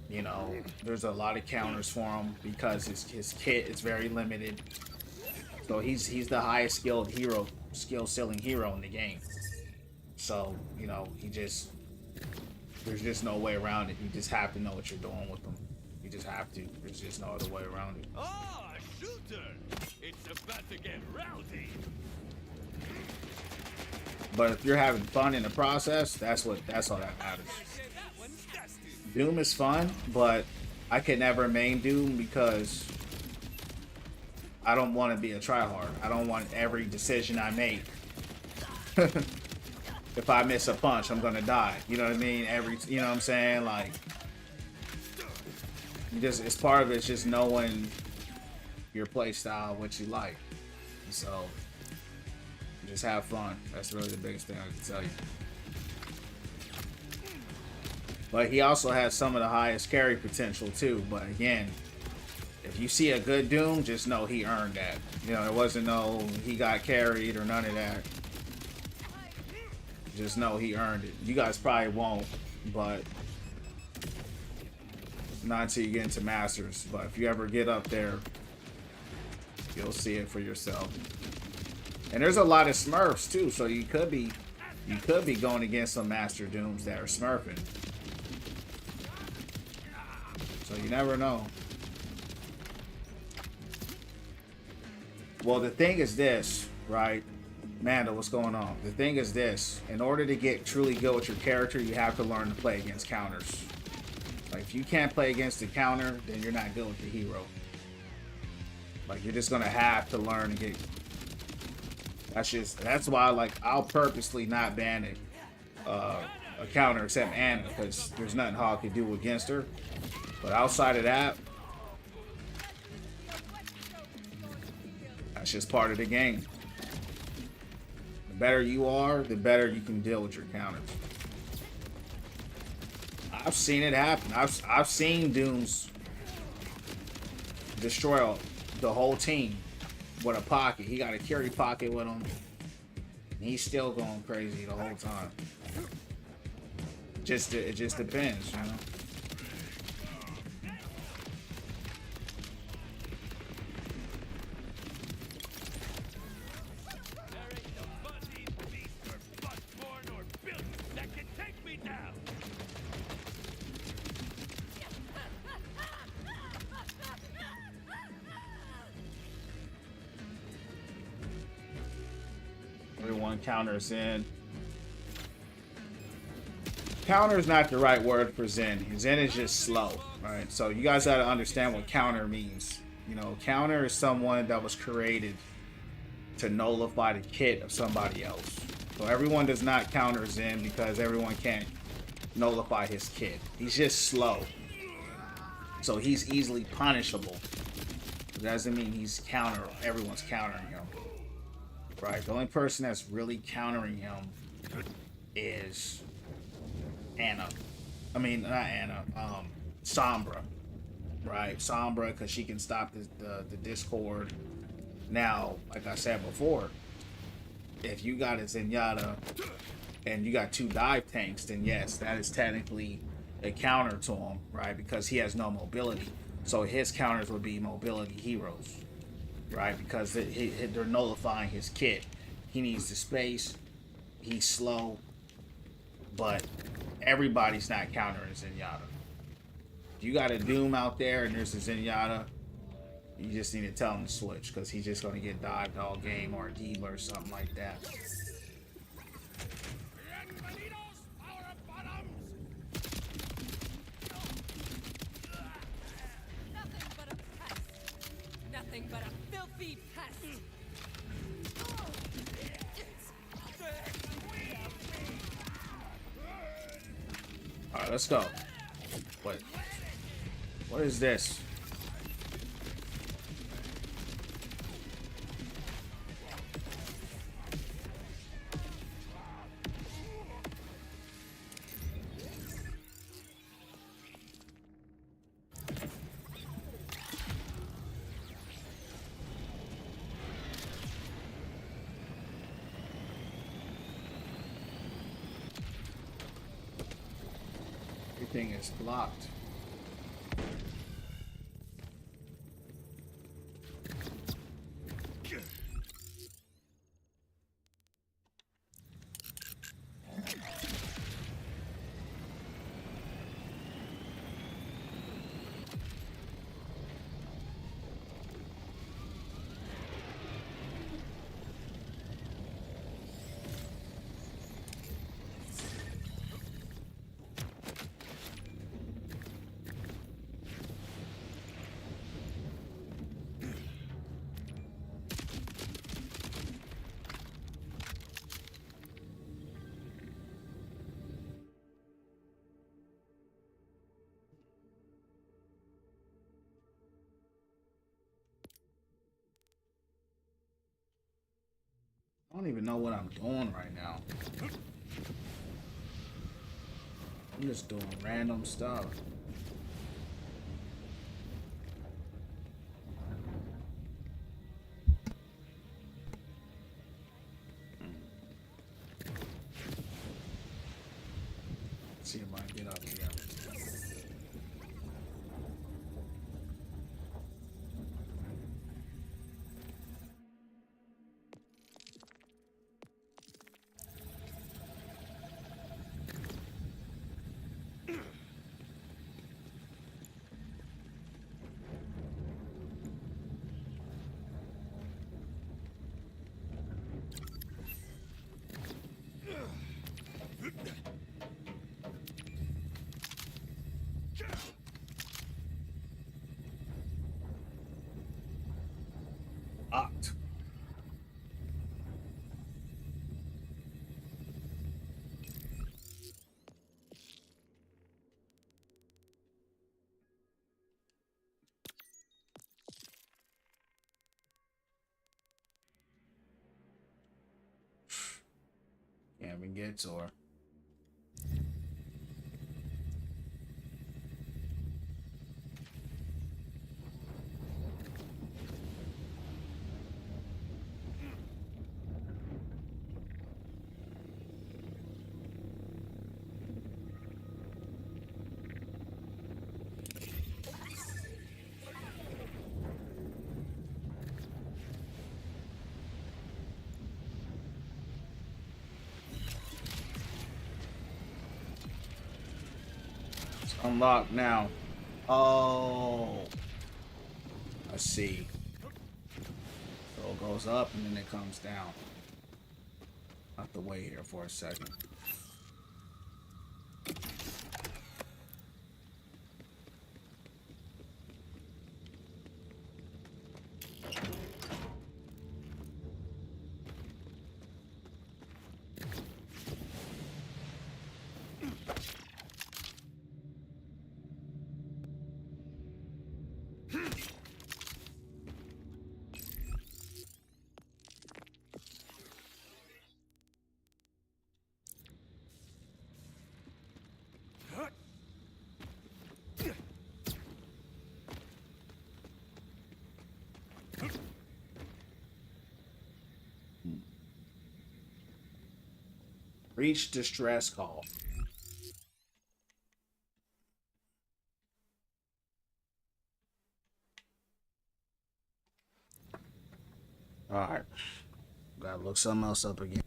S1: you know, there's a lot of counters for him because his kit is very limited. So he's the highest skilled hero, skill ceiling hero in the game. So, you know, there's just no way around it. You just have to know what you're doing with him. You just have to. There's just no other way around it.
S3: Oh, a shooter! It's about to get rowdy.
S1: But if you're having fun in the process, that's all that matters. Doom is fun, but I can never main Doom because I don't want to be a tryhard. I don't want every decision I make. If I miss a punch, I'm gonna die. You know what I mean? You know what I'm saying? Like, it's part of it's just knowing your play style, what you like. So just have fun. That's really the biggest thing I can tell you. But he also has some of the highest carry potential too. But again, if you see a good Doom, just know he earned that. You know, there wasn't no he got carried or none of that. Just know he earned it. You guys probably won't, but not until you get into Masters. But if you ever get up there, you'll see it for yourself. And there's a lot of Smurfs too, so you could be going against some Master Dooms that are smurfing. So you never know. Well, the thing is this, right? Manda, what's going on? The thing is this. In order to get truly good with your character, you have to learn to play against counters. Like, if you can't play against the counter, then you're not good with the hero. Like you're just gonna have to learn to get. That's why like I'll purposely not ban it. A counter except Anna because there's nothing Hog can do against her. But outside of that, that's just part of the game. The better you are, the better you can deal with your counters. I've seen it happen. I've seen Dooms destroy the whole team with a pocket. He got a carry pocket with him. And he's still going crazy the whole time. It just depends, you know.
S2: There ain't no fuzzy beast or bloodborne or built that can take me down.
S1: Everyone counters in. Counter is not the right word for Zen. Zen is just slow, right? So you guys got to understand what counter means. You know, counter is someone that was created to nullify the kit of somebody else. So everyone does not counter Zen because everyone can't nullify his kit. He's just slow. So he's easily punishable. It doesn't mean he's everyone's countering him. Right? The only person that's really countering him is Anna. I mean, not Anna. Sombra. Right? Sombra, because she can stop the Discord. Now, like I said before, if you got a Zenyatta and you got 2 dive tanks, then yes, that is technically a counter to him, right? Because he has no mobility. So his counters would be mobility heroes, right? Because they're nullifying his kit. He needs the space. He's slow. But everybody's not countering Zenyatta. If you got a Doom out there and there's a Zenyatta, you just need to tell him to switch because he's just going to get dived all game or a Deedler or something like that.
S2: Bienvenidos, power bottoms!
S5: Nothing but a pest. Nothing but a filthy pest.
S1: Alright, let's go. What is this? Everything is blocked. I don't even know what I'm doing right now. I'm just doing random stuff. Let's see if I can get up here. even get to her. Unlocked now. Oh, I see. So it goes up and then it comes down. I have to wait here for a second. Reach distress call. All right. Gotta look something else up again.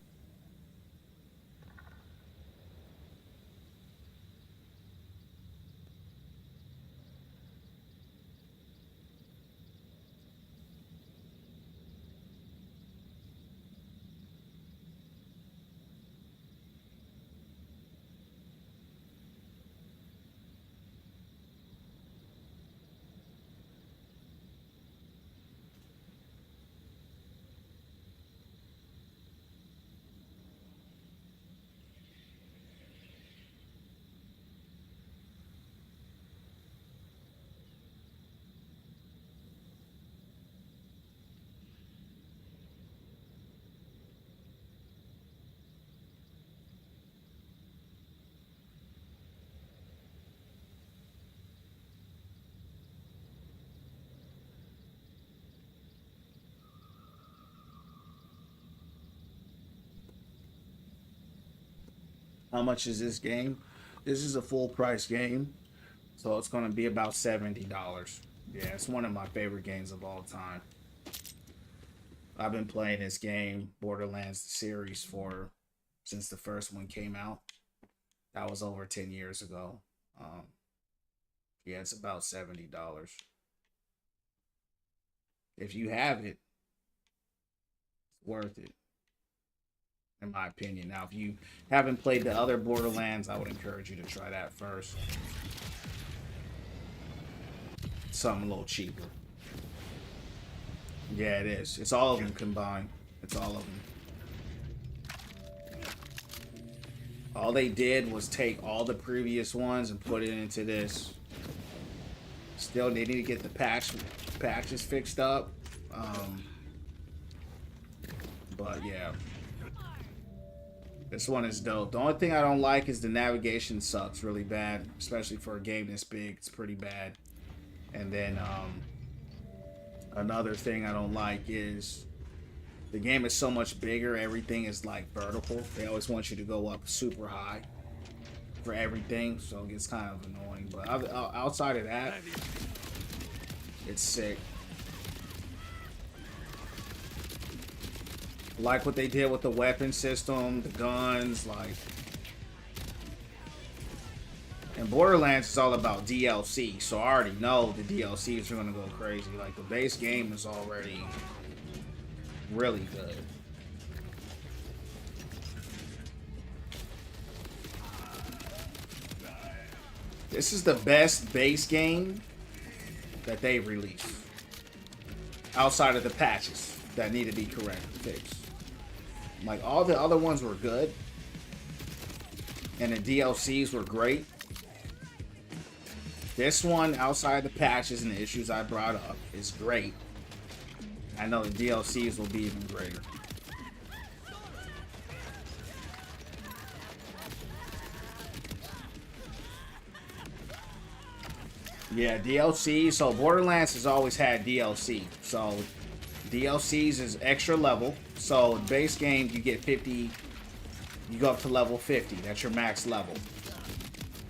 S1: How much is this game? This is a full price game, so it's going to be about $70. Yeah, it's one of my favorite games of all time. I've been playing this game, Borderlands series, since the first one came out. That was over 10 years ago. Yeah, it's about $70. If you have it, it's worth it, in my opinion. Now, if you haven't played the other Borderlands, I would encourage you to try that first. Something a little cheaper. Yeah, it is. It's all of them combined. It's all of them. All they did was take all the previous ones and put it into this. Still, they need to get the patches fixed up. But yeah. This one is dope. The only thing I don't like is the navigation sucks really bad, especially for a game this big. It's pretty bad. And then another thing I don't like is the game is so much bigger. Everything is like vertical. They always want you to go up super high for everything, so it gets kind of annoying. But outside of that, it's sick. Like what they did with the weapon system, the guns, like. And Borderlands is all about DLC, so I already know the DLCs are gonna go crazy. Like the base game is already really good. This is the best base game that they've released. Outside of the patches that need to be fixed. Like all the other ones were good. And the DLCs were great. This one, outside the patches and the issues I brought up, is great. I know the DLCs will be even greater. Yeah, DLC. So Borderlands has always had DLC. So DLCs is extra level. So base game you get 50. You go up to level 50. That's your max level,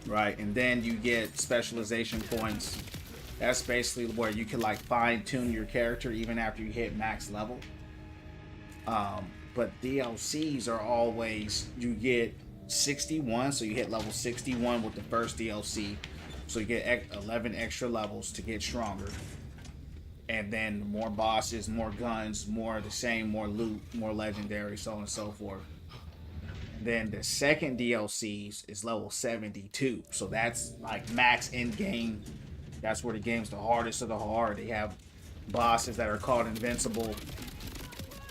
S1: right? And then you get specialization points. That's basically where you can like fine tune your character even after you hit max level. But DLCs are always, you get 61, so you hit level 61 with the first DLC. So you get 11 extra levels to get stronger. And then more bosses, more guns, more of the same, more loot, more legendary, so on and so forth. And then the second DLCs is level 72. So that's like max end game. That's where the game's the hardest of the hard. They have bosses that are called invincible.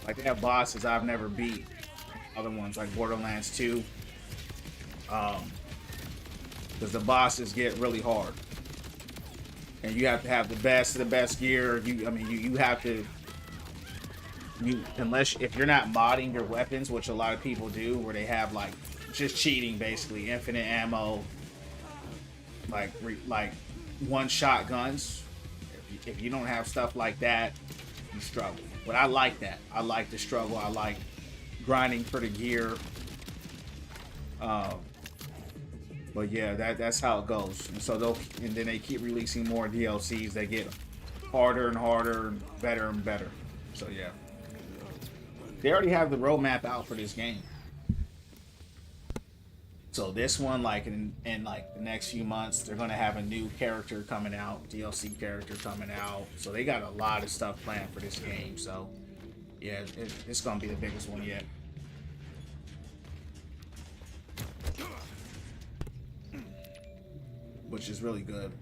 S1: Like they have bosses I've never beat. Other ones like Borderlands 2. Because the bosses get really hard. And you have to have the best of the best gear. You have to, unless if you're not modding your weapons, which a lot of people do, where they have like just cheating basically, infinite ammo, like one shot guns. If you don't have stuff like that, you struggle. But I like that. I like the struggle. I like grinding for the gear. But yeah, that's how it goes. And so then they keep releasing more DLCs that get harder and harder, and better. So yeah, they already have the roadmap out for this game. So this one, like in like the next few months, they're gonna have a new character coming out, DLC character coming out. So they got a lot of stuff planned for this game. So yeah, it's gonna be the biggest one yet. Which is really good.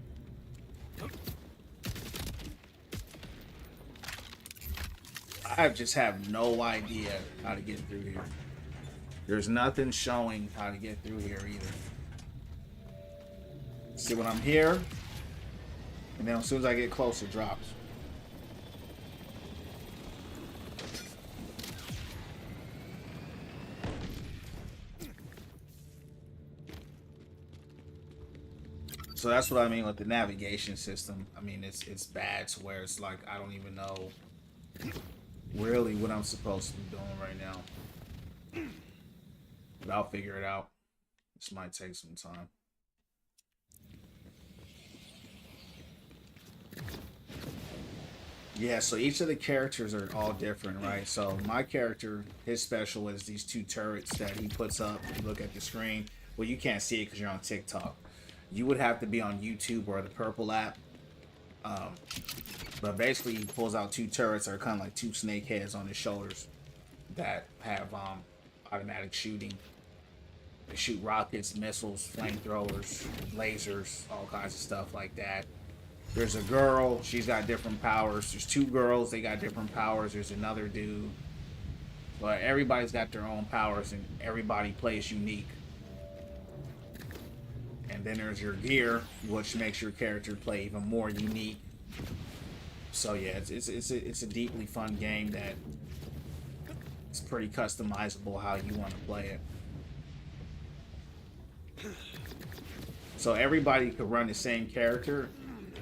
S1: I just have no idea how to get through here. There's nothing showing how to get through here either. See, when I'm here, and then as soon as I get close, it drops. So that's what I mean with the navigation system. I mean, it's bad to where it's like I don't even know really what I'm supposed to be doing right now. But I'll figure it out. This might take some time. Yeah, so each of the characters are all different, right? So my character, his special is these two turrets that he puts up. If you look at the screen, well, you can't see it because you're on TikTok. You would have to be on YouTube or the Purple app. But basically, he pulls out two turrets that are kind of like two snake heads on his shoulders that have automatic shooting. They shoot rockets, missiles, flamethrowers, lasers, all kinds of stuff like that. There's a girl, she's got different powers. There's two girls, they got different powers. There's another dude. But everybody's got their own powers and everybody plays unique. And then there's your gear, which makes your character play even more unique. So yeah, it's a deeply fun game that it's pretty customizable how you want to play it. So everybody could run the same character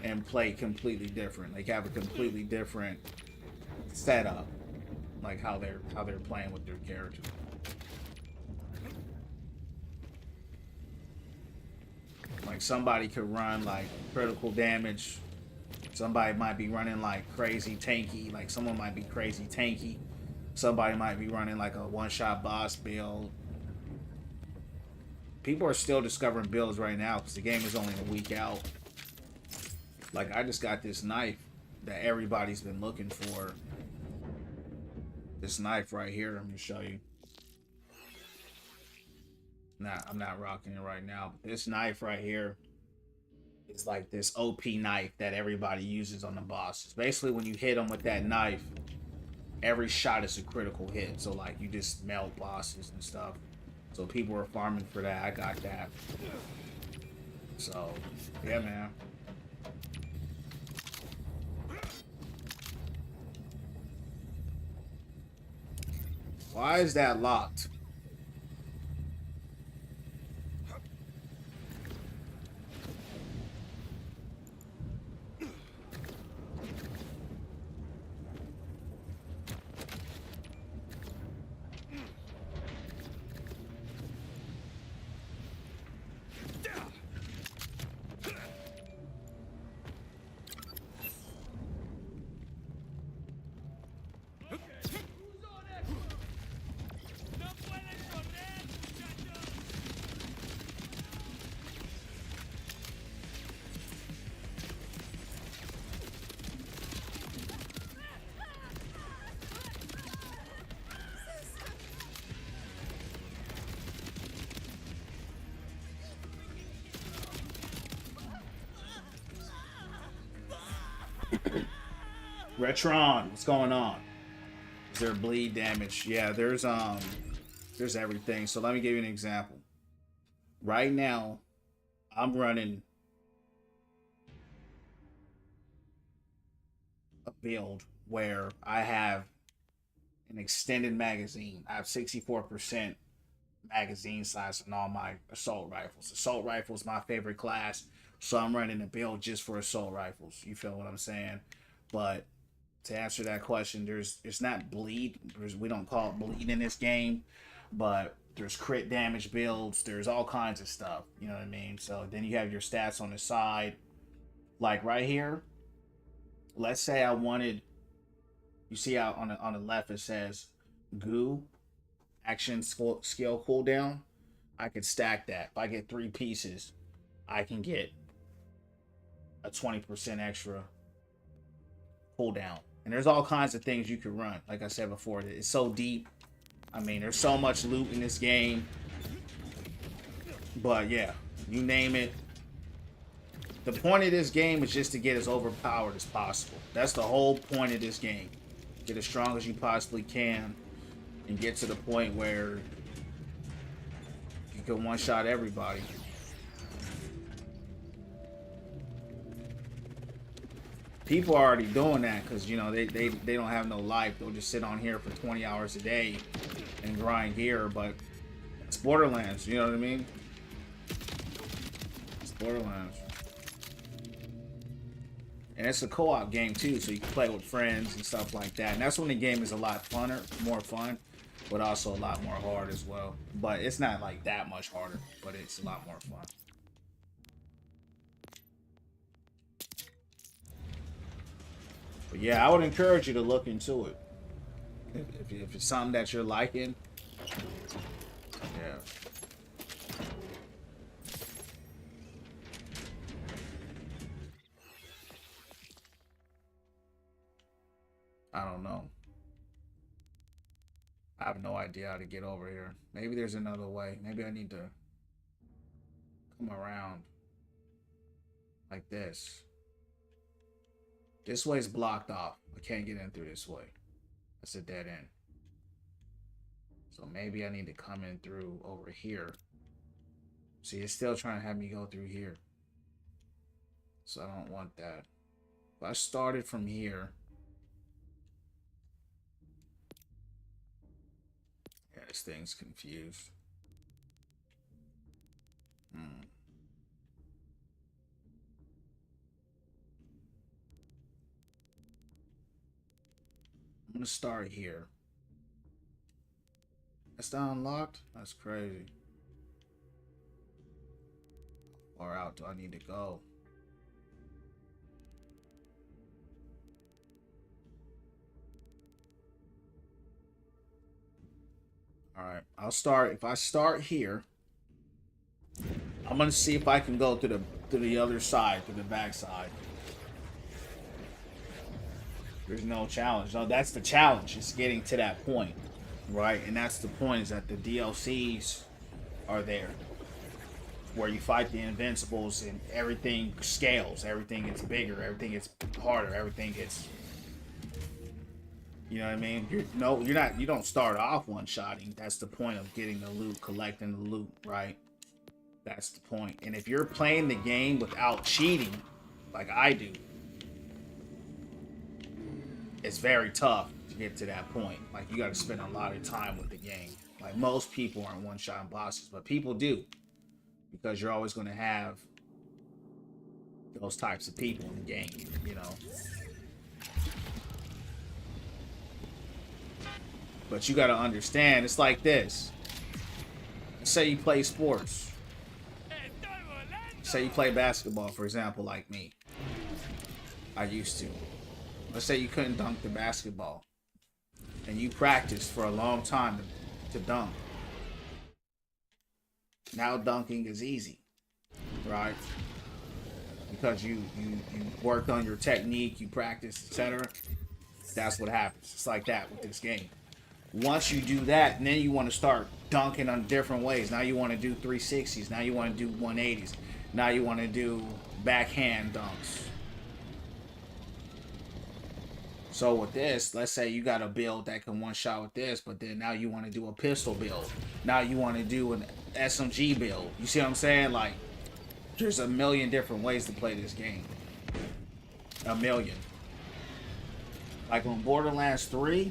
S1: and play completely different. Like have a completely different setup, like how they're playing with their character. Like somebody could run like critical damage. Somebody might be running like crazy tanky. Like someone might be crazy tanky. Somebody might be running like a one-shot boss build. People are still discovering builds right now because the game is only a week out. Like I just got this knife that everybody's been looking for. This knife right here, I'm gonna show you. Nah, I'm not rocking it right now. But this knife right here is like this OP knife that everybody uses on the bosses. Basically, when you hit them with that knife, every shot is a critical hit. So like you just melt bosses and stuff. So people are farming for that. I got that. So yeah, man. Why is that locked? Retron, what's going on? Is there bleed damage? Yeah, there's everything. So let me give you an example. Right now, I'm running a build where I have an extended magazine. I have 64% magazine size on all my assault rifles. Assault rifles my favorite class, so I'm running a build just for assault rifles. You feel what I'm saying? But to answer that question, it's not bleed. We don't call it bleed in this game, but there's crit damage builds. There's all kinds of stuff. You know what I mean? So then you have your stats on the side. Like right here, let's say I wanted. You see out on the left it says goo action skill cooldown. I could stack that. If I get 3 pieces, I can get a 20% extra cooldown. And there's all kinds of things you could run. Like I said before, it's so deep. I mean, there's so much loot in this game. But yeah, you name it. The point of this game is just to get as overpowered as possible. That's the whole point of this game. Get as strong as you possibly can and get to the point where you can one-shot everybody. People are already doing that because, you know, they don't have no life. They'll just sit on here for 20 hours a day and grind gear. But it's Borderlands, you know what I mean? It's Borderlands. And it's a co-op game too, so you can play with friends and stuff like that. And that's when the game is a lot funner, more fun, but also a lot more hard as well. But it's not like that much harder, but it's a lot more fun. But yeah, I would encourage you to look into it. If it's something that you're liking, yeah. I don't know. I have no idea how to get over here. Maybe there's another way. Maybe I need to come around like this. This way's blocked off. I can't get in through this way. That's a dead end. So maybe I need to come in through over here. See, it's still trying to have me go through here. So I don't want that. If I started from here. Yeah, this thing's confused. I'm gonna start here. That's not unlocked? That's crazy. How far out do I need to go? Alright, I'll start. If I start here, I'm gonna see if I can go to the other side, to the back side. There's no challenge. No, that's the challenge. It's getting to that point, right? And that's the point, is that the DLCs are there, where you fight the Invincibles and everything scales. Everything gets bigger. Everything gets harder. Everything gets. You know what I mean? You don't start off one-shotting. That's the point of getting the loot, collecting the loot, right? That's the point. And if you're playing the game without cheating, like I do, it's very tough to get to that point. Like, you got to spend a lot of time with the game. Like, most people aren't one-shotting bosses, but people do, because you're always going to have those types of people in the game, you know. But you got to understand, it's like this. Say you play sports. Say you play basketball, for example, like me. I used to. Let's say you couldn't dunk the basketball, and you practiced for a long time to dunk. Now dunking is easy, right? Because you worked on your technique, you practiced, etc. That's what happens. It's like that with this game. Once you do that, and then you want to start dunking on different ways. Now you want to do 360s. Now you want to do 180s. Now you want to do backhand dunks. So with this, let's say you got a build that can one shot with this, but then now you want to do a pistol build. Now you want to do an SMG build. You see what I'm saying? Like, there's a million different ways to play this game. A million. Like on Borderlands 3,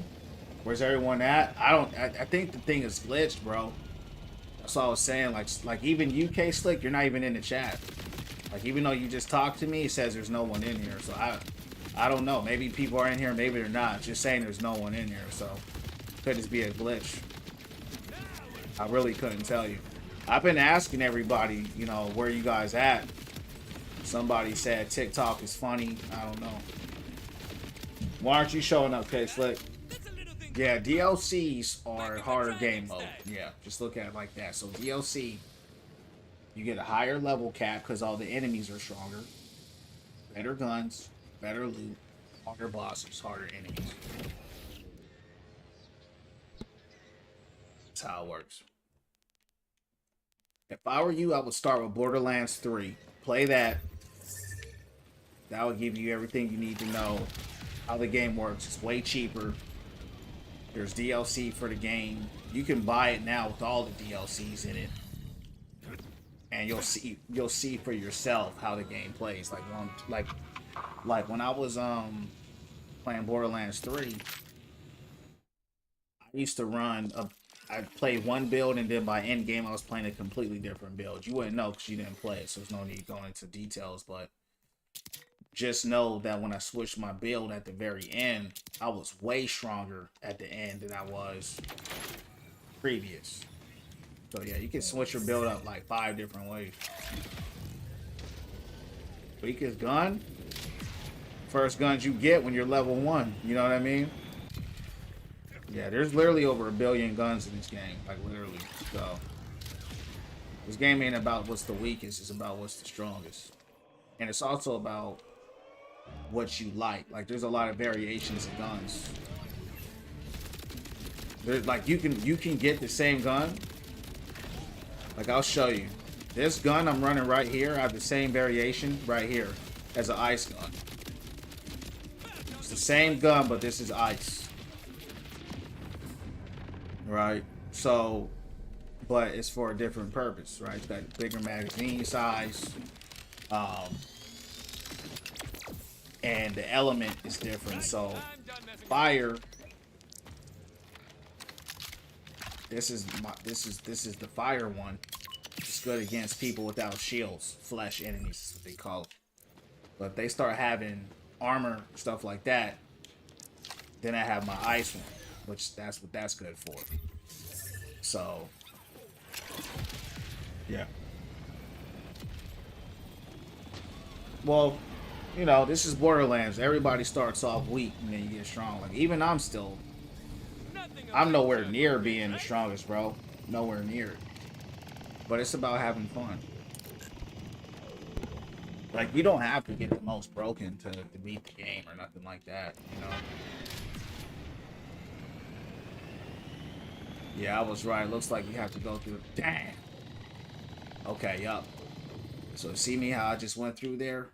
S1: where's everyone at? I think the thing is glitched, bro. That's all I was saying. Like even UK Slick, you're not even in the chat. Like, even though you just talked to me, it says there's no one in here. So I don't know. Maybe people are in here, maybe they're not. Just saying there's no one in here. So could just be a glitch. I really couldn't tell you. I've been asking everybody, you know, where you guys at. Somebody said TikTok is funny. I don't know. Why aren't you showing up, K-Slick? Yeah, DLCs are harder game mode. Yeah, just look at it like that. So DLC, you get a higher level cap because all the enemies are stronger. Better guns, better loot, harder bosses, harder enemies. That's how it works. If I were you, I would start with Borderlands 3. Play that. That will give you everything you need to know. How the game works. It's way cheaper. There's DLC for the game. You can buy it now with all the DLCs in it. And you'll see for yourself how the game plays. Like when I was playing Borderlands 3, I used to run I'd play one build, and then by end game I was playing a completely different build. You wouldn't know because you didn't play it, so there's no need going into details, but just know that when I switched my build at the very end, I was way stronger at the end than I was previous. So yeah, you can switch your build up like 5 different ways. Weakest gun? First guns you get when you're level 1. You know what I mean? Yeah, there's literally over 1 billion guns in this game. Like, literally. So, this game ain't about what's the weakest. It's about what's the strongest. And it's also about what you like. Like, there's a lot of variations of guns. There's, like, you can get the same gun. Like, I'll show you. This gun I'm running right here, I have the same variation right here as an ice gun. It's the same gun, but this is ice. Right, so, but it's for a different purpose, right? It's got bigger magazine size, and the element is different. So, fire. This is the fire one. It's good against people without shields, flesh enemies, is what they call it. But if they start having armor, stuff like that, then I have my ice one, which that's what that's good for. So, yeah. Well, you know, this is Borderlands. Everybody starts off weak and then you get strong. Like, even I'm nowhere near being the strongest, bro. Nowhere near it. But it's about having fun. Like, you don't have to get the most broken to beat the game or nothing like that, you know? Yeah, I was right. Looks like you have to go through. Damn. Okay, yup. So see me how I just went through there?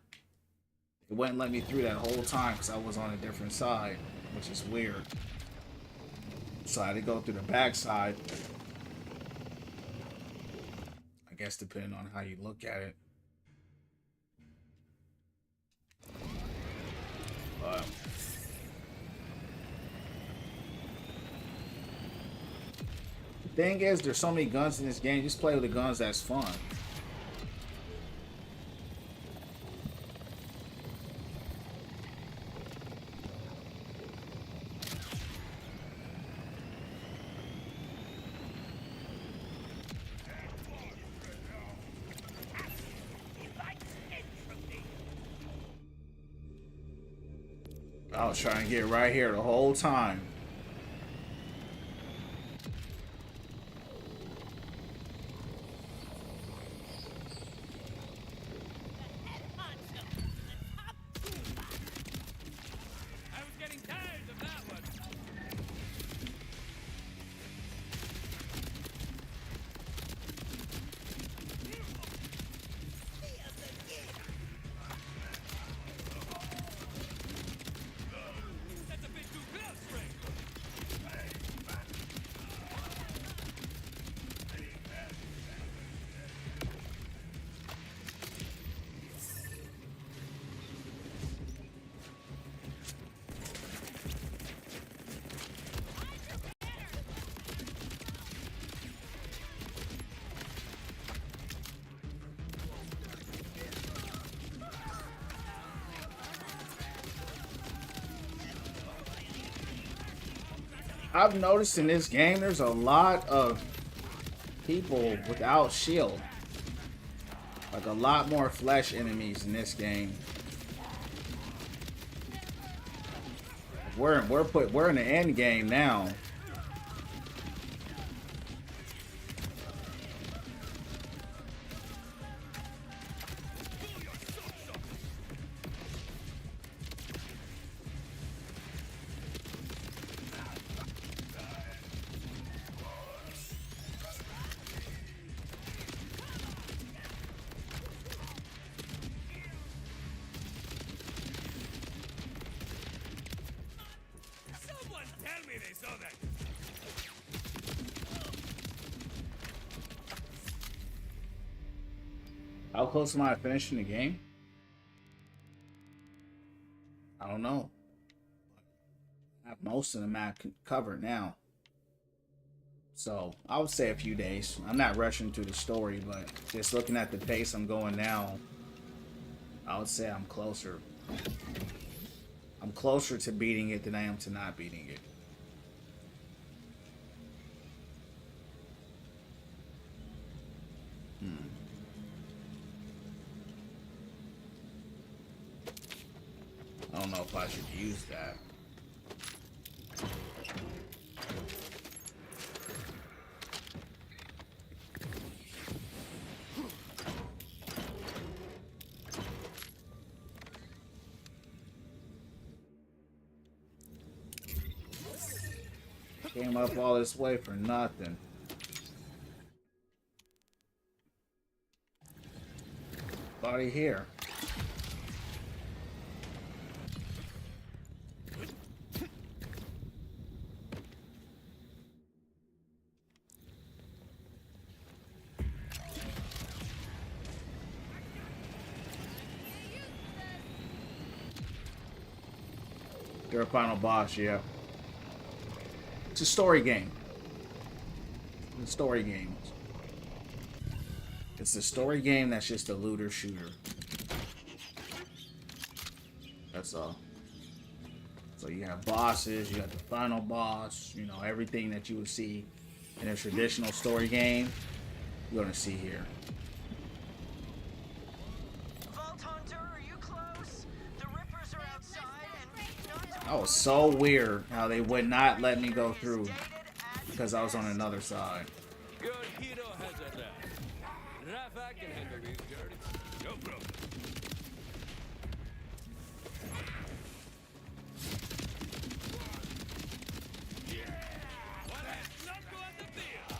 S1: It wouldn't let me through that whole time because I was on a different side, which is weird. So I had to go through the back side. I guess depending on how you look at it. But the thing is, there's so many guns in this game. Just play with the guns that's fun. I was trying to get right here the whole time.
S2: I was getting tired of that one. That's a
S1: I've noticed in this game there's a lot of people without shield. Like a lot more flesh enemies in this game. We're in the end game now.
S2: Someone tell me they saw that.
S1: How close am I to finishing the game? I don't know. I have most of the map covered now. So I would say a few days. I'm not rushing through the story, but just looking at the pace I'm going now, I would say I'm closer. I'm closer to beating it than I am to not beating it. I don't know if I should use that. Came up all this way for nothing. Body here. You're a final boss, yeah. It's a story game. It's a story game. It's a story game that's just a looter shooter. That's all. So you have bosses, you have the final boss, you know, everything that you would see in a traditional story game, you're gonna see here.
S6: Vault Hunter, are you close? The Rippers are outside and not
S1: That was so weird how they would not let me go through because I was on another side.
S3: Your hero has arrived. Rafa can handle these guards. No problem.
S2: What has not go on the field?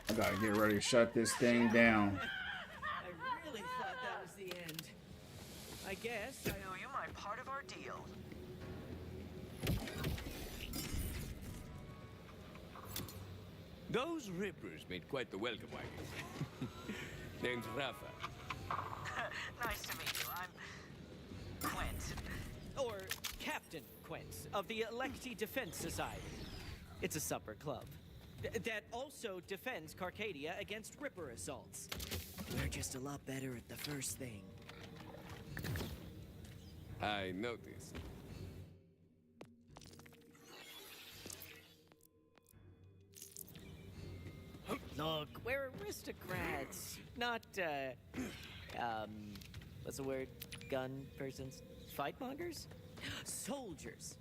S1: I gotta get ready to shut this thing down.
S6: I really thought that was the end. I guess I owe you my part of our deal.
S3: Those Rippers made quite the welcome wagon. Name's Rafa.
S6: Nice to meet you. I'm Quint. Or Captain Quint of the Electi Defense Society. It's a supper club that also defends Carcadia against Ripper assaults. We're just a lot better at the first thing.
S3: I noticed.
S6: Look, we're aristocrats, not, what's the word? Gun persons? Fightmongers? Soldiers.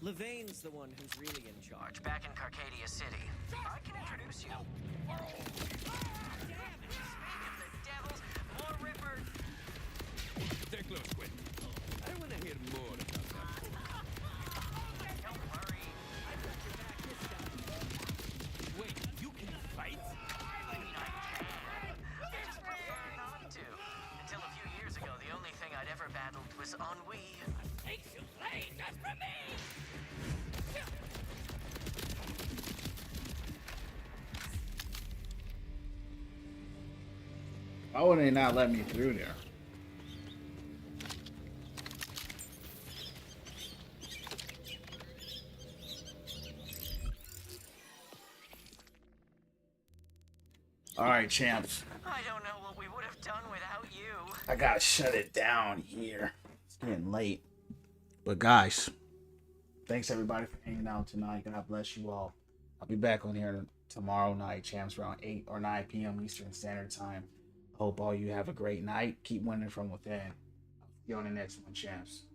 S6: Levaine's the one who's really in charge, back in Carcadia City. I can introduce you. Damn it! The devils, more Rippers!
S3: Stay close, Quinn. I want to hear more about that.
S6: Don't worry. I got your back this time.
S3: Wait, you can fight?
S6: I mean, I can. I just prefer not to. Until a few years ago, the only thing I'd ever battled was ennui.
S5: Takes you playing just for me!
S1: Why would they not let me through there? All right, champs.
S6: I don't know what we would have done without you.
S1: I gotta shut it down here. It's getting late. But guys, thanks everybody for hanging out tonight. God bless you all. I'll be back on here tomorrow night, champs, around 8 or 9 p.m. Eastern Standard Time. Hope all you have a great night. Keep winning from within. See you on the next one, champs.